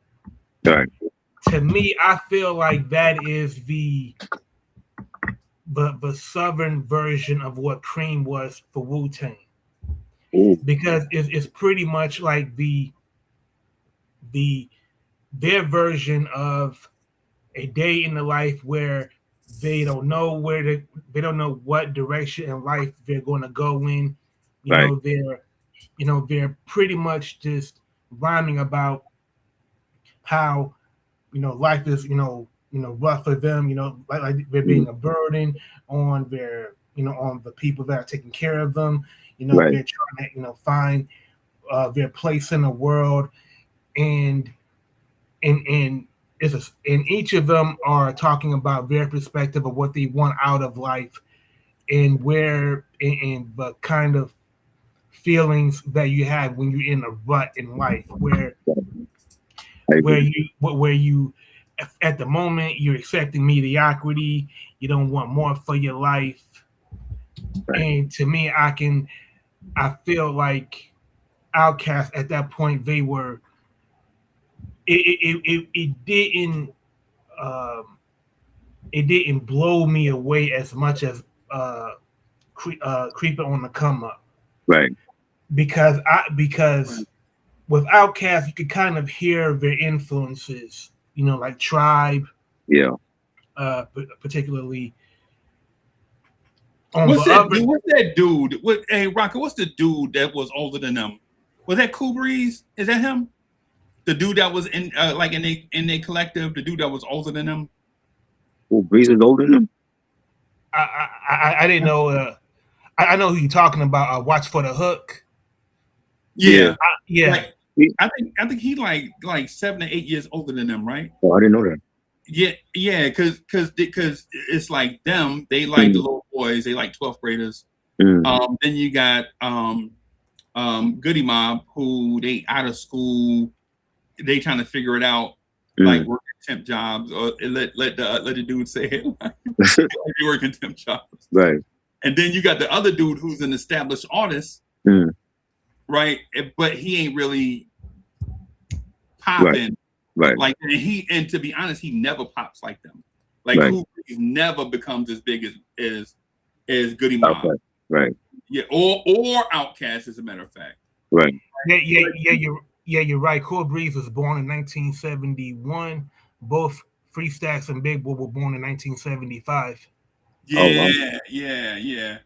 right. To me, I feel like that is the Southern version of what Cream was for Wu-Tang, because it's pretty much like their version of a day in the life where they don't know they don't know what direction in life they're going to go in. They're pretty much just rhyming about how life is rough for them. Like they're being a burden on on the people that are taking care of them. They're trying to find their place in the world, and each of them are talking about their perspective of what they want out of life, and where and the kind of feelings that you have when you're in a rut in life, where you at the moment you're accepting mediocrity, you don't want more for your life. And to me, I feel like Outkast at that point, they were it didn't blow me away as much as Creeping on the Come Up, right? Because with Outkast you could kind of hear their influences, like Tribe, particularly. What's that dude? Hey, Rocker, what's the dude that was older than them? Was that Cool Breeze? Is that him? The dude that was in in their collective, the dude that was older than them. Cool Breeze is older than them? I didn't know. I know who you're talking about. Watch for the Hook. Yeah. Yeah. Yeah. Like, He- I think he like 7 or 8 years older than them, right? Oh, I didn't know that. Yeah, because it's like them. They like the little boys. They like 12th graders. Mm. Then you got Goody Mob, who they out of school. They trying to figure it out, like Mm. working temp jobs, or let the dude say it. Like, you working temp jobs. Right. And then you got the other dude who's an established artist, Mm. right? But he ain't really Right. popping. Right. Like and to be honest, he never pops like them. Like Right. Cool Breeze never becomes as big as Goody Mob. Okay. Right. Yeah, or Outkast, as a matter of fact. Right. You're right. Cool Breeze was born in 1971. Both Free Stacks and Big Boy were born in 1975. Yeah, Oh, wow. yeah.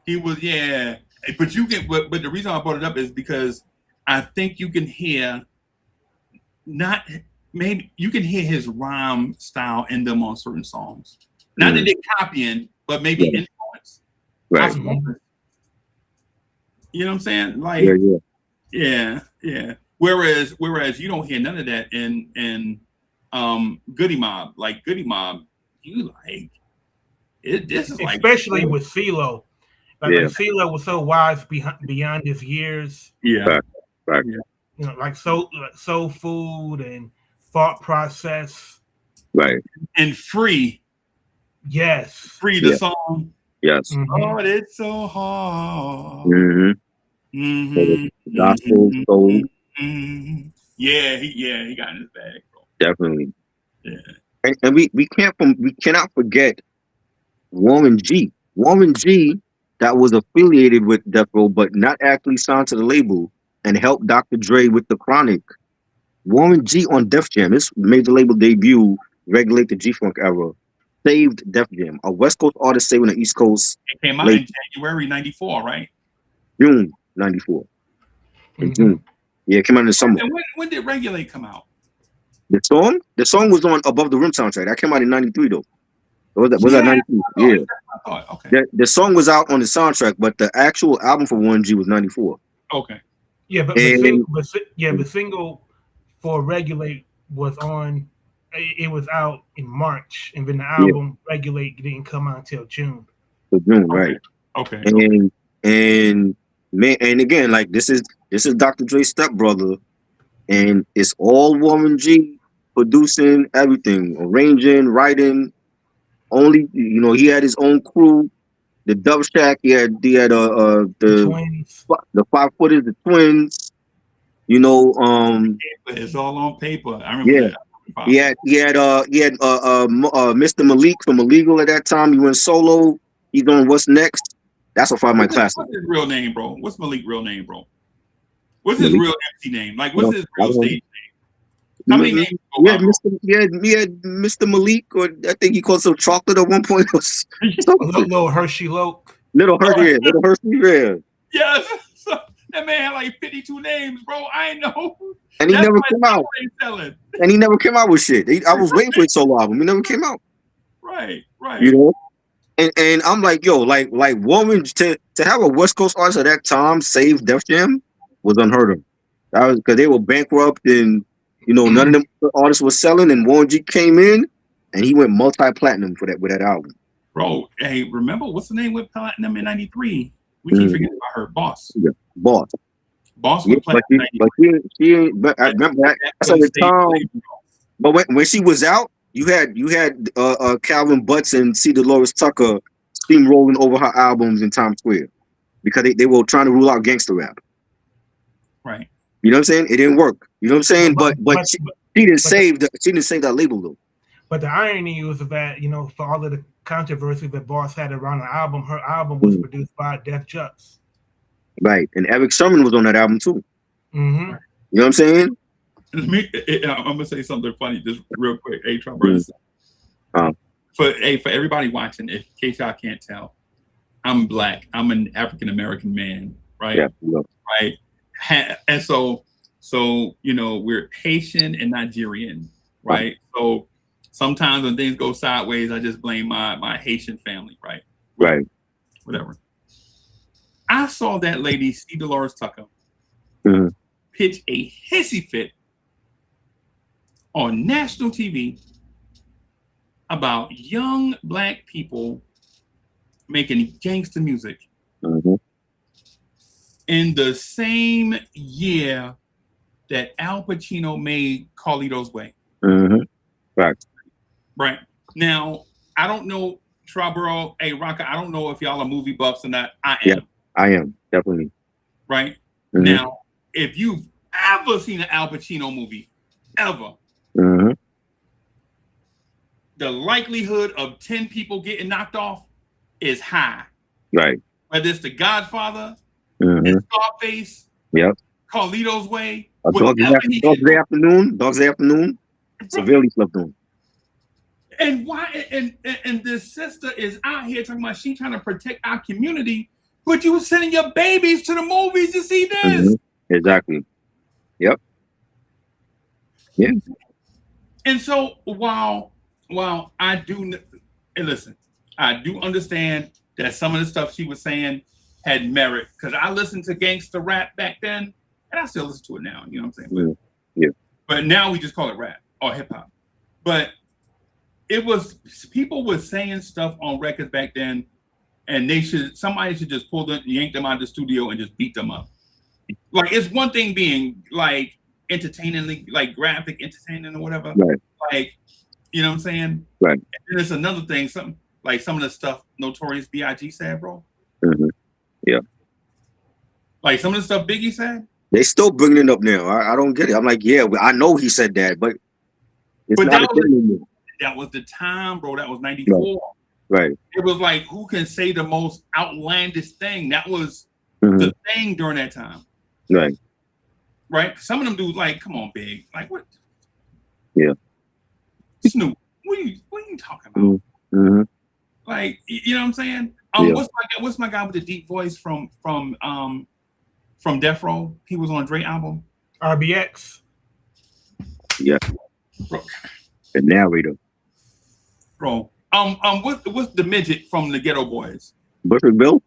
He was, yeah. But you can, but the reason I brought it up is because I think you can hear, not maybe you can hear his rhyme style in them on certain songs. Not that they're copying, but maybe Yeah. influence. Right. You know what I'm saying? Like, Yeah. yeah. Whereas you don't hear none of that in Goody Mob. Like Goody Mob, you like it. This is like, Especially with CeeLo. Like Yeah. CeeLo was so wise beyond his years. yeah. Right. You know, like Soul Food and Thought Process. Right. And Free Yes. the Yeah. song. Yes. Mhm. Oh, it's so hard. Mm-hmm. Gospel soul. Yeah, he got in his bag, bro. Definitely. Yeah. And we cannot forget Warren G. Warren G. That was affiliated with Death Row, but not actually signed to the label, and helped Dr. Dre with the Chronic. Warren G on Def Jam, his major label debut, Regulate the G-Funk era, saved Def Jam. A West Coast artist saving the East Coast. It came out late in January '94, right? June '94. In June. Yeah, it came out in the summer. And when did Regulate come out? The song was on Above the Rim soundtrack. That came out in '93 though. Was that '93? Yeah. I thought, okay. The song was out on the soundtrack, but the actual album for Warren G was '94. Okay. Yeah, but the single for Regulate was on. It was out in March, and then the album Regulate didn't come out until June. June, right? Okay. And man, and again, like this is Dr. Dre's stepbrother, and it's all Warren G producing everything, arranging, writing. Only he had his own crew, the Dub Shack. He had The Twins. the 5 footers, the Twins. It's all on paper. I remember that. He had Mr. Malik from Illegal at that time. He went solo. He's on What's Next. That's a Find My Classic. What's his real name, bro? What's Malik's real name, bro? What's his real MC name? Like, what's his real stage name? How many names? He had Mr. Malik, or I think he called some chocolate at one point. Little Hershey Loke. Little Hershey, yeah. Yes. That man had like 52 names, bro. I know. And he never came out. And he never came out with shit. I was waiting for his solo album. He never came out. Right. And I'm like, yo, like Warren, to have a West Coast artist at that time save Def Jam was unheard of. That was because they were bankrupt, and none of them artists were selling, and Warren G came in and he went multi-platinum with that album. Bro, hey, remember what's the name with platinum in '93? We keep forgetting about her, Boss. Yeah, Boss with platinum. But I remember that's at the time. But when she was out, you had Calvin Butts and C. Dolores Tucker steamrolling over her albums in Times Square because they were trying to rule out gangster rap. Right. You know what I'm saying? It didn't work. You know what I'm saying? But she didn't save that label though. But the irony was that for all of the controversy that Boss had around the album, her album was produced by Def Jux. Right, and Eric Sermon was on that album too. Mm-hmm. You know what I'm saying? I'm gonna say something funny, just real quick. Hey, brothers. For everybody watching, in case y'all can't tell, I'm Black. I'm an African American man, right? Yeah. Right. And so we're Haitian and Nigerian, right? So sometimes when things go sideways, I just blame my Haitian family, right? Right. Whatever. I saw that lady, C. Dolores Tucker, Mhm. pitch a hissy fit on national TV about young black people making gangster music Mhm. in the same year that Al Pacino made Carlito's Way. Mhm. Right. Right. Now, I don't know, Trabro, hey, Rocka, I don't know if y'all are movie buffs or not. I Yeah, am. I am definitely. Right. Mhm. Now, if you've ever seen an Al Pacino movie, ever, Mhm. the likelihood of 10 people getting knocked off is high. Right. Whether it's The Godfather, Mhm. Scarface, Yep. Carlito's Way, Dogs whatever he Dogs can Day do. Afternoon. Dogs Day Afternoon. Bro, Severely slept on. and why? And this sister is out here talking about she trying to protect our community, but you sending your babies to the movies to see this. Mhm. Exactly. Yep. Yeah. And so while I do, and listen, I do understand that some of the stuff she was saying had merit because I listened to gangster rap back then, and I still listen to it now. You know what I'm saying? Mhm. Yeah. But now we just call it rap or hip hop. But it was people were saying stuff on records back then, and somebody should just pull them, yank them out of the studio, and just beat them up. Like it's one thing being like entertainingly, like graphic entertaining or whatever. Right. Like, you know what I'm saying? Right. And then it's another thing, something like some of the stuff Notorious B.I.G. said, bro. Mhm. Yeah. Like some of the stuff Biggie said. They still bringing it up now. I don't get it. I'm like, yeah, I know he said that, but it's But not a thing anymore. that was the time, bro. That was Right. 94. Right. It was like who can say the most outlandish thing? That was Mhm. the thing during that time. Right. Right? Some of them dudes like, come on, Big. Like what? Yeah. Snoop. What are you talking about? Mhm. Like, you know what I'm saying? Yeah. What's my guy with the deep voice from Death Row? He was on a Dre album. RBX. Yeah. Bro, The narrator. What's the midget from the Ghetto Boys? Bushwick Bill.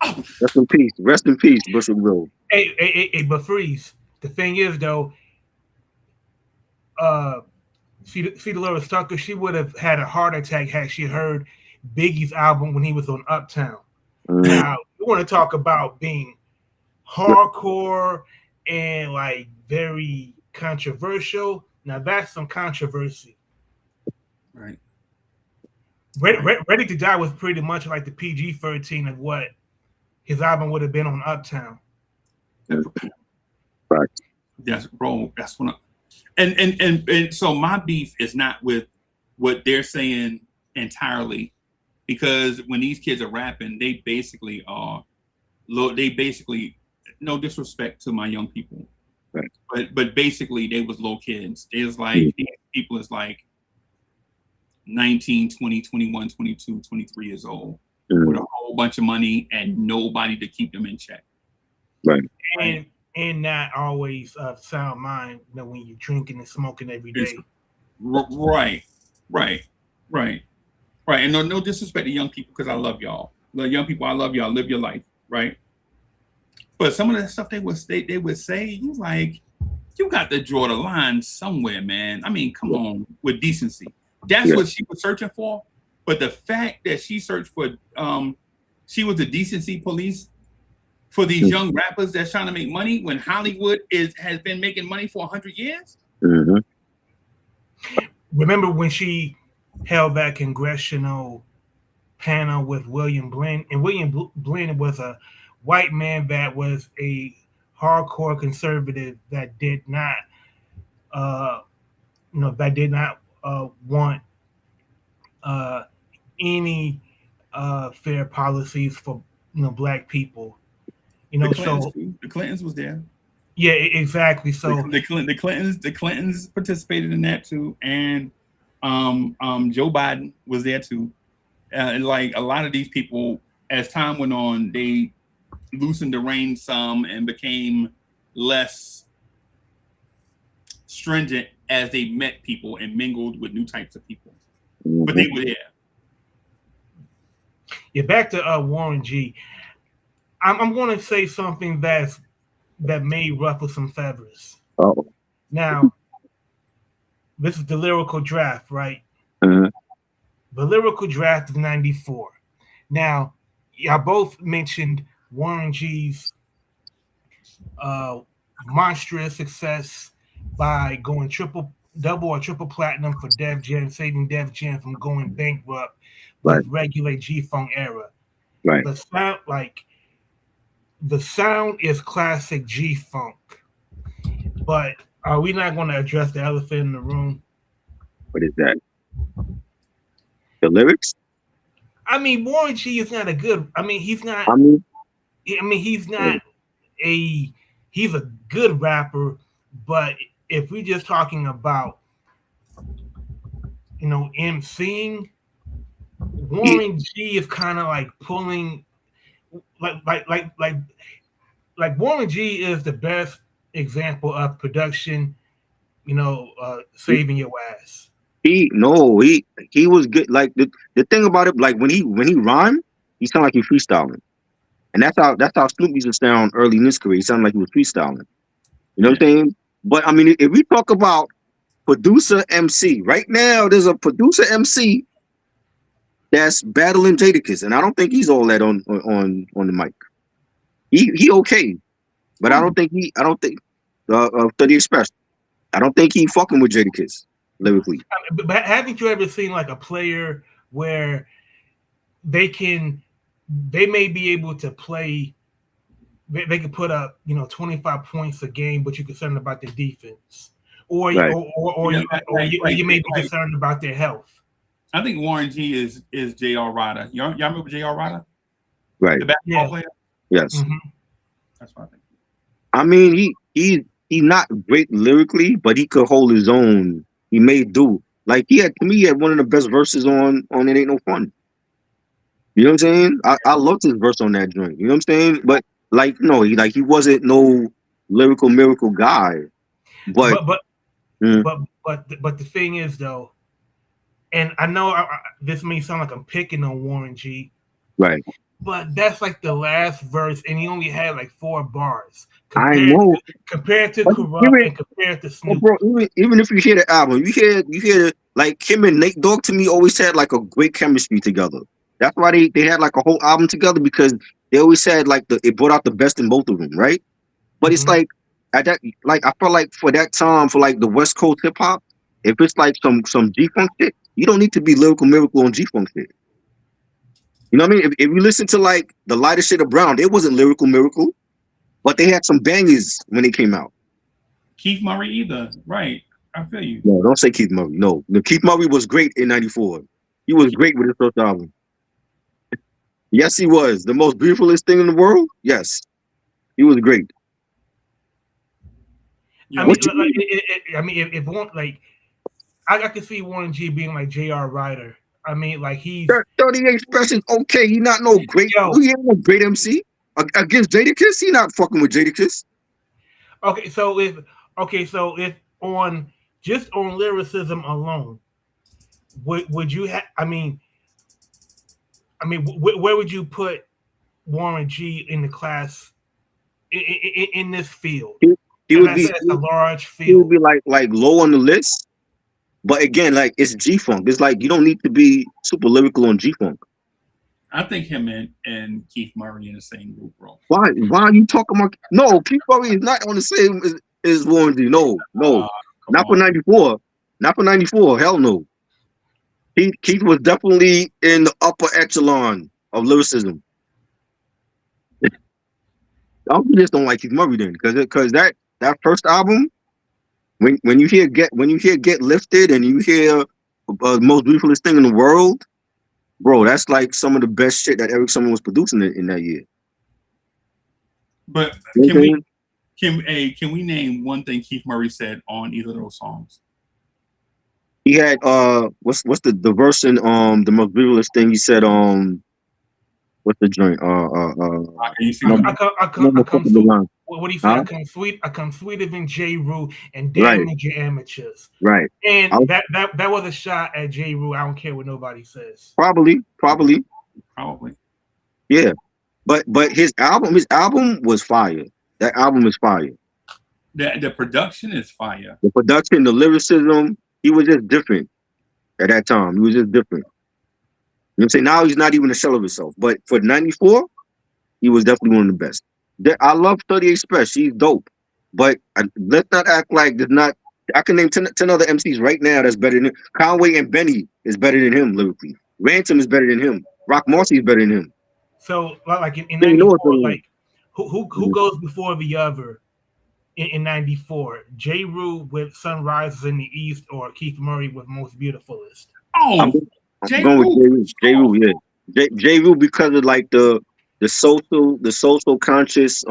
Oh, Rest in peace. Rest in peace, Bushwick Bill. Hey, but freeze. The thing is, though, see Dolores Tucker, she would have had a heart attack had she heard Biggie's album when he was on Uptown. Mhm. Now, you want to talk about being hardcore and like very controversial. Now, that's some controversy. right. Ready to Die was pretty much like the PG-13 of what his album would have been on Uptown. Right. That's bro. That's what. And so my beef is not with what they're saying entirely, because when these kids are rapping, they basically are low. They basically, no disrespect to my young people, Right. but basically they was low kids. It was like Mhm. these people is like 19, 20, 21, 22, 23 years old with Mhm. a whole bunch of money and nobody to keep them in check. Right. And not always sound mind, when you're drinking and smoking every day. Right. And no disrespect to young people, because I love y'all. The young people, I love y'all. Live your life, right? But some of the stuff they would say, you like, you got to draw the line somewhere, man. I mean, come on, with decency. That's Yeah. what she was searching for. But the fact that she searched for, she was the decency police for these young rappers that's trying to make money when Hollywood has been making money for 100 years. Mhm. Remember when she held that congressional panel with William Blinn, and William Blinn was a white man that was a hardcore conservative that did not, want any fair policies for black people. The Clintons was there. Yeah, exactly. So The Clintons participated in that too, and Joe Biden was there too. And like a lot of these people, as time went on, they loosened the reins some and became less stringent as they met people and mingled with new types of people. But they were there. Yeah, back to Warren G. I'm going to say something that may ruffle some feathers. Oh, Now, this is the lyrical draft, right? uh, The lyrical draft of '94. Now, y'all both mentioned Warren G's uh, monstrous success by going triple, double, or triple platinum for Def Jam, saving Def Jam from going bankrupt right, with regular G Funk era. right. The sound, like the sound, is classic G Funk. But are we not going to address the elephant in the room? What is that? The lyrics? I mean, Warren G is not a good. I mean, he's not. I mean, I mean, he's yeah. not a. He's a good rapper, but if we're just talking about emceeing, he, Warren G is kind of like pulling, like like like like like Warren G is the best example of production. Saving your ass. no, he was good. Like the thing about it, like when he rhymed, he sounded like he freestyling, and that's how Snoop used to sound early in his career. He sounded like he was freestyling. You know Yeah. what I'm saying? But I mean, if we talk about producer MC right now, there's a producer MC that's battling Jadakiss, and I don't think he's all that on the mic. He okay, but Who? I don't think 30 Express. I don't think he fucking with Jadakiss lyrically. But haven't you ever seen like a player where they can, they may be able to play, they could put up 25 points a game, but you're concerned about their defense, or Right. Yeah, you may be concerned about their health. I think Warren G is J.R. Ryder. Y'all remember J.R. Ryder, Right. the basketball Yeah. player? Yes. Hmm. That's what I think. I mean, he's not great lyrically, but he could hold his own. He made do. Like he had one of the best verses on It Ain't No Fun. You know what I'm saying? I loved his verse on that joint. You know what I'm saying? But like no, he wasn't no lyrical miracle guy. But But but mm, but the thing is though, and I know this may sound like I'm picking on Warren G, right, but that's like the last verse, and he only had like 4 bars I compared know. to But Corrupt and compared to oh, Snoop. bro, even if you hear the album, you hear like him and Nate Dogg to me always had like a great chemistry together. That's why they had like a whole album together because they always had like it brought out the best in both of them, right? But it's Hmm. like at that like I felt like for that time for like the West Coast hip hop, if it's like some G Funk shit, you don't need to be lyrical miracle on G Funk shit. You know what I mean? If you listen to like the lighter shit of Brown, it wasn't lyrical miracle, but they had some bangers when they came out. Keith Murray either. Right. I feel you. No, don't say Keith Murray. No, Keith Murray was great in '94. He was great with his first album. Yes, he was the most beautifulest thing in the world. Yes, he was great. I Yo, mean, What you mean? I mean, if one like, I could see Warren G being like J.R. Ryder. I mean, like he's 38 expressions? Okay, he not no great. yo. He ain't no great MC against Jadakiss. He not fucking with Jadakiss. Okay, so if on just on lyricism alone, would you have? Where would you put Warren G in the class in this field? He, he And would I be said it's a large he would field. be like low on the list. But again, like it's G Funk. It's like you don't need to be super lyrical on G Funk. I think him and Keith Murray in the same group, bro. Why? Why are you talking about? No, Keith Murray is not on the same as Warren G. No, Come not for on. '94. Not for '94. Hell no. Keith was definitely in the upper echelon of lyricism. You just don't like Keith Murray then, because that first album, when you hear Get Lifted and you hear Most Beautifulest Thing in the World, bro, that's like some of the best shit that Eric Summer was producing in that year. But You know what I'm saying? can we name one thing Keith Murray said on either of those songs? He had what's the verse in the Most Beautifulest Thing? He said what's the joint Can you see I, what I number I, mean? come, I come, I number come fucking the sweet. line. What do you say? Huh? I come sweeter than J. Rue and Right, damage your amateurs. right. And I was, that was a shot at J. Rue. I don't care what nobody says. probably. Probably. Yeah, but his album was fire. That album is fire. The production is fire. The production, the lyricism, he was just different at that time. He was just different. You know what I'm saying? Now he's not even a shell of himself. But for '94, he was definitely one of the best. I love 38 Express. She's dope. But let's not act like there's not. I can name 10 other MCs right now that's better than him. Conway and Benny is better than him lyrically. Ransom is better than him. Rock Marcy is better than him. So like in They know it's '94, better than him. like who goes before the other in '94? J. Rue with Sunrises in the East, or Keith Murray with Most Beautifulest? Oh, I'm going with J. Rue. J. Rue, yeah. J. Rue, because of like the social conscious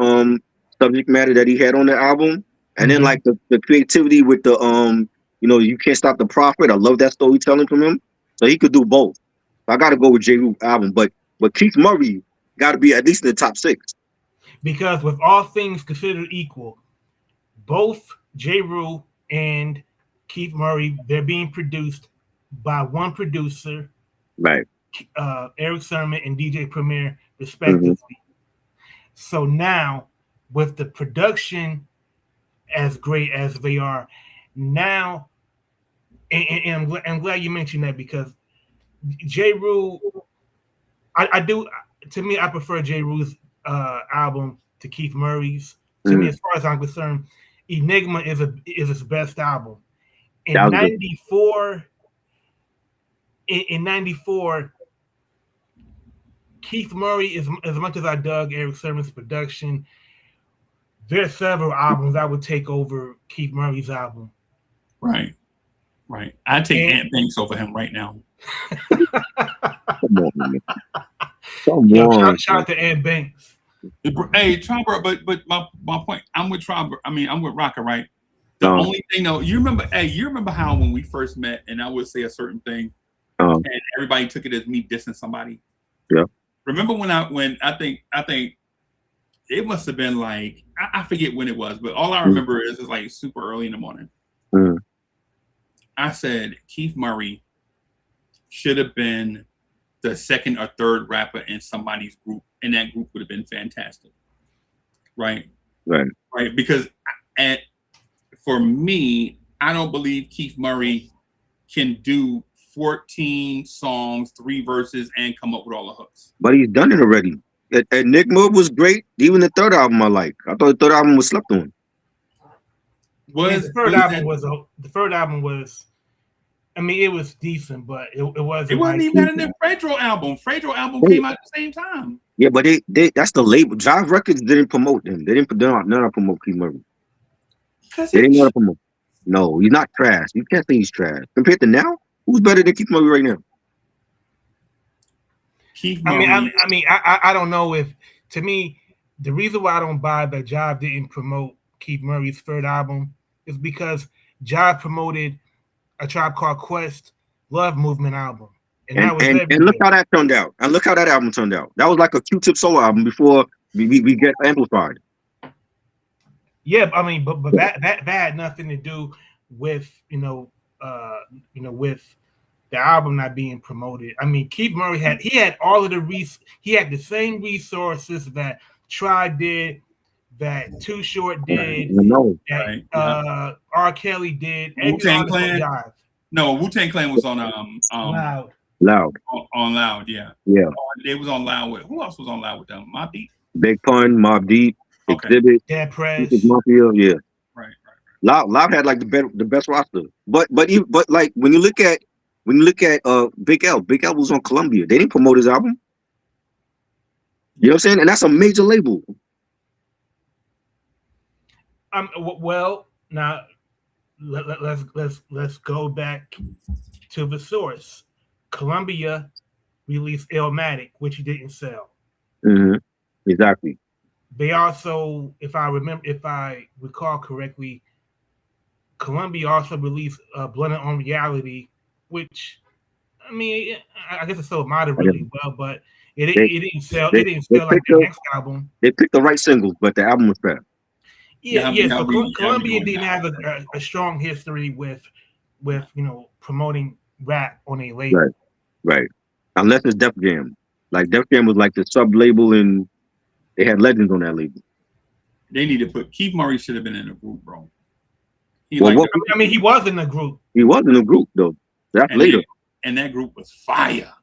subject matter that he had on the album, and then like the creativity with the You Can't Stop the Prophet. I love that storytelling from him. So he could do both. So I got to go with J. Rue album, but Keith Murray got to be at least in the top 6. Because with all things considered equal, both J. Rue and Keith Murray, they're being produced by one producer, Right. Eric Sermon and DJ Premier, respectively. So now, with the production as great as they are now, and I'm glad you mentioned that, because J. Rue, I do. To me, I prefer J. Rue's album to Keith Murray's. To me, as far as I'm concerned, Enigma is his best album. In '94, in '94, Keith Murray, as much as I dug Eric Sermon's production, there's several albums I would take over Keith Murray's album. Right. I take Ant Banks over him right now. Come on, man. Come on. Shout out to Ant Banks. Hey, Tribber, but my point, I'm with Tribber. I mean, I'm with Rocker, right? The only thing, though, you remember how when we first met, and I would say a certain thing, and everybody took it as me dissing somebody. Yeah. Remember when I think it must have been like, I forget when it was, but all I remember is it's like super early in the morning. I said Keith Murray should have been the second or third rapper in somebody's group, and that group would have been fantastic. Right. Because for me, I don't believe Keith Murray can do 14 songs, 3 verses, and come up with all the hooks. But he's done it already. Enigma was great. Even the third album I like. I thought the third album was slept on. The third album was. I mean, it was decent, but it wasn't. It wasn't even in the Fredro album. Fredro album came out at the same time. Yeah, but they that's the label. Jive Records didn't promote them. They didn't promote Keith Murray. They didn't know how to promote. No, he's not trash. You can't say he's trash. Compared to now, who's better than Keith Murray right now? Keith Murray. I don't know if, to me, the reason why I don't buy that Jive didn't promote Keith Murray's third album is because Jive promoted A Tribe Called Quest Love Movement album. And look how that turned out. And look how that album turned out. That was like a Q-Tip solo album before we get amplified. Yeah, I mean, but that had nothing to do with with the album not being promoted. I mean, Keith Murray had all of he had the same resources that Try did, that Too Short did, that R. Kelly did. Wu-Tang Clan. No, Wu-Tang Clan was on Loud. On Loud, yeah. Yeah. They was on Loud with, who else was on Loud with them? Mobb Deep. Big Pun, Mobb Deep, Exhibit, Dead Press, Mafia, yeah. Right. Loud had like the best roster. But like when you look at Big L was on Columbia. They didn't promote his album. You know what I'm saying? And that's a major label. Well, now let's go back to the source. Columbia released Illmatic, which he didn't sell. Exactly. They also, if I recall correctly, Columbia also released Blunted on Reality, which, I mean, I guess it sold moderately well, but it didn't sell. It didn't sell like the next album. They picked the right singles, but the album was bad. Yeah. So Columbia didn't have a strong history with promoting rap on a label. Right. Unless it's Def Jam. Like Def Jam was like the sub label, and they had legends on that label. They need to put Keith Murray should have been in a group, bro. He Well, like what I mean, he was in the group. he was in a group though. That's and later. that group was fire.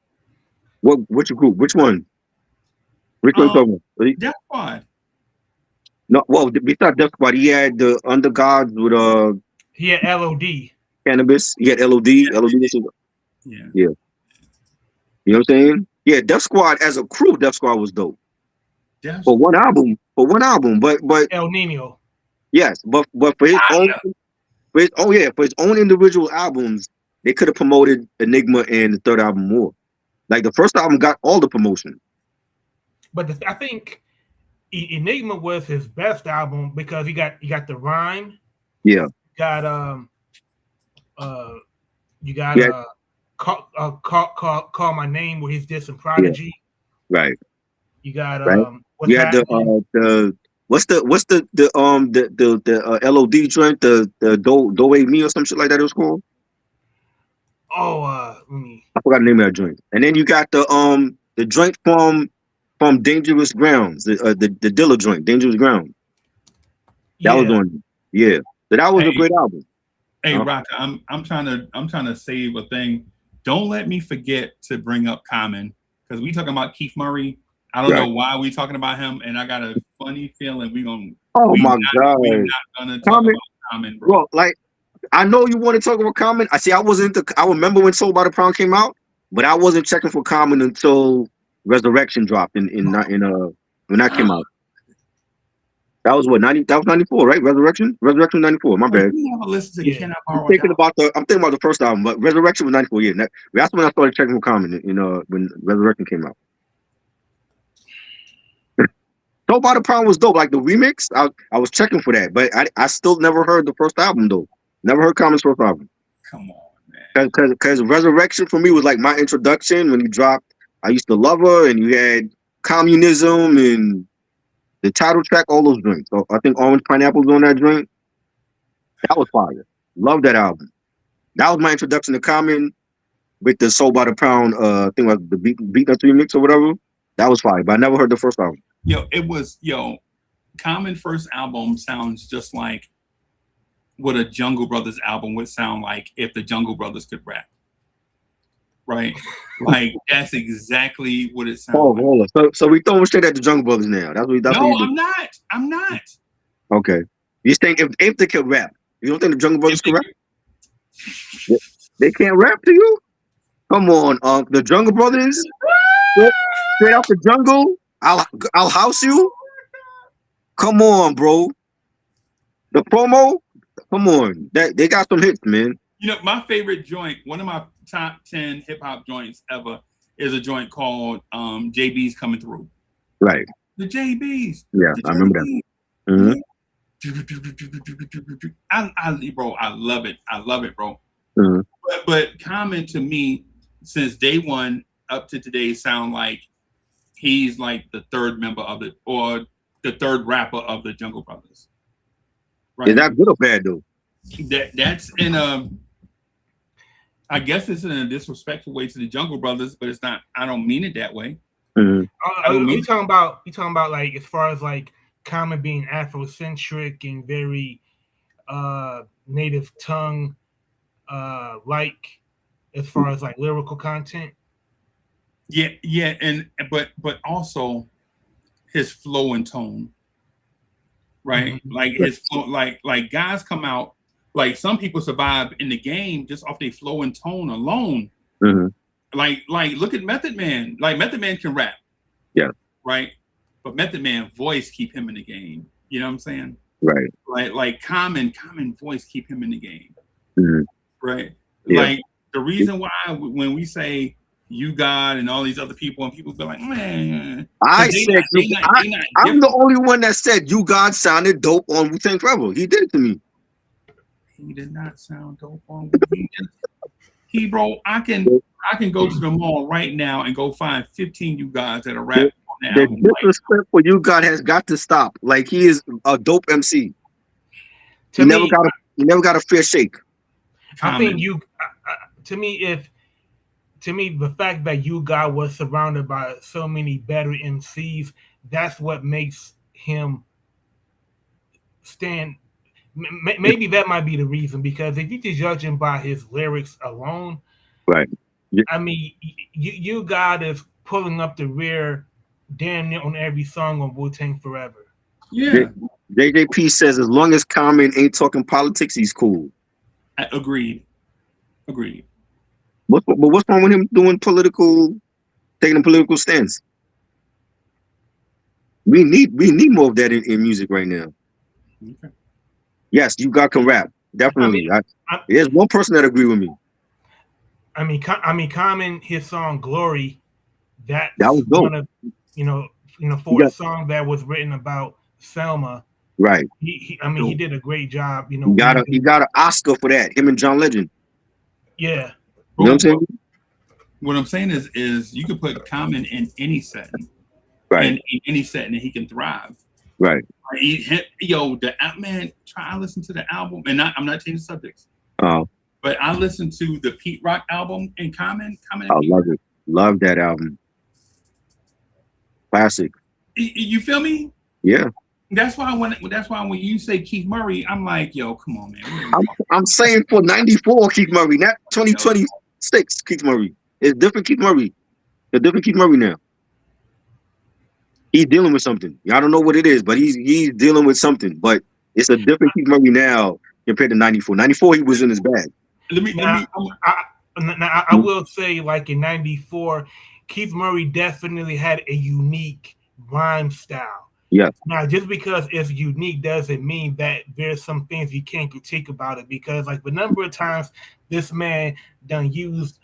Which group? Which one? Which one you talking about? Death Squad. No, well, besides Def Squad, he had the Undergods with He had LOD. Cannabis. He had LOD. LOD. Yeah. Yeah. You know what I'm saying? Yeah, Def Squad as a crew, Def Squad was dope. Death For one album. But El Nino. yes, but for his own individual albums, they could have promoted Enigma and the third album more. Like the first album got all the promotion. But I think Enigma was his best album because he got the rhyme. Yeah. You got call my name with his diss and Prodigy. Yeah. Right. You got right. what's you had the what's the LOD joint, the Do Me or some shit like that it was called. I forgot the name of that joint. And then you got the joint from Dangerous Grounds, the Dilla joint, Dangerous Ground. That was on. Yeah. So that was a great album. Hey, Rock, I'm trying to save a thing. Don't let me forget to bring up Common, because we talking about Keith Murray. I don't know why we talking about him, and I got a funny feeling we're not gonna talk about Common, bro. Well, like I know you want to talk about Common. I remember when Soul by the Pound came out, but I wasn't checking for Common until Resurrection dropped when that came out. That was what 90. That was 94, right? Resurrection 94. My bad. You never listened to Can I Borrow I'm thinking about the first album, but Resurrection was 94. Yeah, that's when I started checking for Common. When Resurrection came out. Soul by the Pound was dope. Like the remix, I was checking for that, but I still never heard the first album though. Never heard Common's first album. Come on, man. Because Resurrection for me was like my introduction when he dropped. I Used to Love Her, and you had Communism and the title track, all those drinks. So I think Orange Pineapple's on that drink. That was fire. Love that album. That was my introduction to Common with the Soul by the Pound thing, like the Beat Nuts remix or whatever. That was fire, but I never heard the first album. Common first album sounds just like what a Jungle Brothers album would sound like if the Jungle Brothers could rap. Right? Like that's exactly what it sounds like. Hold on. So we throwing straight at the Jungle Brothers now. That's what I'm not. Okay. You think if they can rap, you don't think the Jungle Brothers can rap? They can't rap to you? Come on, the Jungle Brothers, straight out the jungle. I'll house you. Come on, bro. The promo. Come on, they got some hits, man. My favorite joint, one of my top 10 hip hop joints ever, is a joint called JB's Coming Through. Right. The JB's. Yeah, I remember that. Mm-hmm. I love it, bro. Mm-hmm. But Common to me, since day one up to today, sound like he's like the third member of it, or the third rapper of the Jungle Brothers. Right? Is that good or bad though? That's in I guess it's in a disrespectful way to the Jungle Brothers, but it's not. I don't mean it that way. Mm-hmm. You talking about like as far as like Common being Afrocentric and very native tongue like as far as like lyrical content. Yeah, but also his flow and tone, right? Mm-hmm. Like his flow, like guys come out, like some people survive in the game just off their flow and tone alone. Mm-hmm. Like look at Method Man. Like Method Man can rap, yeah, right. But Method Man voice keep him in the game. You know what I'm saying? Right. Like common voice keep him in the game. Mm-hmm. Right. Yeah. Like the reason why when we say you God and all these other people, and people be like, man, I'm the only one that said you God sounded dope on Wu-Tang Forever. He did it to me. He did not sound dope on bro. I can go to the mall right now and go find 15 you guys that are rapping on that the album. Disrespect for you God has got to stop. Like he is a dope MC. He never got a fair shake. I think to me, if to me, the fact that you God was surrounded by so many better MCs, that's what makes him stand. Maybe that might be the reason, because if you just judge him by his lyrics alone, Right. Yeah. I mean, you God is pulling up the rear damn near on every song on Wu Tang Forever. Yeah, JJP says as long as Common ain't talking politics, he's cool. agreed. But what's wrong with him doing taking a political stance? We need more of that in music right now. Okay. Yes, you got can rap. I mean, Definitely. I, There's one person that agree with me. I mean, Common, his song "Glory," That that's was dope. one of for You a got song that was written about Selma. right. I mean, he did a great job. He got an Oscar for that. Him and John Legend. Yeah. You know what I'm saying? What I'm saying is you could put Common in any setting, Right. in any setting, and he can thrive. Right. Man, try listen to the album, and I'm not changing subjects, Oh, but I listened to the Pete Rock album in Common. I love it. Love that album. Classic. You feel me? Yeah. That's why when you say Keith Murray, I'm like, yo, come on, man. I'm saying for 94 Keith Murray, not 2026 Keith Murray. It's different Keith Murray. A different Keith Murray now. He's dealing with something. I don't know what it is, but he's dealing with something. But it's a different Keith Murray now compared to 94. 94, he was in his bag. I will say, like in '94, Keith Murray definitely had a unique rhyme style. Yeah. Now, just because it's unique doesn't mean that there's some things you can't critique about it, because like the number of times this man done used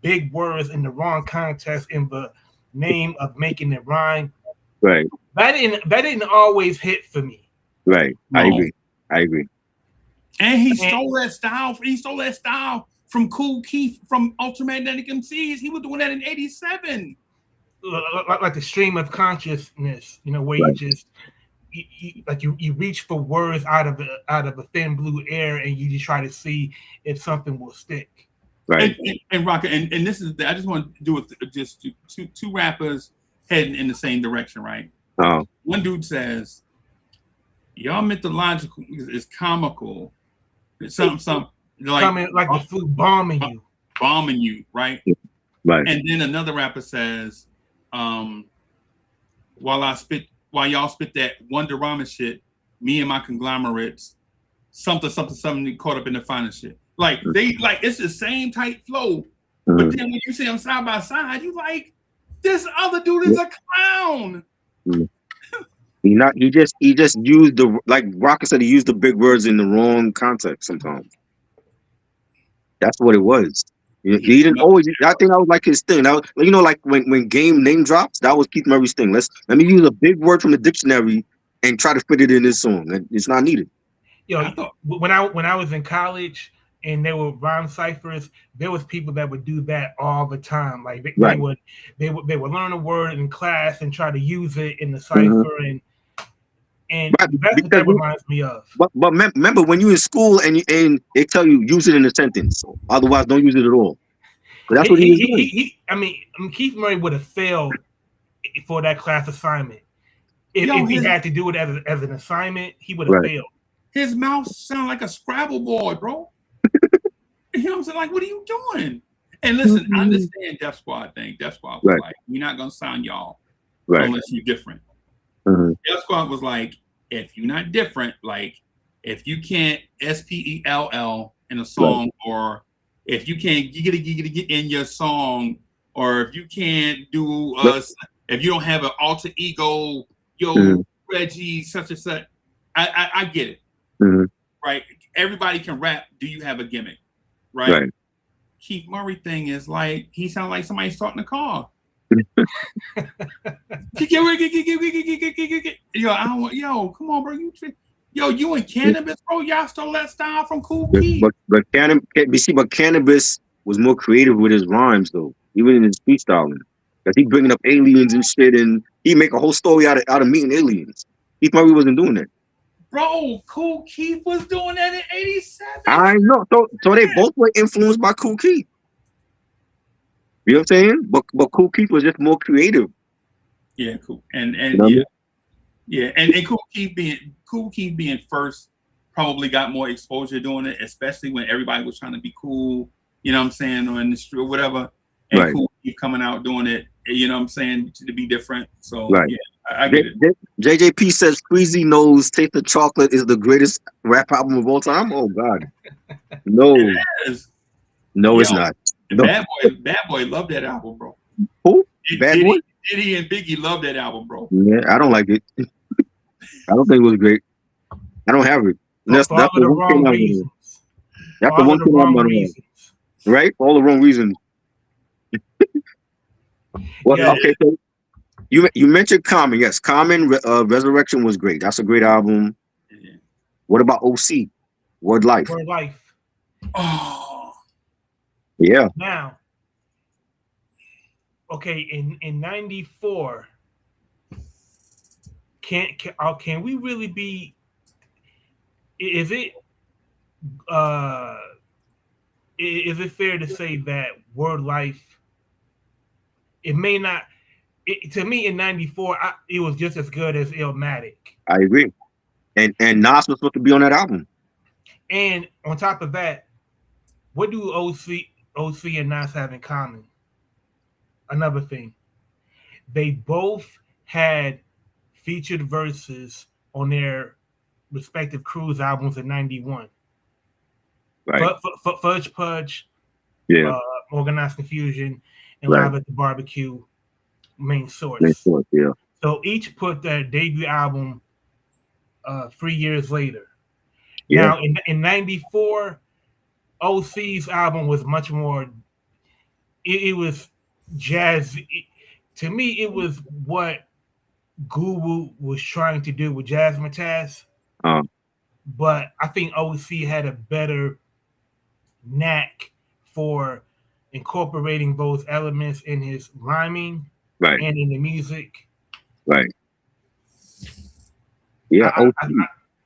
big words in the wrong context in the name of making it rhyme. Right. That didn't always hit for me. Right. No. I agree. And he stole that style. He stole that style from Kool Keith from Ultramagnetic MCs. He was doing that in '87. Like the stream of consciousness, where you just you reach for words out of a thin blue air, and you just try to see if something will stick. Right. And Rocker, and this is I just want to do it just two rappers heading in the same direction, right? Oh. One dude says, "Y'all mythological is comical. It's something like the food bombing you, right? Right. And then another rapper says, while y'all spit that Wonder Ramen shit, me and my conglomerates, something caught up in the finest shit. Like it's the same tight flow, but then when you see them side by side, you like, this other dude is a clown." He just used like Rocker said, he used the big words in the wrong context sometimes. That's what it was. He didn't always. I think that was like his thing. That was, like when Game name drops, that was Keith Murray's thing. Let me use a big word from the dictionary and try to fit it in this song. And it's not needed. When I was in college and there were rhyme ciphers, there was people that would do that all the time. Like they would learn a word in class and try to use it in the cipher, and that's what that reminds me of. But remember, when you're in school and they tell you use it in a sentence, otherwise don't use it at all. But that's what he was doing. Keith Murray would have failed for that class assignment. If he had to do it as an assignment, he would have failed. His mouth sounded like a Scrabble board, bro. You know what I'm saying? Like, what are you doing? And listen, I understand Def Squad thing. Def Squad was like, we're not gonna sign y'all unless you're different. Def Squad was like, if you're not different, like if you can't SPELL in a song, or if you can't get in your song, or if you can't do if you don't have an alter ego, Reggie, such and such, I get it. Right? Everybody can rap. Do you have a gimmick? Right. Keith Murray thing is like, he sounds like somebody starting a car. Yo, come on, bro. You and Cannabis, bro. Y'all stole that style from Kool Keith. But Cannabis was more creative with his rhymes, though, even in his freestyling. Because he bringing up aliens and shit, and he make a whole story out of meeting aliens. Keith Murray wasn't doing that. Bro, Kool Keith was doing that in '87. I know. So they both were influenced by Kool Keith. You know what I'm saying? But Cool Keith was just more creative. Yeah, cool. You know what I mean? Yeah, and Cool Keith being first probably got more exposure doing it, especially when everybody was trying to be cool, you know what I'm saying, or in the street or whatever. And Right. Cool Keith coming out doing it, you know what I'm saying, to be different. So Right. yeah, I get it. JJP says Squeezy knows Taste of Chocolate is the greatest rap album of all time. Oh God. It No. is. No, it's Yo, not. the No. Bad Boy loved that album, bro. Who? Bad Boy? Diddy and Biggie loved that album, bro. Yeah, I don't like it. I don't think it was great. I don't have it. For all That's of the the one thing wrong I reasons. don't. That's For the all one of the thing I'm wrong not on. reasons. Right? All the wrong reasons. Well, Yo, okay, so you mentioned Common. Yes, Common Resurrection was great. That's a great album. Yeah. What about OC? Word Life? Word Life. Oh, Yeah. Now, okay, in '94, can we really be? Is it uh is it fair to say that Word Life? It may not. To me, in '94, it was just as good as Illmatic. I agree. And Nas was supposed to be on that album. And on top of that, what do OC and Nas have in common? Another thing, they both had featured verses on their respective cruise albums in '91. Right. Fudge Pudge, Yeah. Organized Confusion, and Right. Live at the Barbecue, Main Makes Source. sense. Yeah. So each put their debut album 3 years later. Yeah. Now in '94, OC's album was much more. It was jazz. To me, it was what Guru was trying to do with Jazzmatazz, Um. but I think OC had a better knack for incorporating those elements in his rhyming Right. and in the music. Right. Yeah. OC.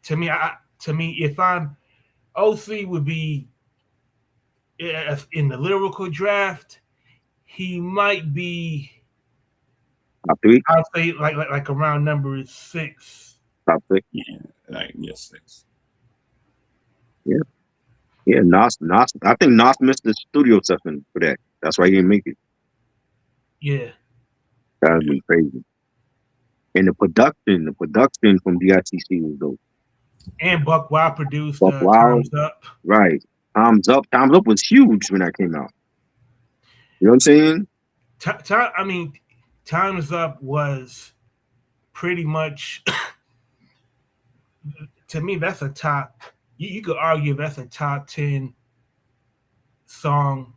To me, if I'm OC would be in the lyrical draft, he might be. Top three. I'll say like around number 6. Top three. yeah, like yes, 6. Yeah. Yeah. Nas. I think Nas missed the studio session for that. That's why he didn't make it. Yeah, That would be crazy. And the production from DITC was dope. and Buck Wild produced Buck Wild. Time's Up. Right. Time's Up. Time's Up was huge when that came out. You know what I'm saying? I mean, Time's Up was pretty much to me. That's a top. You could argue that's a top 10 song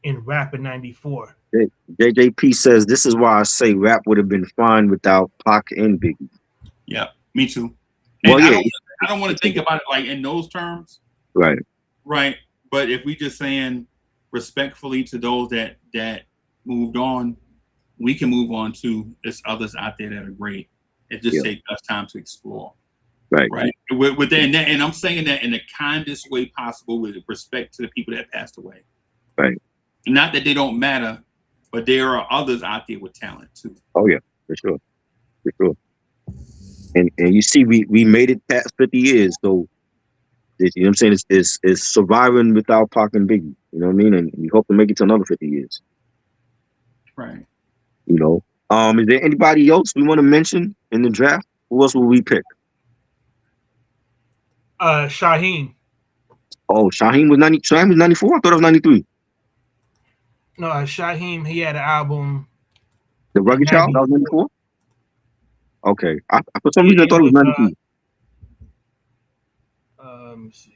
in rap in '94. JJP says this is why I say rap would have been fine without Pac and Biggie. Yeah, me too. And Well, yeah, I don't want to think about it like in those terms, right. right? But if we just saying respectfully to those that moved on, we can move on to there's others out there that are great. It just takes us time to explore. Right. Right. Within that, and I'm saying that in the kindest way possible with respect to the people that passed away. Right. Not that they don't matter, but there are others out there with talent too. Oh yeah, for sure. For sure. And you see we made it past 50 years, so you know what I'm saying, it's surviving without Pac and Biggie. You know what I mean? And we hope to make it to another 50 years. Right. You know. Is there anybody else we want to mention in the draft? Who else will we pick? Shaheem. Oh, Shaheem was 94? I thought it was 93. No, Shaheem, he had an album. The Rugged Child? That was 94? Okay. For some reason I thought it was 93. Let me see.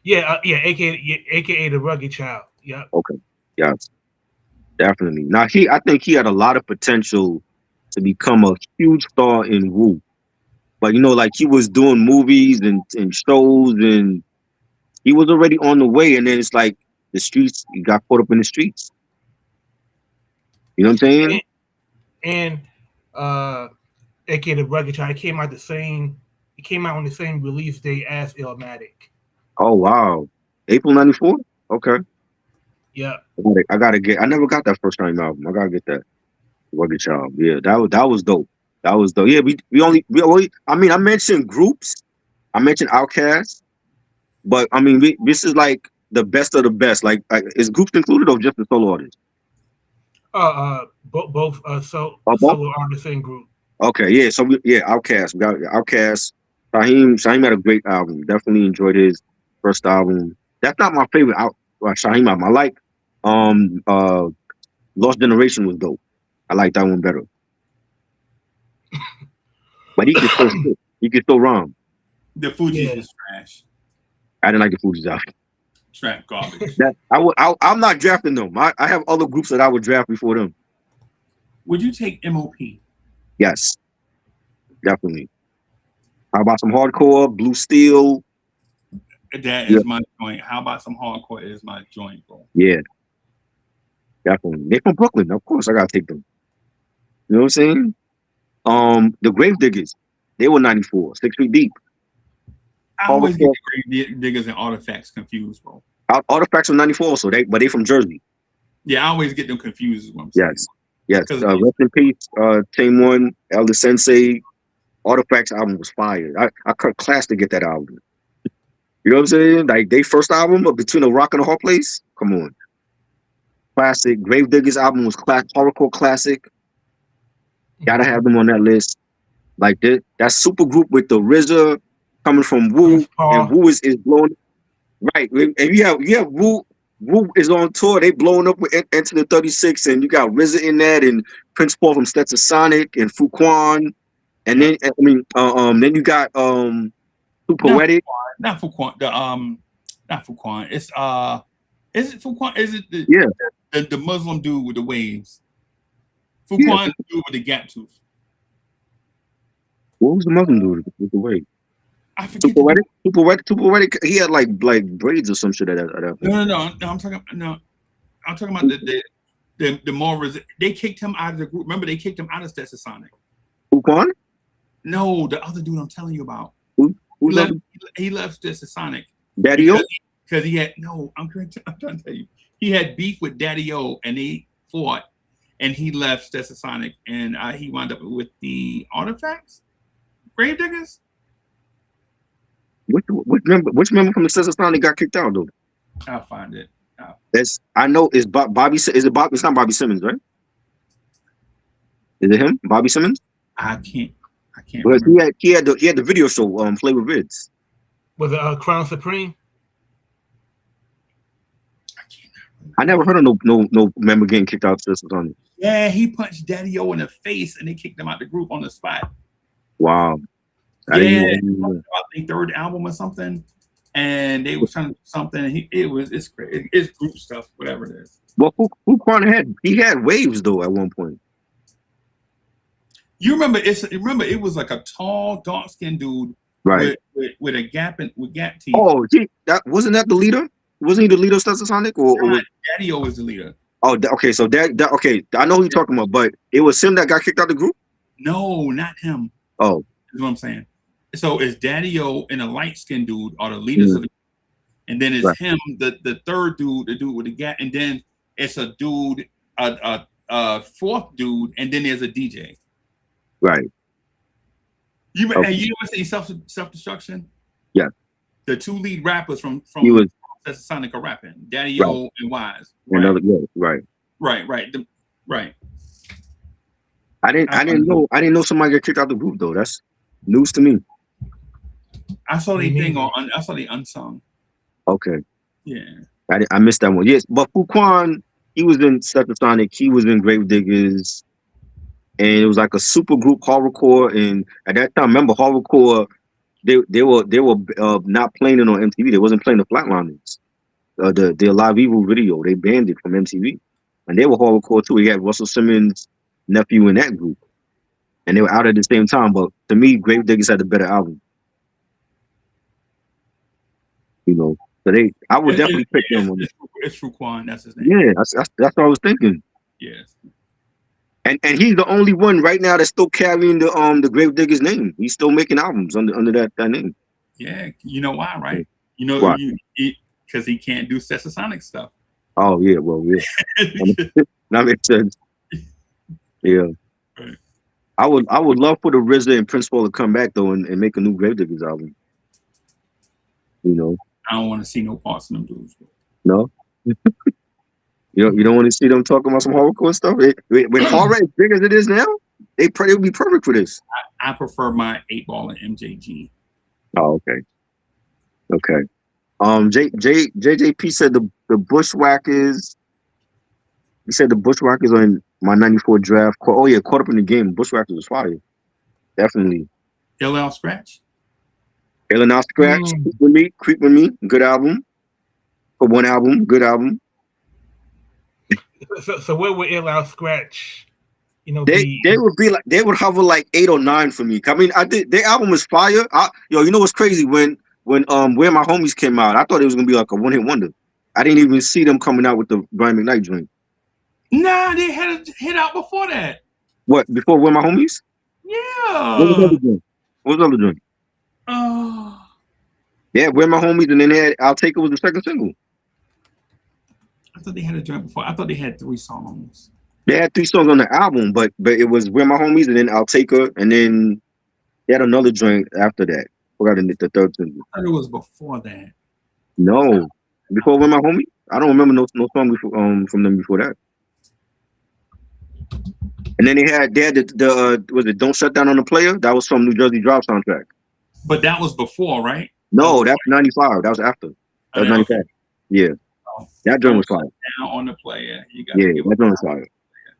Yeah, AKA the Rugged Child. Yep. Okay. Yes. Definitely. Now I think he had a lot of potential to become a huge star in Wu. But you know, like he was doing movies and shows, and he was already on the way, and then it's like the streets, he got caught up in the streets. You know what I'm saying? And AKA the Rugged Child came out on the same release date as Illmatic. Oh wow. April '94. Okay, Yeah. I gotta get. I never got that first time album. I gotta get that. Rugged Child. Yeah, that was dope. That was dope. Yeah, we only. I mean, I mentioned groups. I mentioned Outkast, but I mean, this is like the best of the best. Like, is groups included or just the solo artists? Both Or both? solo artists and group. Okay, yeah. So yeah, Outkast. We got Outkast. Shaheem had a great album. Definitely enjoyed his first album. That's not my favorite Shaheem album. I like um uh Lost Generation was dope. I like that one better. But he could still spit. He could still rhyme. The Fugees Yeah. is trash. I didn't like the Fugees album. Trap garbage. That I'm not drafting them. I have other groups that I would draft before them. Would you take MOP? Yes, definitely. How about some hardcore, Blue Steel? That Yeah, is my joint. How about some hardcore is my joint, bro? yeah, definitely. They from Brooklyn, of course. I gotta take them. You know what I'm saying? The Gravediggers, they were '94, 6 Feet Deep. I always get Hardcore. the Grave Diggers and Artifacts confused, bro. Artifacts were '94, also. But they from Jersey. Yeah, I always get them confused. Is what I'm saying. Yes, yes. Because Rest in peace, Team One, Elder Sensei. Artifacts album was fire. I cut class to get that album. You know what I'm saying? Like they first album, Between a Rock and a Hard Place. Come on, classic. Gravediggers album was hardcore classic. Gotta have them on that list. Like that super group with the RZA coming from Wu, Chris and Paul. Wu is blowing right. And you have Wu. Wu is on tour. They blowing up with Enter the 36, and you got RZA in that, and Prince Paul from Stetson Sonic, and Fuquan, and yeah. then you got Too Not Poetic. not Fuquan. Not Fuquan. Is it Fuquan? Is it Yeah, the Muslim dude with the waves? yeah. Fuquan, the dude with the gap tooth. What was the Muslim dude with the way? I Too forget the Poetic. Too Poetic. He had like braids or some shit at that. no. I'm talking about the more they kicked him out of the group. Remember they kicked him out of Stetson Sonic. Fuquan? No, the other dude I'm telling you about. Who's that? He left Stetson Sonic Daddy O? because he had no. I'm trying to tell you, he had beef with Daddy O, and they fought, and he left Stetson Sonic, and he wound up with the Artifacts, Gravediggers. Which member from the Stetson Sonic got kicked out though? I'll find it. I know it's Bobby. Is it Bob? It's not Bobby Simmons, right? Is it him? Bobby Simmons? I can't Because remember. he had the video show, Flavor Vids. Was it Crown Supreme? I can't. I never heard of no member getting kicked out of Stetson Sonic. Yeah, he punched Daddy O in the face, and they kicked him out the group on the spot. Wow. I Yeah, didn't know. about their third album or something, and they was trying to do something. And it's great. It's group stuff, whatever it is. Well, Fuquan had waves though at one point. You remember? It was like a tall, dark skinned dude, Right. with a gap with gap teeth. Oh, that wasn't that the leader? Wasn't he the leader of Stetson Sonic? Daddy O was the leader. Okay, so that okay. I know who you're talking about, but it was him that got kicked out of the group. No, not him. Oh, Is what I'm saying. So it's Daddy O and a light skinned dude are the leaders of the, and then it's right. him, the third dude, the dude with the gap, and then it's a dude, a fourth dude, and then there's a DJ. Right. You Okay. you ever seen self destruction? Yeah. The two lead rappers from He was Sonic are rapping, Daddy O and Wise. another. Yeah, right. Right. Right. I didn't know somebody got kicked out the group though. That's news to me. I saw the Me thing neither. on. I saw the unsung. Okay. Yeah. I missed that one. Yes, but Fuquan, he was in Stetson Sonic. He was in Gravediggers, and it was like a super group horrorcore. And at that time, remember horrorcore, they were not playing it on MTV. They wasn't playing the Flatliners. The Live Evil video, they banned it from MTV, and they were horrorcore too. He had Russell Simmons' nephew in that group, and they were out at the same time. But to me, Gravediggers had the better album. You know, so I would definitely pick them on. It's Fuquan. That's his name. Yeah, that's what I was thinking. Yes. And he's the only one right now that's still carrying the Gravediggers name. He's still making albums under that name. Yeah. You know why, right? You know Why? because he can't do Sesasonic stuff. Oh yeah, well yeah, that makes sense. Yeah, Right. I would love for the RZA and Prince Paul to come back though and make a new Gravediggers album. You know, I don't want to see no parts in them dudes. no. You don't want to see them talking about some horrorcore stuff. When horror is big as it is now, they would be perfect for this. I prefer my 8-Ball and MJG. Oh, okay. JJP said the Bushwhackers. He said the Bushwhackers are in my '94 draft. Oh yeah, caught up in the game. Bushwhackers was fire. Definitely. LL Scratch. Alien Scratch. Creep with me. Good album. For one album, good album. So where would LL Scratch? They would hover like 8 or 9 for me. I mean, I did their album was fire. You know what's crazy? When Where My Homies came out, I thought it was gonna be like a one-hit wonder. I didn't even see them coming out with the Brian McKnight joint. Nah, they had a hit out before that. What, before Where My Homies? Yeah. What was the other joint? Oh. Yeah, Where My Homies, and then they had I'll Take It was the second single. I thought they had a joint before. I thought they had 3 songs. They had 3 songs on the album, but it was Where My Homies, and then I'll Take Her, and then they had another joint after that. Forgot the third single. I thought it was before that. No, before Where My Homies, I don't remember no song before, from them before that. And then they had the was it Don't Shut Down on the Player? That was from New Jersey Drive soundtrack. But that was before, right? No, that's 95. That was after. That was 95. Yeah. Oh, that joint was fire. Down on the Player. Yeah, that joint was fire.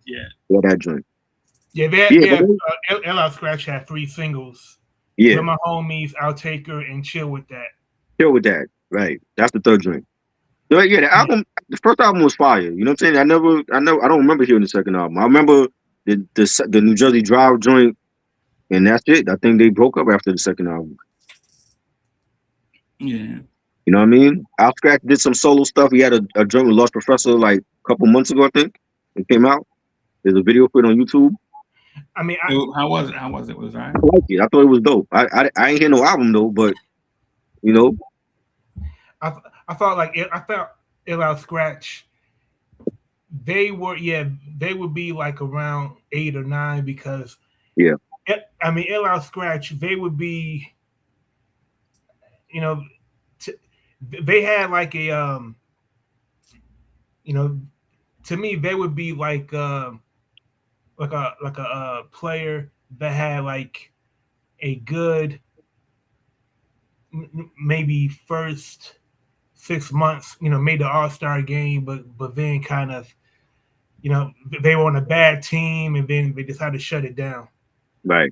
Yeah. Yeah, that joint. Yeah, LL Scratch had 3 singles. Yeah. With My Homies, I'll Take Her, and Chill With That. Chill With That. Right. That's the third joint. So yeah, the first album was fire. You know what I'm saying? I don't remember hearing the second album. I remember the New Jersey Drive joint, and that's it. I think they broke up after the second album. Yeah. You know what I mean? Al Scratch did some solo stuff. He had a joint with Lost Professor like a couple months ago, I think. It came out. There's a video for it on YouTube. I mean, how was it? Was I? I like it. I thought it was dope. I ain't hear no album though, but you know. I felt LL Scratch. They would be like around 8 or 9 because I mean LL Scratch, they would be, they had like a to me they would be like a player that had like a good maybe first 6 months, made the All-Star game, but then kind of, they were on a bad team and then they decided to shut it down. Right.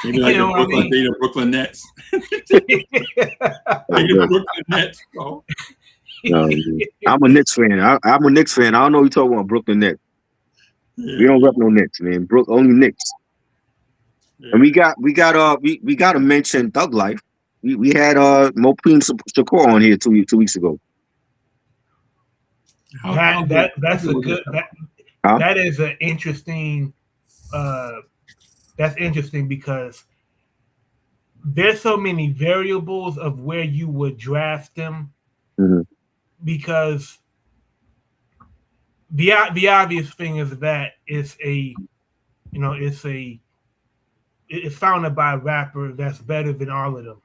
Maybe like the Brooklyn Nets. Like the Brooklyn Nets, bro. I'm a Knicks fan. I'm a Knicks fan. I don't know what you're talking about Brooklyn Nets. Yeah. We don't rep no Knicks, man. Only Knicks. Yeah. And we got to mention Thug Life. We had Mopin Shakur on here 2 weeks ago. That's a good that is an interesting that's interesting because there's so many variables of where you would draft them, because the obvious thing is that it's founded by a rapper that's better than all of them.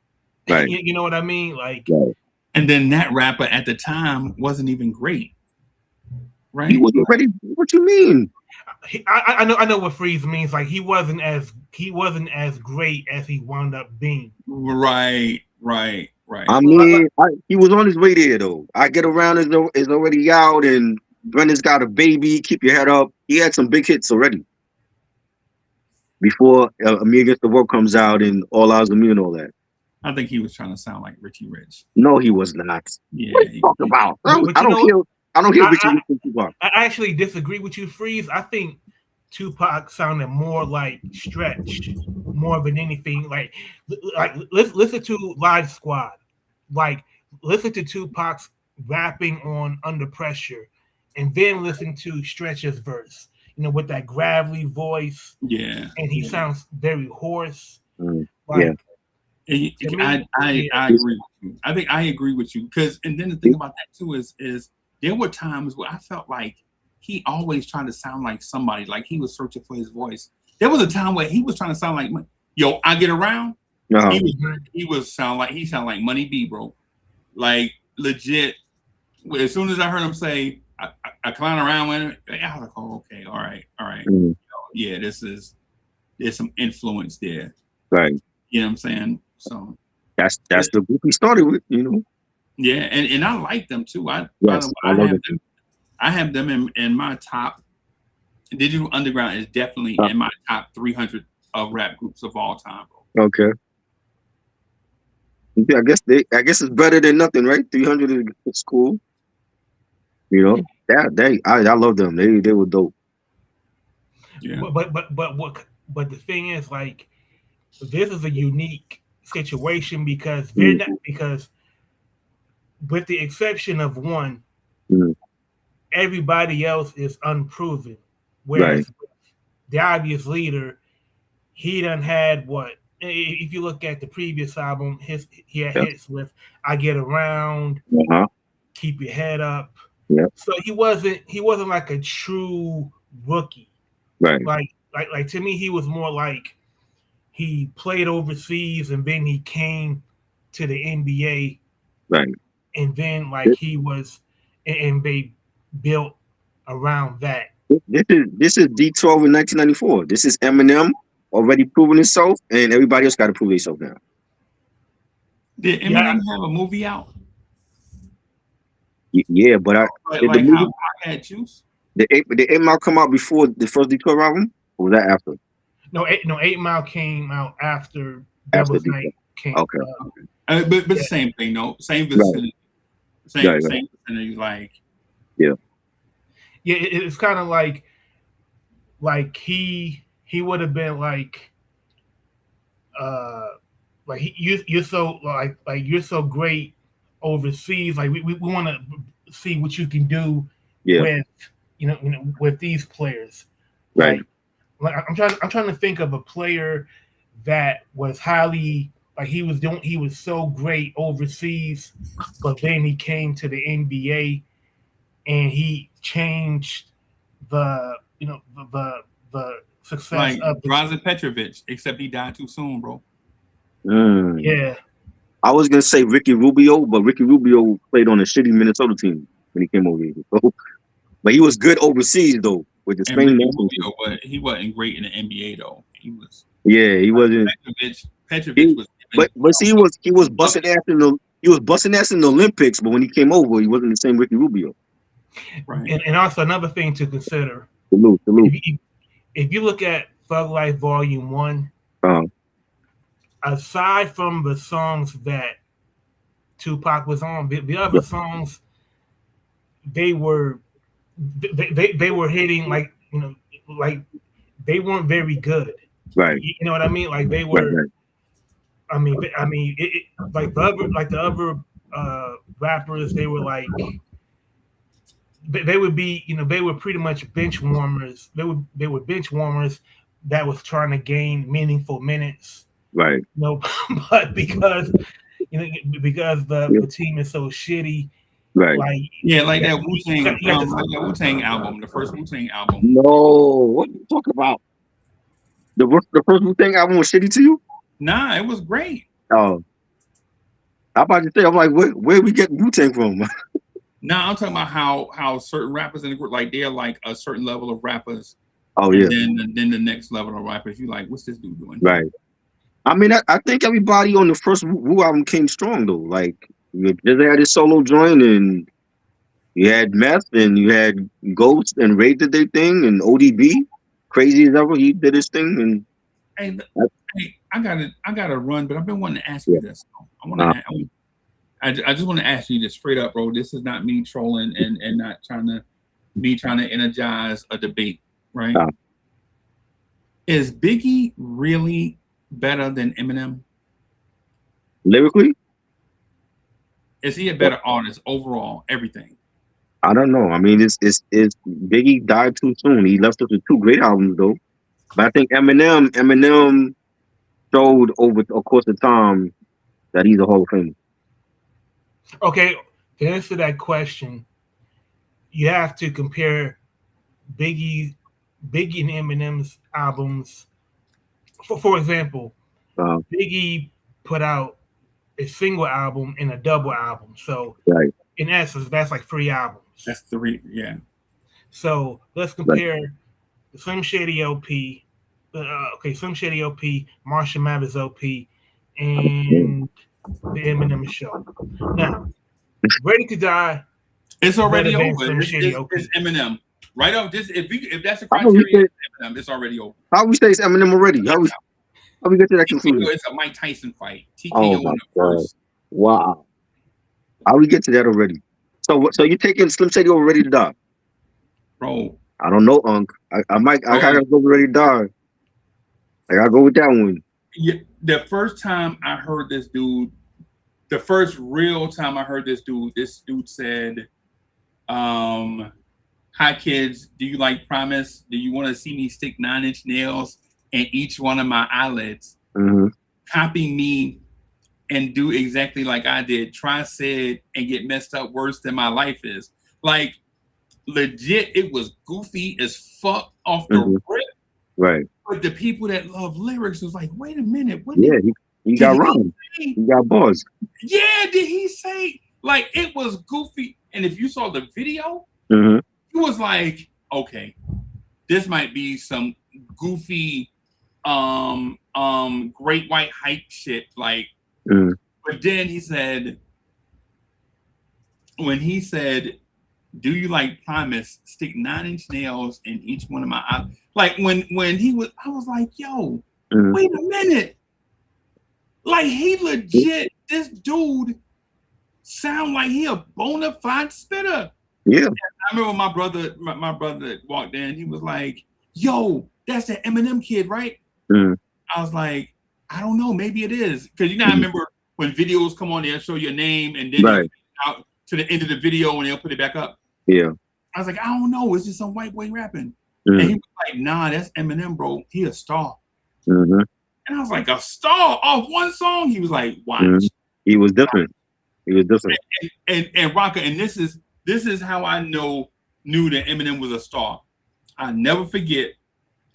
Right. You know what I mean? Like, and then that rapper at the time wasn't even great, right? He wasn't ready. What you mean? I know what freeze means. Like he wasn't as great as he wound up being. Right. I mean, he was on his way there though. I Get Around is already out, and Brenda's Got a Baby. Keep Your Head Up. He had some big hits already before Me Against the World comes out and All Eyes on Me and all that. I think he was trying to sound like Richie Rich. No, he was not. Yeah, what are you talking about? I don't hear Richie Rich. I actually disagree with you, Freeze. I think Tupac sounded more like Stretch, more than anything. Like listen to Live Squad. Like listen to Tupac's rapping on Under Pressure, and then listen to Stretch's verse. With that gravelly voice. Yeah, and he sounds very hoarse. Yeah. I agree with you. I think I agree with you because, and then the thing about that too is there were times where I felt like he always tried to sound like somebody, like he was searching for his voice. There was a time where he was trying to sound like, yo, I get around. Uh-huh. He sound like Money B, bro. Like legit. As soon as I heard him say, I clown around with it, I was like, oh, okay, all right. Mm. Yeah, there's some influence there. Right. You know what I'm saying? So That's the group he started with, yeah, and I like them too. Yes, I love it. I have them in my top. Digital Underground is definitely in my top 300 of rap groups of all time, bro. Okay. Yeah, I guess it's better than nothing, right? 300 is cool. Yeah, I love them. They were dope. Yeah. But the thing is, like, this is a unique situation because they're not, because with the exception of one, everybody else is unproven. Whereas the obvious leader, he done had what? If you look at the previous album, he had hits with "I Get Around," "Keep Your Head Up." So he wasn't like a true rookie. Right. Like to me, he was more like he played overseas and then he came to the NBA. Right. And then like he was, and they built around that. This is D12 in 1994. This is Eminem already proving himself, and everybody else got to prove themselves now. Did Eminem have a movie out? Yeah, but like how I Had Juice. Did 8 Mile come out before the first Detroit album, or was that after? No, 8 Mile came out after Devil's Night came. Okay. But same thing, no, same vicinity, same vicinity, like yeah. It's kind of like he would have been like you're so like you're so great overseas. Like we want to see what you can do with with these players. Right. Like I'm trying to think of a player that was highly like he was so great overseas, but then he came to the NBA and he changed the success like of Drazen Petrovic, except he died too soon, bro. Yeah. I was gonna say Ricky Rubio, but Ricky Rubio played on a shitty Minnesota team when he came over here. So, but he was good overseas though with the Spain national team. But he wasn't great in the NBA though. He was. Yeah, he wasn't. Petrovic was. But see, he was busting ass in the Olympics. But when he came over, he wasn't the same Ricky Rubio. Right. And also another thing to consider. Salute. If you look at Thug Life Volume 1, aside from the songs that Tupac was on, the other songs they were hitting like like they weren't very good. Right. You know what I mean? Like they were. Right. I mean, like the other rappers, they were like. They would be, they were pretty much bench warmers. They were bench warmers that was trying to gain meaningful minutes. Right. But because the team is so shitty. Right. Like that Wu-Tang album, the first Wu-Tang album. No, what are you talking about? The first Wu-Tang album was shitty to you? Nah, it was great. Oh, I'm about to say, I'm like, where we get Wu-Tang from? Nah, I'm talking about how certain rappers in the group, like they're like a certain level of rappers. Oh yeah. And then the next level of rappers, you like, what's this dude doing? Right. I mean, I think everybody on the first Wu album came strong though. Like, they had his solo joint, and you had Meth, and you had Ghost, and Ray did their thing, and ODB, crazy as ever, he did his thing. And I gotta run, but I've been wanting to ask you this. I just want to ask you this straight up, bro. This is not me trolling and not trying to energize a debate, right? Is Biggie really better than Eminem? Lyrically? Is he a better artist overall? Everything? I don't know. I mean, it's Biggie died too soon. He left us with 2 great albums though. But I think Eminem showed over a course of time that he's a Hall of Famer. Okay, to answer that question, you have to compare Biggie, Biggie and Eminem's albums. For example, Uh, Biggie put out a single album and a double album. So right, in essence, that's like three albums. That's three. Yeah. So let's right. compare the Slim Shady LP, okay, Slim Shady LP, Marshall Mathers LP, Yeah. and the Eminem Show. Now, Ready to Die It's better already than over. Slim Shady It's LP. Eminem. Right up. Just if that's the How we criteria, say? it's Eminem. It's already over. How we say it's Eminem already? How we get to that conclusion? TKO, it's a Mike Tyson fight. TKO Oh in my the god! first. Wow. How we get to that already? So you taking Slim Shady over Ready to Die? Bro. I don't know, Unc. I Bro. gotta go with Ready to Die. I gotta go with that one. Yeah, the first time I heard this dude, the first real time I heard this dude said, hi kids, do you like promise? Do you want to see me stick 9-inch nails in each one of my eyelids? Mm-hmm. Copy me and do exactly like I did. Try said and get messed up worse than my life is. Like legit, it was goofy as fuck off the Mm-hmm. rip. Right. But the people that love lyrics was like, wait a minute, what Yeah, he got did rhymes. say? He got bars. Yeah, did he say? Like it was goofy. And if you saw the video, Mm-hmm. it was like, okay, this might be some goofy great white hype shit. Like, Mm-hmm. but then he said, when he said, do you like promise? Stick 9-inch nails in each one of my eyes. Like when he was, I was like, yo, Mm-hmm. wait a minute. Like he legit, this dude sound like he a bona fide spitter. Yeah. I remember my brother walked in. He was like, "Yo, that's the Eminem kid, right?" Mm-hmm. I was like, "I don't know, maybe it is." Because I remember when videos come on, they'll show your name and then Right. out to the end of the video and they'll put it back up. Yeah. I was like, I don't know, it's just some white boy rapping. Mm-hmm. And he was like, "Nah, that's Eminem, bro. He a star." Mm-hmm. And I was like, "A star off one song?" He was like, "Watch." Mm-hmm. He was different. He was different. And Rocka, and this is how I knew that Eminem was a star. I never forget.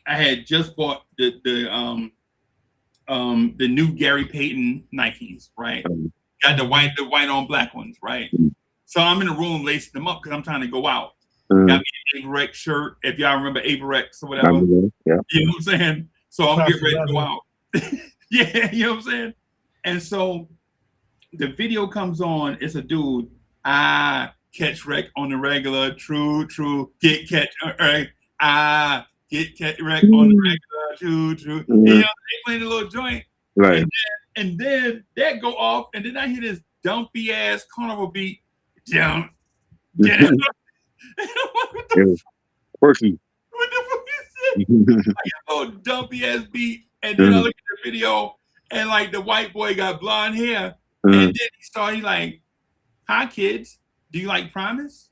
I had just bought the new Gary Payton Nikes, right? Got the white on black ones, right? So I'm in the room lacing them up because I'm trying to go out. Mm-hmm. Got me an Averex shirt, if y'all remember Averex or whatever. Yeah. You know what I'm saying? So I'm getting ready to go out. Yeah, you know what I'm saying? And so the video comes on, it's a dude. I catch wreck on the regular, true, get catch, I get catch wreck on the regular, true. Mm-hmm. You know, they playing a little joint. Right. And then that go off, and then I hear this dumpy ass carnival beat. Down. Get it. What the Quirky. what the fuck is this? Like a little dumpy ass beat. And then I look at the video, and like the white boy got blonde hair. Mm-hmm. And then he started like, hi kids, do you like promise?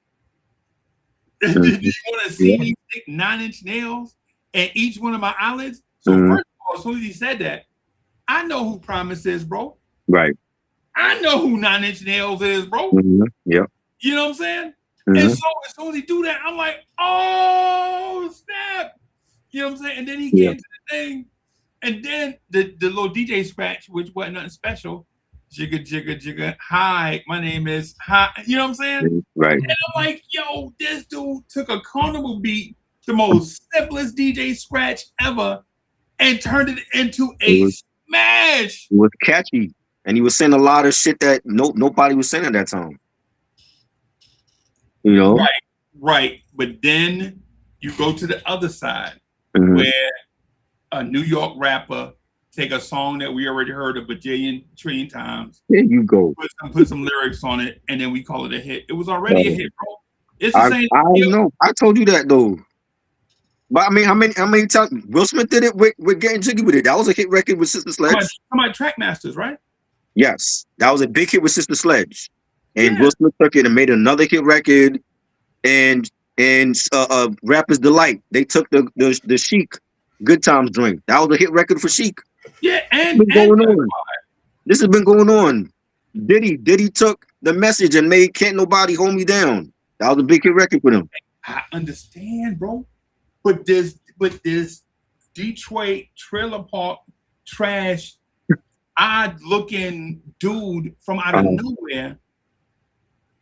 Do you want to see me stick 9-inch nails in each one of my eyelids? So first of all, as soon as he said that, I know who Promise is, bro. Right. I know who 9-inch nails is, bro. Mm-hmm. Yep. You know what I'm saying? Mm-hmm. And so as soon as he do that, I'm like, oh snap. You know what I'm saying? And then he gets into the thing. And then the little DJ scratch, which wasn't nothing special. Jigga, jigga, jigga. Hi, my name is Hi. You know what I'm saying? Right. And I'm like, yo, this dude took a carnival beat, the most simplest DJ scratch ever, and turned it into a smash. It was catchy. And he was saying a lot of shit that nobody was saying at that time. You know? Right. But then you go to the other side, Mm-hmm. where a New York rapper take a song that we already heard a bajillion trillion times. There you go. Put some lyrics on it, and then we call it a hit. It was already a hit, bro. It's the same. I know. I told you that though. But I mean, how many times Will Smith did it with Getting Jiggy with It? That was a hit record with Sister Sledge. Come on, Trackmasters, right? Yes, that was a big hit with Sister Sledge, and Yeah. Will Smith took it and made another hit record, and Rapper's Delight. They took the Chic Good Times joint. That was a hit record for Chic. Yeah, This has been going on. This has been going on. Diddy took the message and made Can't Nobody Hold Me Down. That was a big hit record for them. I understand, bro. But this Detroit trailer park trash, odd looking dude from out of nowhere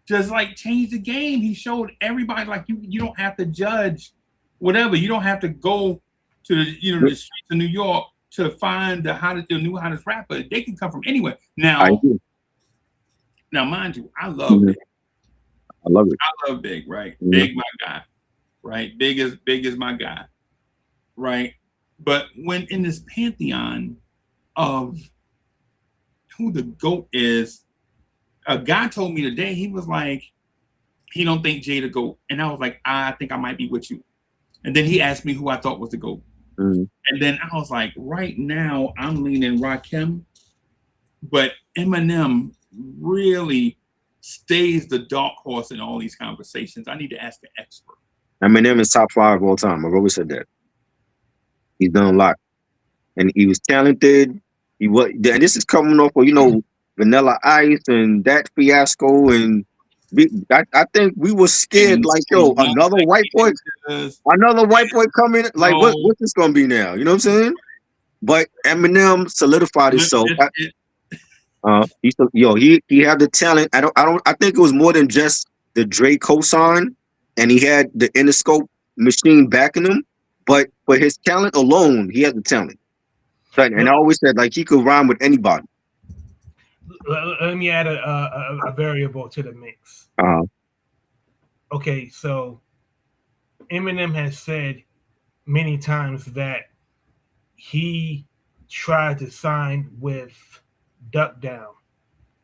just like changed the game. He showed everybody like you don't have to judge whatever. You don't have to go to the the streets of New York to find the new hottest rapper. They can come from anywhere. Now, mind you, I love Big. I love it. I love Big, right? Big my guy. Right? Big is my guy. Right? But when in this pantheon of who the GOAT is, a guy told me today, he was like, he don't think Jay the GOAT. And I was like, I think I might be with you. And then he asked me who I thought was the GOAT. And then I was like, right now I'm leaning Rakim, but Eminem really stays the dark horse in all these conversations. I need to ask an expert. Eminem is top 5 of all time. I've always said that. He's done a lot. And he was talented. He was, and this is coming off of, Vanilla Ice and that fiasco. And I think we were scared, like, yo, another white boy coming. Like, what's this gonna be now? You know what I'm saying? But Eminem solidified himself. He had the talent. I think it was more than just the Dre cosign, and he had the Interscope machine backing him. But for his talent alone, he had the talent. And I always said, like, he could rhyme with anybody. Let me add a variable to the mix. Okay, so Eminem has said many times that he tried to sign with Duck Down.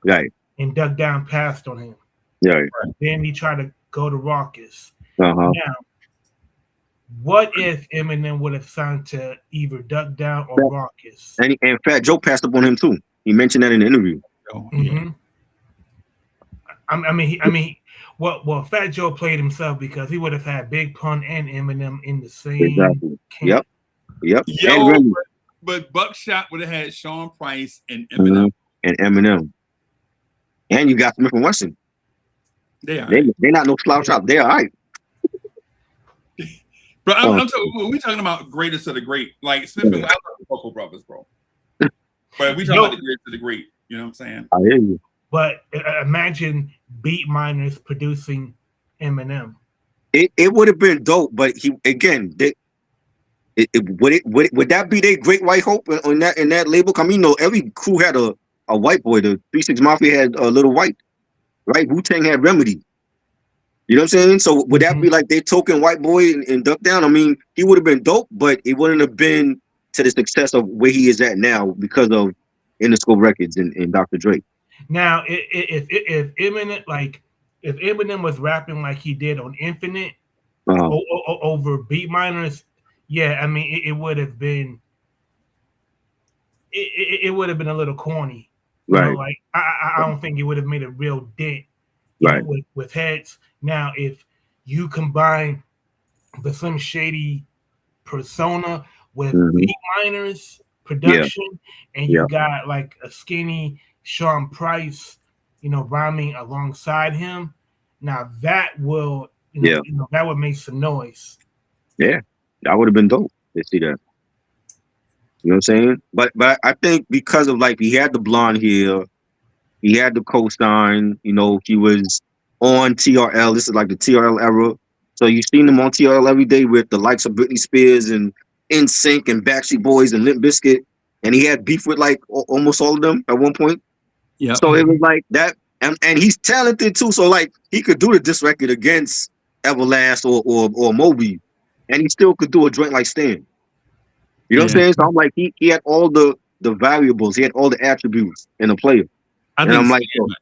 Right. And Duck Down passed on him. Right. Then he tried to go to Rawkus. Now, what if Eminem would have signed to either Duck Down or Rawkus? And Fat Joe passed up on him too. He mentioned that in the interview. Well, Fat Joe played himself because he would have had Big Pun and Eminem in the same. Exactly. Camp. Yep. But Buckshot would have had Sean Price and Eminem. And you got Smith and Wesson. They're not no slouch out. They're all right. But we're talking about greatest of the great. Like Smith and I love the Cocoa Brothers, bro. But we talking about the greatest of the great. You know what I'm saying? I hear you. But imagine Beat Miners producing Eminem. It would have been dope, but would that be their great white hope in that label? I mean, every crew had a white boy. The 3-6 Mafia had a little white, right? Wu-Tang had Remedy. You know what I'm saying? So would that be like their token white boy in Duck Down? I mean, he would have been dope, but it wouldn't have been to the success of where he is at now because of Interscope Records and Dr. Dre. Now, if Eminem was rapping like he did on Infinite over Beat Miners, I mean, it would have been it would have been a little corny, right? Like I don't think it would have made a real dent, right, with heads. Now, if you combine the Slim Shady persona with Beat Miners production, and you got like a skinny Sean Price, rhyming alongside him. Now that will, that would make some noise. Yeah, that would have been dope to see that. You know what I'm saying? But I think because of like he had the blonde hair, he had the cosign. He was on TRL. This is like the TRL era. So you've seen him on TRL every day with the likes of Britney Spears and NSYNC and Backstreet Boys and Limp Bizkit, and he had beef with like almost all of them at one point. Yeah. So it was like that, and he's talented too. So like he could do the diss record against Everlast or Moby, and he still could do a joint like Stan. You know what I'm saying? So I'm like, he had all the variables, he had all the attributes in a player. I think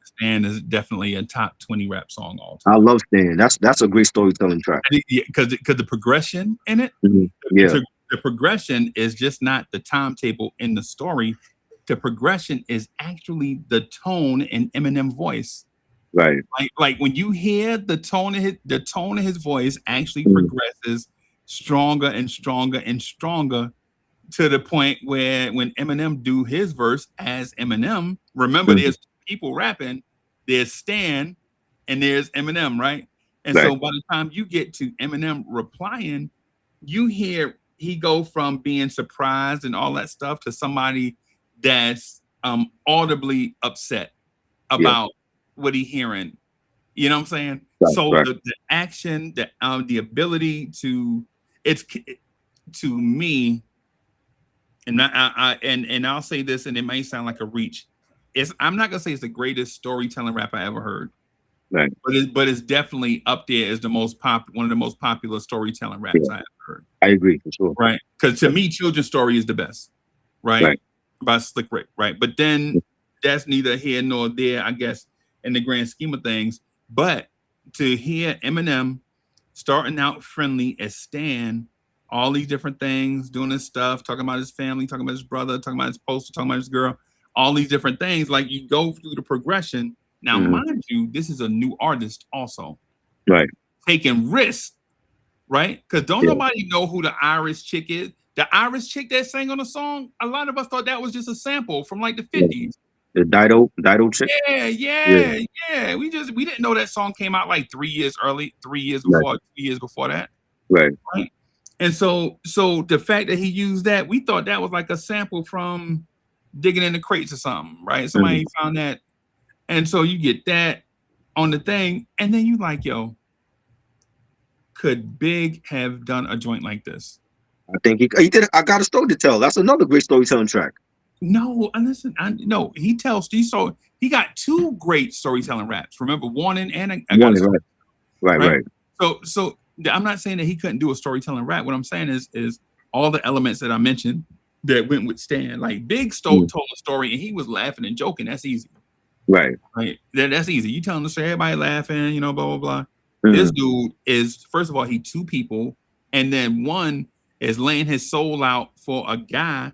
Stan is definitely a top 20 rap song all time. I love Stan. That's a great storytelling track. Because the progression in it, the progression is just not the timetable in the story. The progression is actually the tone in Eminem's voice. Right. Like when you hear the tone of his voice actually progresses stronger and stronger and stronger to the point where when Eminem do his verse as Eminem, remember there's people rapping, there's Stan, and there's Eminem, right? And Right. so by the time you get to Eminem replying, you hear he go from being surprised and all that stuff to somebody that's audibly upset Yeah. about what he hearing. You know what I'm saying? Right. So Right. the action, the ability to it's to me, and and I'll say this, and it may sound like a reach. I'm not gonna say it's the greatest storytelling rap I ever heard, Right. but it's definitely up there as one of the most popular storytelling raps Yeah. I ever heard. I agree for sure. Right? Because to me, Children's Story is the best, right? Right. By Slick Rick, right? But then that's neither here nor there, I guess, in the grand scheme of things. But to hear Eminem starting out friendly as Stan, all these different things, doing his stuff, talking about his family, talking about his brother, talking about his poster, talking about his girl, all these different things, like you go through the progression. Now, Mhm. mind you, this is a new artist also Right. taking risks, right? Because don't Yeah. nobody know who the Irish chick is. The Irish chick that sang on the song, a lot of us thought that was just a sample from like the Yeah. 50s. The Dido chick. Yeah, Yeah. yeah, yeah. We didn't know that song came out like 3 years early, 3 years Right. before, 2 years before that, Right. right? And so the fact that he used that, we thought that was like a sample from digging in the crates or something, right? Mhm. Somebody found that, and so you get that on the thing, and then you like, yo, could Big have done a joint like this? I think he did. I got a story to tell. That's another great storytelling track. No, and listen, no, he tells he got two great storytelling raps. Remember, Warning and I got a One story, right. Right. right? Right. So I'm not saying that he couldn't do a storytelling rap. What I'm saying is all the elements that I mentioned that went with Stan. Like Big Mm. told a story and he was laughing and joking. That's easy, Right. right? That's easy. You telling the story, everybody laughing, blah blah blah. This Mhm. dude is, first of all, he two people, and then one is laying his soul out for a guy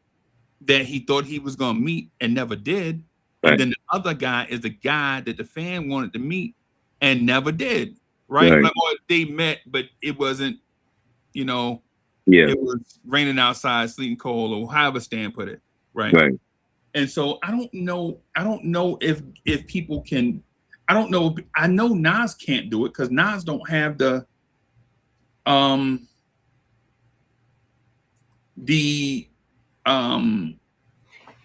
that he thought he was going to meet and never did. And Right. then the other guy is the guy that the fan wanted to meet and never did. Right? Right. Like, or they met, but it wasn't, Yeah. it was raining outside, sleeting cold, or however Stan put it. Right. Right. And so I don't know if people can, I don't know. I know Nas can't do it because Nas don't have um the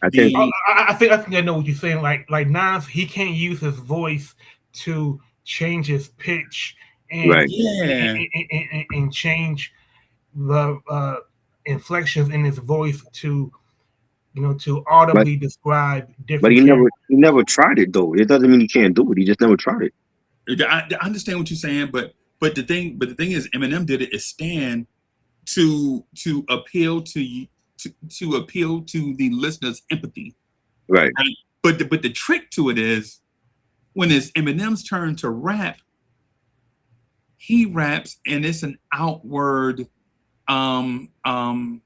I think. I think I know what you're saying. Like Nas, he can't use his voice to change his pitch and Right. yeah. and change the inflections in his voice to to But audibly describe but different he characters. never tried it though. It doesn't mean he can't do it. He just never tried it. I understand what you're saying, but the thing is, Eminem did it as Stan to appeal to appeal to the listener's empathy. Right. Right? But the trick to it is when it's Eminem's turn to rap, he raps and it's an outward um um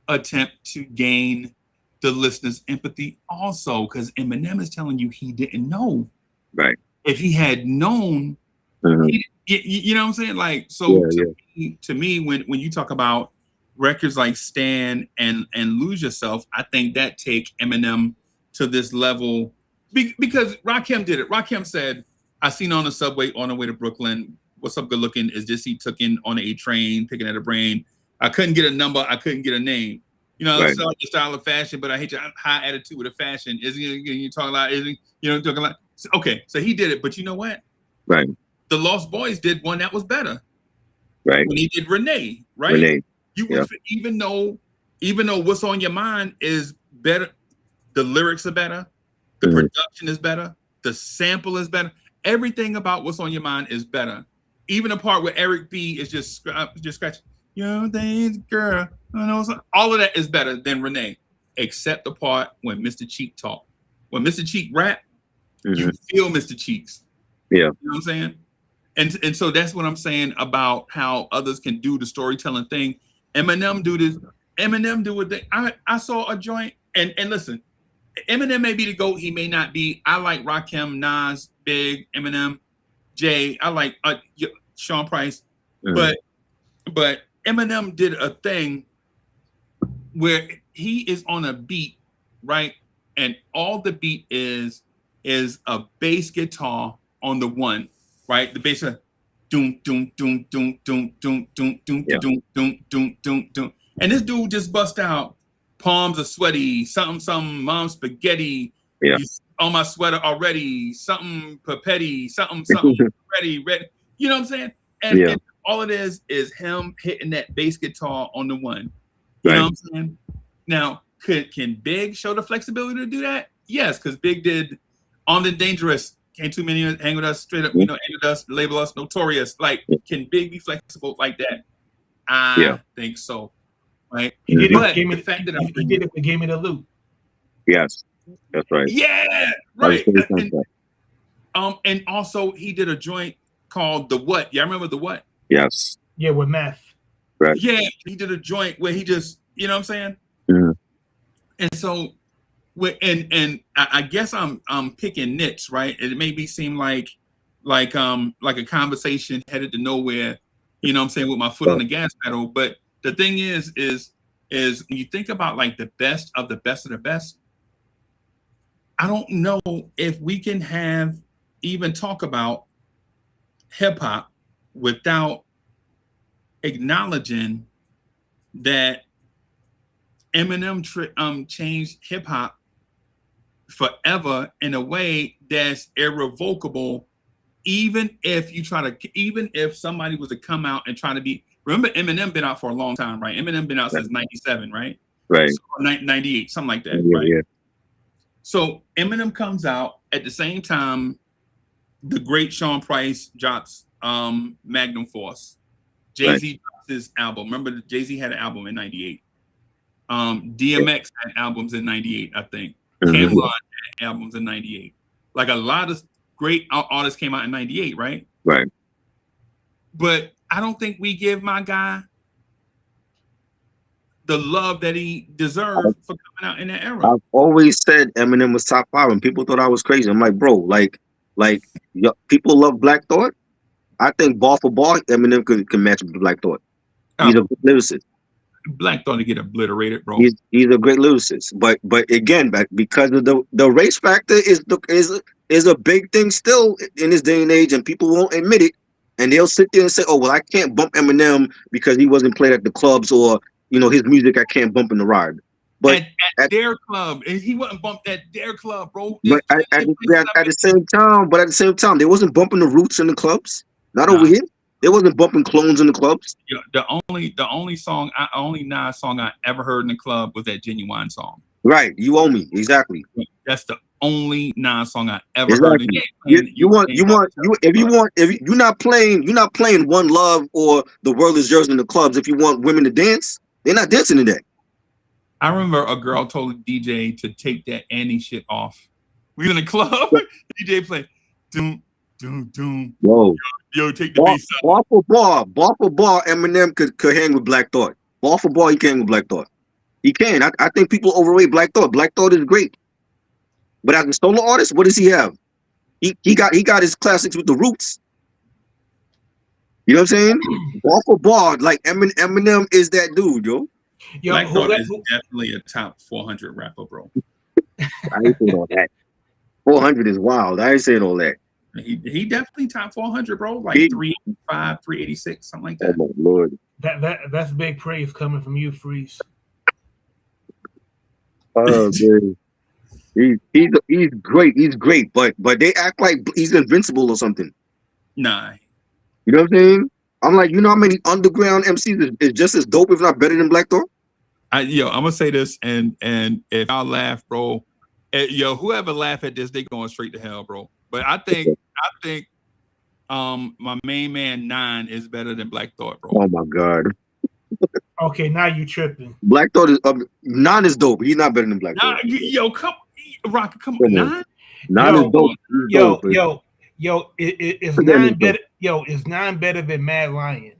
attempt to gain the listener's empathy also, because Eminem is telling you he didn't know. Right. If he had known, Mhm. you know what I'm saying? Like, so Yeah. Yeah. to me, when you talk about records like Stan and Lose Yourself, I think that take Eminem to this level because Rakim did it. Rakim said, "I seen on the subway on the way to Brooklyn. What's up, good looking? Is this he took in on a train, picking at a brain? I couldn't get a number. I couldn't get a name. Right. It's like your style of fashion, but I hate your high attitude with the fashion. Is you talking a lot? Is he, talking a lot? Okay, so he did it, but you know what? Right. The Lost Boys did one that was better Right. when he did Renee, right? Renee. You Yeah. would even though What's on Your Mind is better, the lyrics are better, the Mhm. production is better, the sample is better. Everything about What's on Your Mind is better. Even the part where Eric B is just scratching, things, girl. All of that is better than Renee, except the part when Mr. Cheek talk. When Mr. Cheek rap, you Mhm. feel Mr. Cheeks. Yeah. You know what I'm saying? And so that's what I'm saying about how others can do the storytelling thing. Eminem do this. Eminem do it. I saw a joint, and listen, Eminem may be the GOAT. He may not be. I like Rakim, Nas, Big, Eminem, Jay. I like Sean Price, Mhm. but Eminem did a thing where he is on a beat, right? And all the beat is is a bass guitar on the one, right? The bass doom doom doom doom doom doom doom doom Yeah. doom doom doom doom doom, and this dude just bust out. Palms are sweaty, something, mom spaghetti. Yeah. You on my sweater already, something papetti, something ready. You know what I'm saying? And all it is him hitting that bass guitar on the one. You know what I'm saying? Now, can Big show the flexibility to do that? Yes, because Big did Armed and Dangerous, Came Too Many, Hang With Us, Straight Up, ended us, label us Notorious. Like, can Big be flexible like that? I think so. Right? He did but it. the fact that He did it with Give Me the Loot. Yes, that's right. Yeah, right. And also he did a joint called The What. Y'all remember The What? Yes. Yeah, with Meth. Right. Yeah, he did a joint where he just, you know what I'm saying? Mm-hmm. And so, and I guess I'm picking niche, right? It made me seem like a conversation headed to nowhere, you know what I'm saying, with my foot on the gas pedal. But the thing is when you think about like the best of the best of the best, I don't know if we can even talk about hip hop without acknowledging that Eminem changed hip hop forever in a way that's irrevocable. Even if somebody was to come out and try to be, remember Eminem been out for a long time, right? Eminem been out since 97, right? Right. So, 98, something like that, yeah, right? Yeah. So Eminem comes out at the same time the great Sean Price drops Magnum Force. Jay-Z drops his album. Remember Jay-Z had an album in 98. DMX had albums in 98, I think. Cameron had albums in 98. Like a lot of great artists came out in 98, right? Right. But I don't think we give my guy the love that he deserved for coming out in that era. I've always said Eminem was top 5, and people thought I was crazy. I'm like, bro, like people love Black Thought. I think bar for bar, Eminem can match with Black Thought. He's a good lyricist. Black Thought to get obliterated, bro. He's a great lyricist, but again, because of the race factor is a big thing still in this day and age, and people won't admit it, and they'll sit there and say, "Oh, well, I can't bump Eminem because he wasn't played at the clubs, or his music I can't bump in the ride." But at their club, and he wasn't bumped at their club, bro. But at the same time, they wasn't bumping the Roots in the clubs. Not over here. They wasn't bumping Clones in the clubs. Yeah, the only Nas song I ever heard in the club was that Genuine song. Right, You Owe Me, exactly. That's the only Nas song I ever heard. If you're not playing One Love or The World Is Yours in the clubs. If you want women to dance, they're not dancing to that. I remember a girl told the DJ to take that Annie shit off. We in the club, DJ play doom doom doom. Yo, take the bass out. Bar for bar, Eminem could hang with Black Thought. Bar for bar, he can hang with Black Thought. He can. I think people overrate Black Thought. Black Thought is great, but as a solo artist, what does he have? He got his classics with the Roots. You know what I'm saying? Bar for bar, like Eminem is that dude, yo. Black Thought is definitely a top 400 rapper, bro. I ain't saying all that. 400 is wild. I ain't saying all that. He definitely top 400, bro. Like 385, 386, something like that. Oh my Lord. That's big praise coming from you, Freeze. Oh man. He's great. He's great, but they act like he's invincible or something. Nah. You know what I'm saying? I'm like, how many underground MCs is just as dope, if not better than Black Thought? I'm gonna say this, and if y'all laugh, bro, whoever laugh at this, they going straight to hell, bro. But I think my main man 9 is better than Black Thought, bro. Oh my God. Okay, now you tripping. Black Thought is 9 is dope. He's not better than Black Thought. Come on, 9? 9 is dope. Is 9 better? Is 9 better than Mad Lion?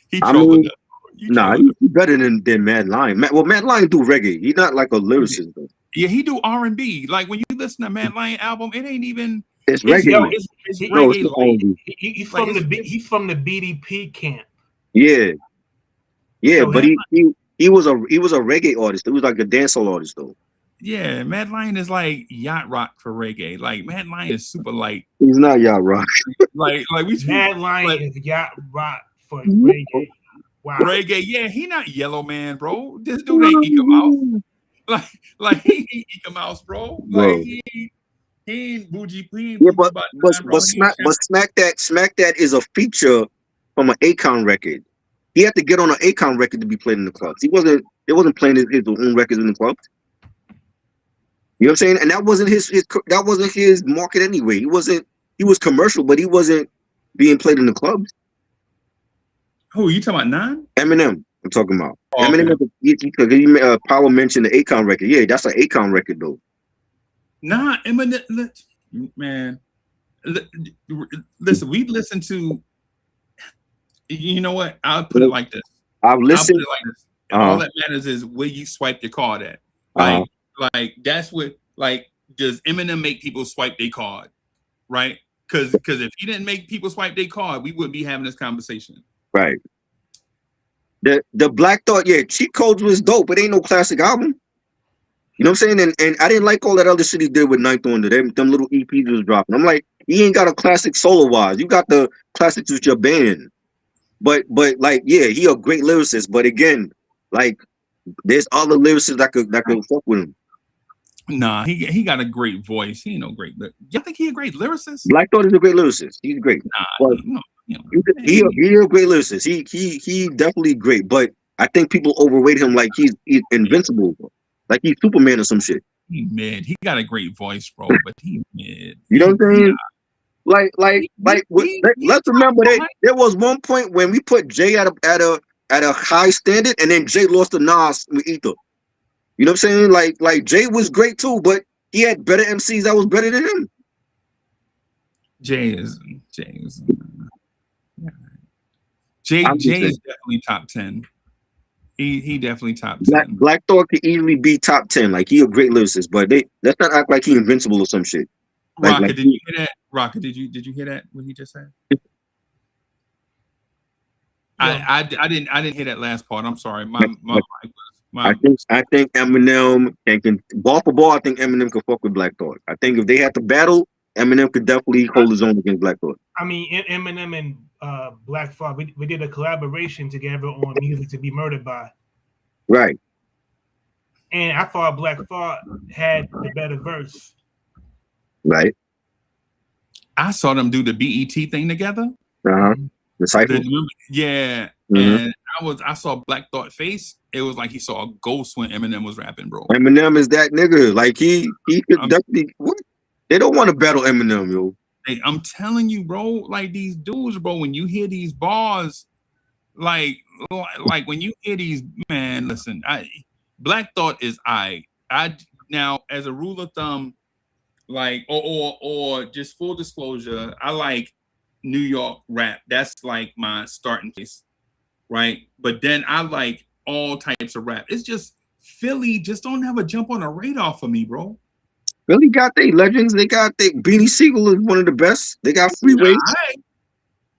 He's better than Mad Lion. Mad Lion do reggae. He's not like a lyricist though. Yeah, he do R&B. Like when you listen to Mad Lion album, it ain't even. It's reggae. It's reggae. He's from the BDP camp. Yeah, so but he was a reggae artist. He was like a dancehall artist though. Yeah, Mad Lion is like yacht rock for reggae. Like Mad Lion is super light. He's not yacht rock. Like we Mad Lion like is yacht rock for reggae. Wow. reggae. Yeah, he not Yellow Man, bro. This dude ain't Ika Mouse. Like he ain't Ika Mouse, bro. Like Bro. he ain't Bougie. He ain't Yeah, Bougie about nine, bro. He ain't Smack That is a feature from an Akon record. He had to get on an Akon record to be played in the clubs. They wasn't playing his own records in the clubs. You know what I'm saying? And that wasn't his market anyway. He was commercial, but he wasn't being played in the clubs. Who you talking about? Nine? Eminem, I'm talking about. Oh, Eminem, okay. Power mentioned the Akon record. Yeah, that's an Akon record though. Nah, Eminem, man. Listen, we listen to. You know what? I'll put it like this. I'll put it like this. All that matters is where you swipe your card at. Like that's what. Like, does Eminem make people swipe their card? Right? Because if he didn't make people swipe their card, we wouldn't be having this conversation. Right. The Black Thought, yeah, Cheat Codes was dope. It ain't no classic album. You know what I'm saying? And I didn't like all that other shit he did with Ninth Wonder. Them little EPs was dropping. I'm like, he ain't got a classic solo wise. You got the classics with your band. But like, yeah, he a great lyricist. But again, like, there's other lyricists that could fuck with him. Nah, he got a great voice. He ain't no great. Y'all think he a great lyricist? Black Thought is a great lyricist. He's great. Nah, he a great lyricist. He definitely great. But I think people overrate him like he's invincible. Like he's Superman or some shit. He mid. He got a great voice, bro, but he mid. You know what I'm saying? Let's remember there was one point when we put Jay at a high standard, and then Jay lost to Nas with Ether. You know what I'm saying? Like Jay was great too, but he had better MCs that was better than him. Jay is definitely top 10. He definitely top 10. Black Thought could easily be top 10. Like he a great lyricist, but let's not act like he invincible or some shit. Rocket, did you hear that? Rocket, did you hear that? What he just said? Yeah. I didn't hear that last part. I'm sorry. I think Eminem can ball for ball. I think Eminem could fuck with Black Thought. I think if they had to battle, Eminem could definitely hold his own against Black Thought. I mean, Eminem and Black Thought, we did a collaboration together on Music to Be Murdered By. Right. And I thought Black Thought had the better verse. Right. I saw them do the BET thing together. The cypher. Yeah. And I saw Black Thought face. It was like he saw a ghost when Eminem was rapping, bro. Eminem is that nigga. Like he could definitely. What? They don't want to battle Eminem, yo. Hey, I'm telling you, bro. Like these dudes, bro. When you hear these bars, like when you hear these, man. Listen, Black Thought is I now as a rule of thumb, like or just full disclosure, I like New York rap. That's like my starting place, right? But then I like all types of rap. It's just Philly just don't have a jump on a radar for me, bro. Philly got their legends. They got their Beanie Siegel is one of the best. They got Freeways.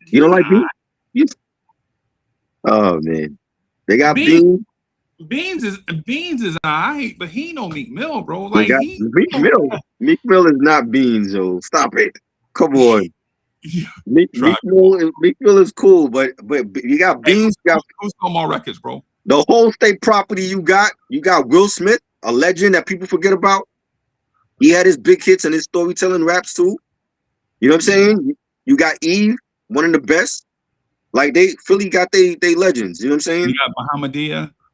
You don't like Beans? Oh man, they got Beans. Beans is alright, but he no Meek Mill, bro. Like Meek Mill is not Beans, yo. Stop it. Come on. Meek Mill is cool, but you got Beans. Who's on more records, bro? The whole state property you got Will Smith, a legend that people forget about. He had his big hits and his storytelling raps too. You know what I'm saying? You got Eve, one of the best. Like Philly got they legends. You know what I'm saying? You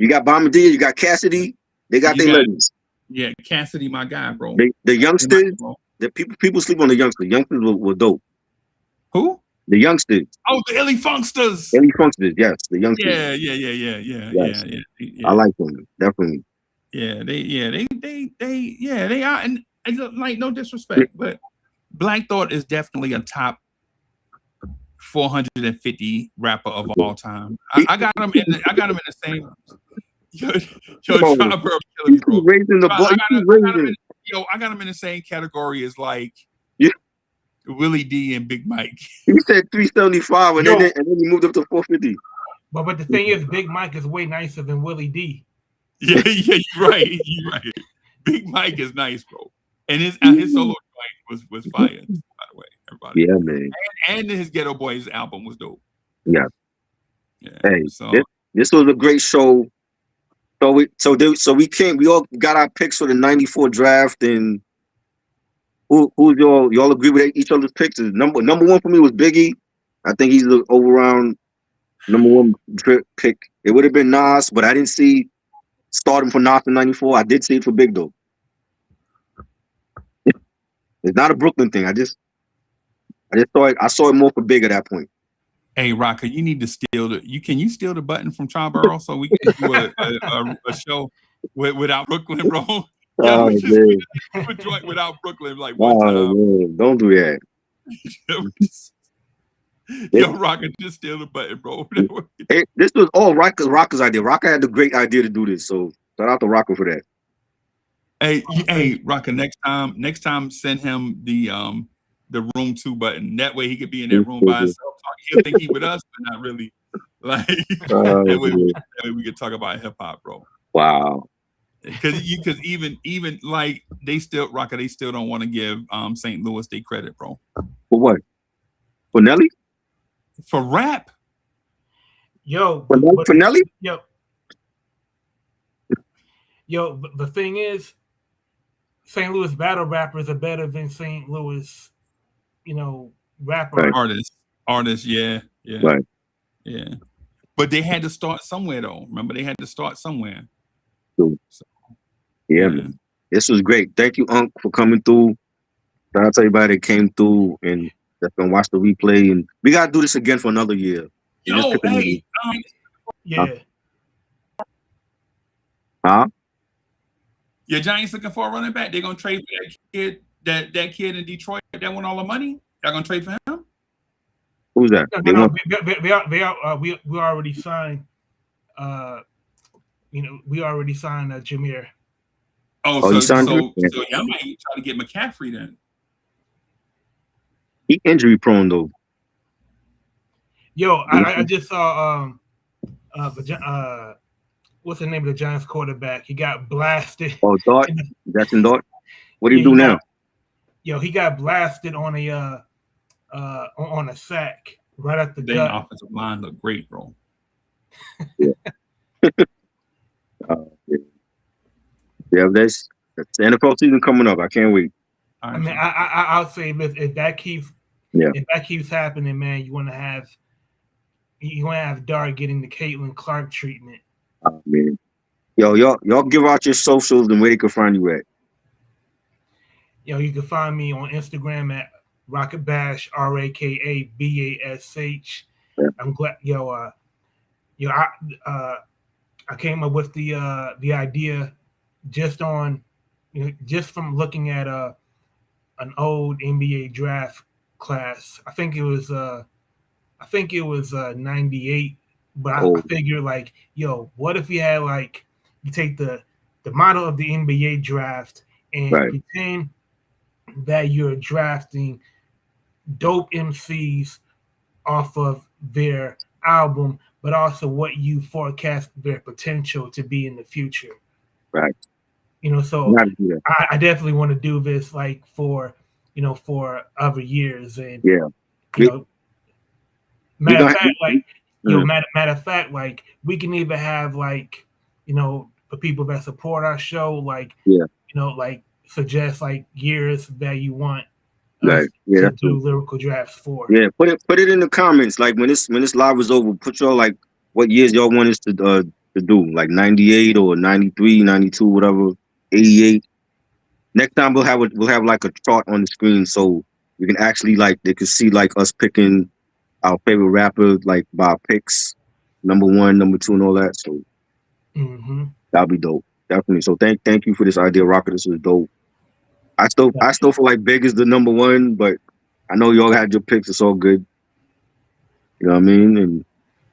got Bahamadia. You got Cassidy. They got their legends. Yeah, Cassidy, my guy, bro. The youngsters. The people sleep on the youngsters. Youngsters were dope. Who? The youngsters. Oh, the Illy Funksters. Illy Funksters, yes. The youngsters. Yeah. I like them, definitely. Yeah, they are, and like no disrespect, but Black Thought is definitely a top 450 rapper of all time. I got him in the same. Yo, bro. Raising the bar. I got him in the same category as like Willie D and Big Mike. He said 375, and then he moved up to 450. But the thing is, Big Mike is way nicer than Willie D. Yeah, you're right. Big Mike is nice, bro. And his solo joint was fire, by the way, everybody. Yeah, man. And his Ghetto Boys album was dope. Yeah. Yeah. Hey, So this was a great show. We all got our picks for the '94 draft, and who y'all agree with each other's picks? Number one for me was Biggie. I think he's the overall number one pick. It would have been Nas, but I didn't see starting for Nas in '94. I did see it for Big though. It's not a Brooklyn thing. I just saw it more for Big at that point. hey, Rocker, you need to steal can you steal the button from Charborough so we can do a show without Brooklyn, bro? Yeah, we just do a joint without Brooklyn like one time. Man, don't do that. Yo, Rocker, just steal the button, bro. Hey, this was all Rocker's idea. Rocker had the great idea to do this, so shout out to Rocker for that. Hey, Rocker, next time send him the room 2 button. That way he could be in that room by himself. He'll think he with us, but not really. Like that way we could talk about hip hop, bro. Wow. Because even like they still don't want to give St. Louis their credit, bro. For what? For Nelly? For rap? Yo, for Nelly? Yo, the thing is, St. Louis battle rappers are better than St. Louis, rapper artists. Yeah, right, yeah. But they had to start somewhere, though. Remember, they had to start somewhere. So, yeah, man. This was great. Thank you, Unc, for coming through. Shout out to everybody that came through and that's gonna watch the replay. And we gotta do this again for another year. Yo, hey, yeah. Huh? Your Giants looking for a running back. They're gonna trade for that kid in Detroit that won all the money. They're gonna trade for him. Who's that? We already signed. We already signed Jameer. So y'all might try to get McCaffrey then. He injury prone though. Yo, I just saw what's the name of the Giants quarterback? He got blasted. Oh, Dart. Jackson Dart. What do you do now? He got blasted on a sack right at the gut. The offensive line looked great, bro. Yeah. Yeah, that's the NFL season coming up. I can't wait. I mean, I'll say if that keeps happening, man, you want to have Dart getting the Caitlin Clark treatment. Oh, man. Yo, y'all give out your socials and where they can find you at. Yo, you can find me on Instagram at Rocket Bash, RAKABASH. Yeah. I'm glad, I came up with the idea just from looking at an old NBA draft class. I think it was 98. But I figured, what if you had you take the model of the NBA draft and pretend that you're drafting dope MCs off of their album, but also what you forecast their potential to be in the future. Right. So I definitely want to do this for other years. And matter of fact, we can even have the people that support our show, suggest years that you want to do lyrical drafts for. Yeah, put it in the comments. When this live is over, put your what years y'all want us to do, 98 or 93, 92, whatever, 88. Next time we'll have a chart on the screen so we can actually they can see us picking our favorite rapper by our picks, number 1, number 2, and all that. So that'll be dope, definitely. So thank you for this idea, Rocker. This was dope. I still feel like Big is the number 1, but I know y'all had your picks. It's all good. You know what I mean? And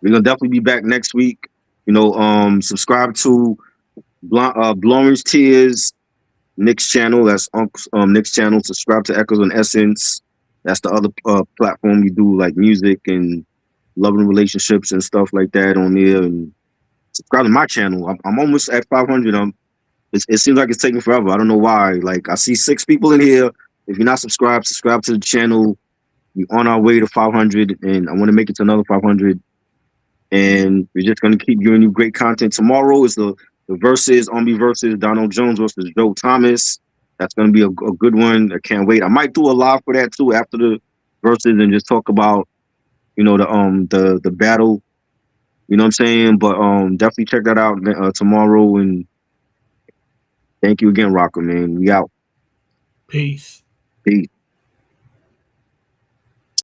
we're gonna definitely be back next week. Subscribe to Blowing's Tears, Nick's channel. That's Nick's channel. Subscribe to Echoes on Essence. That's the other platform you do music and loving relationships and stuff like that on there. And subscribe to my channel. I'm almost at 500. it seems like it's taking forever. I don't know why. Like, I see 6 people in here. If you're not subscribed, subscribe to the channel. We're on our way to 500, and I want to make it to another 500. And we're just gonna keep giving you great content. Tomorrow is the versus Omni versus Donald Jones versus Joe Thomas. That's gonna be a good one. I can't wait. I might do a live for that too after the versus and just talk about, you know, the battle. You know what I'm saying? But definitely check that out tomorrow. And thank you again, Rocker, man. We out. Peace. Peace.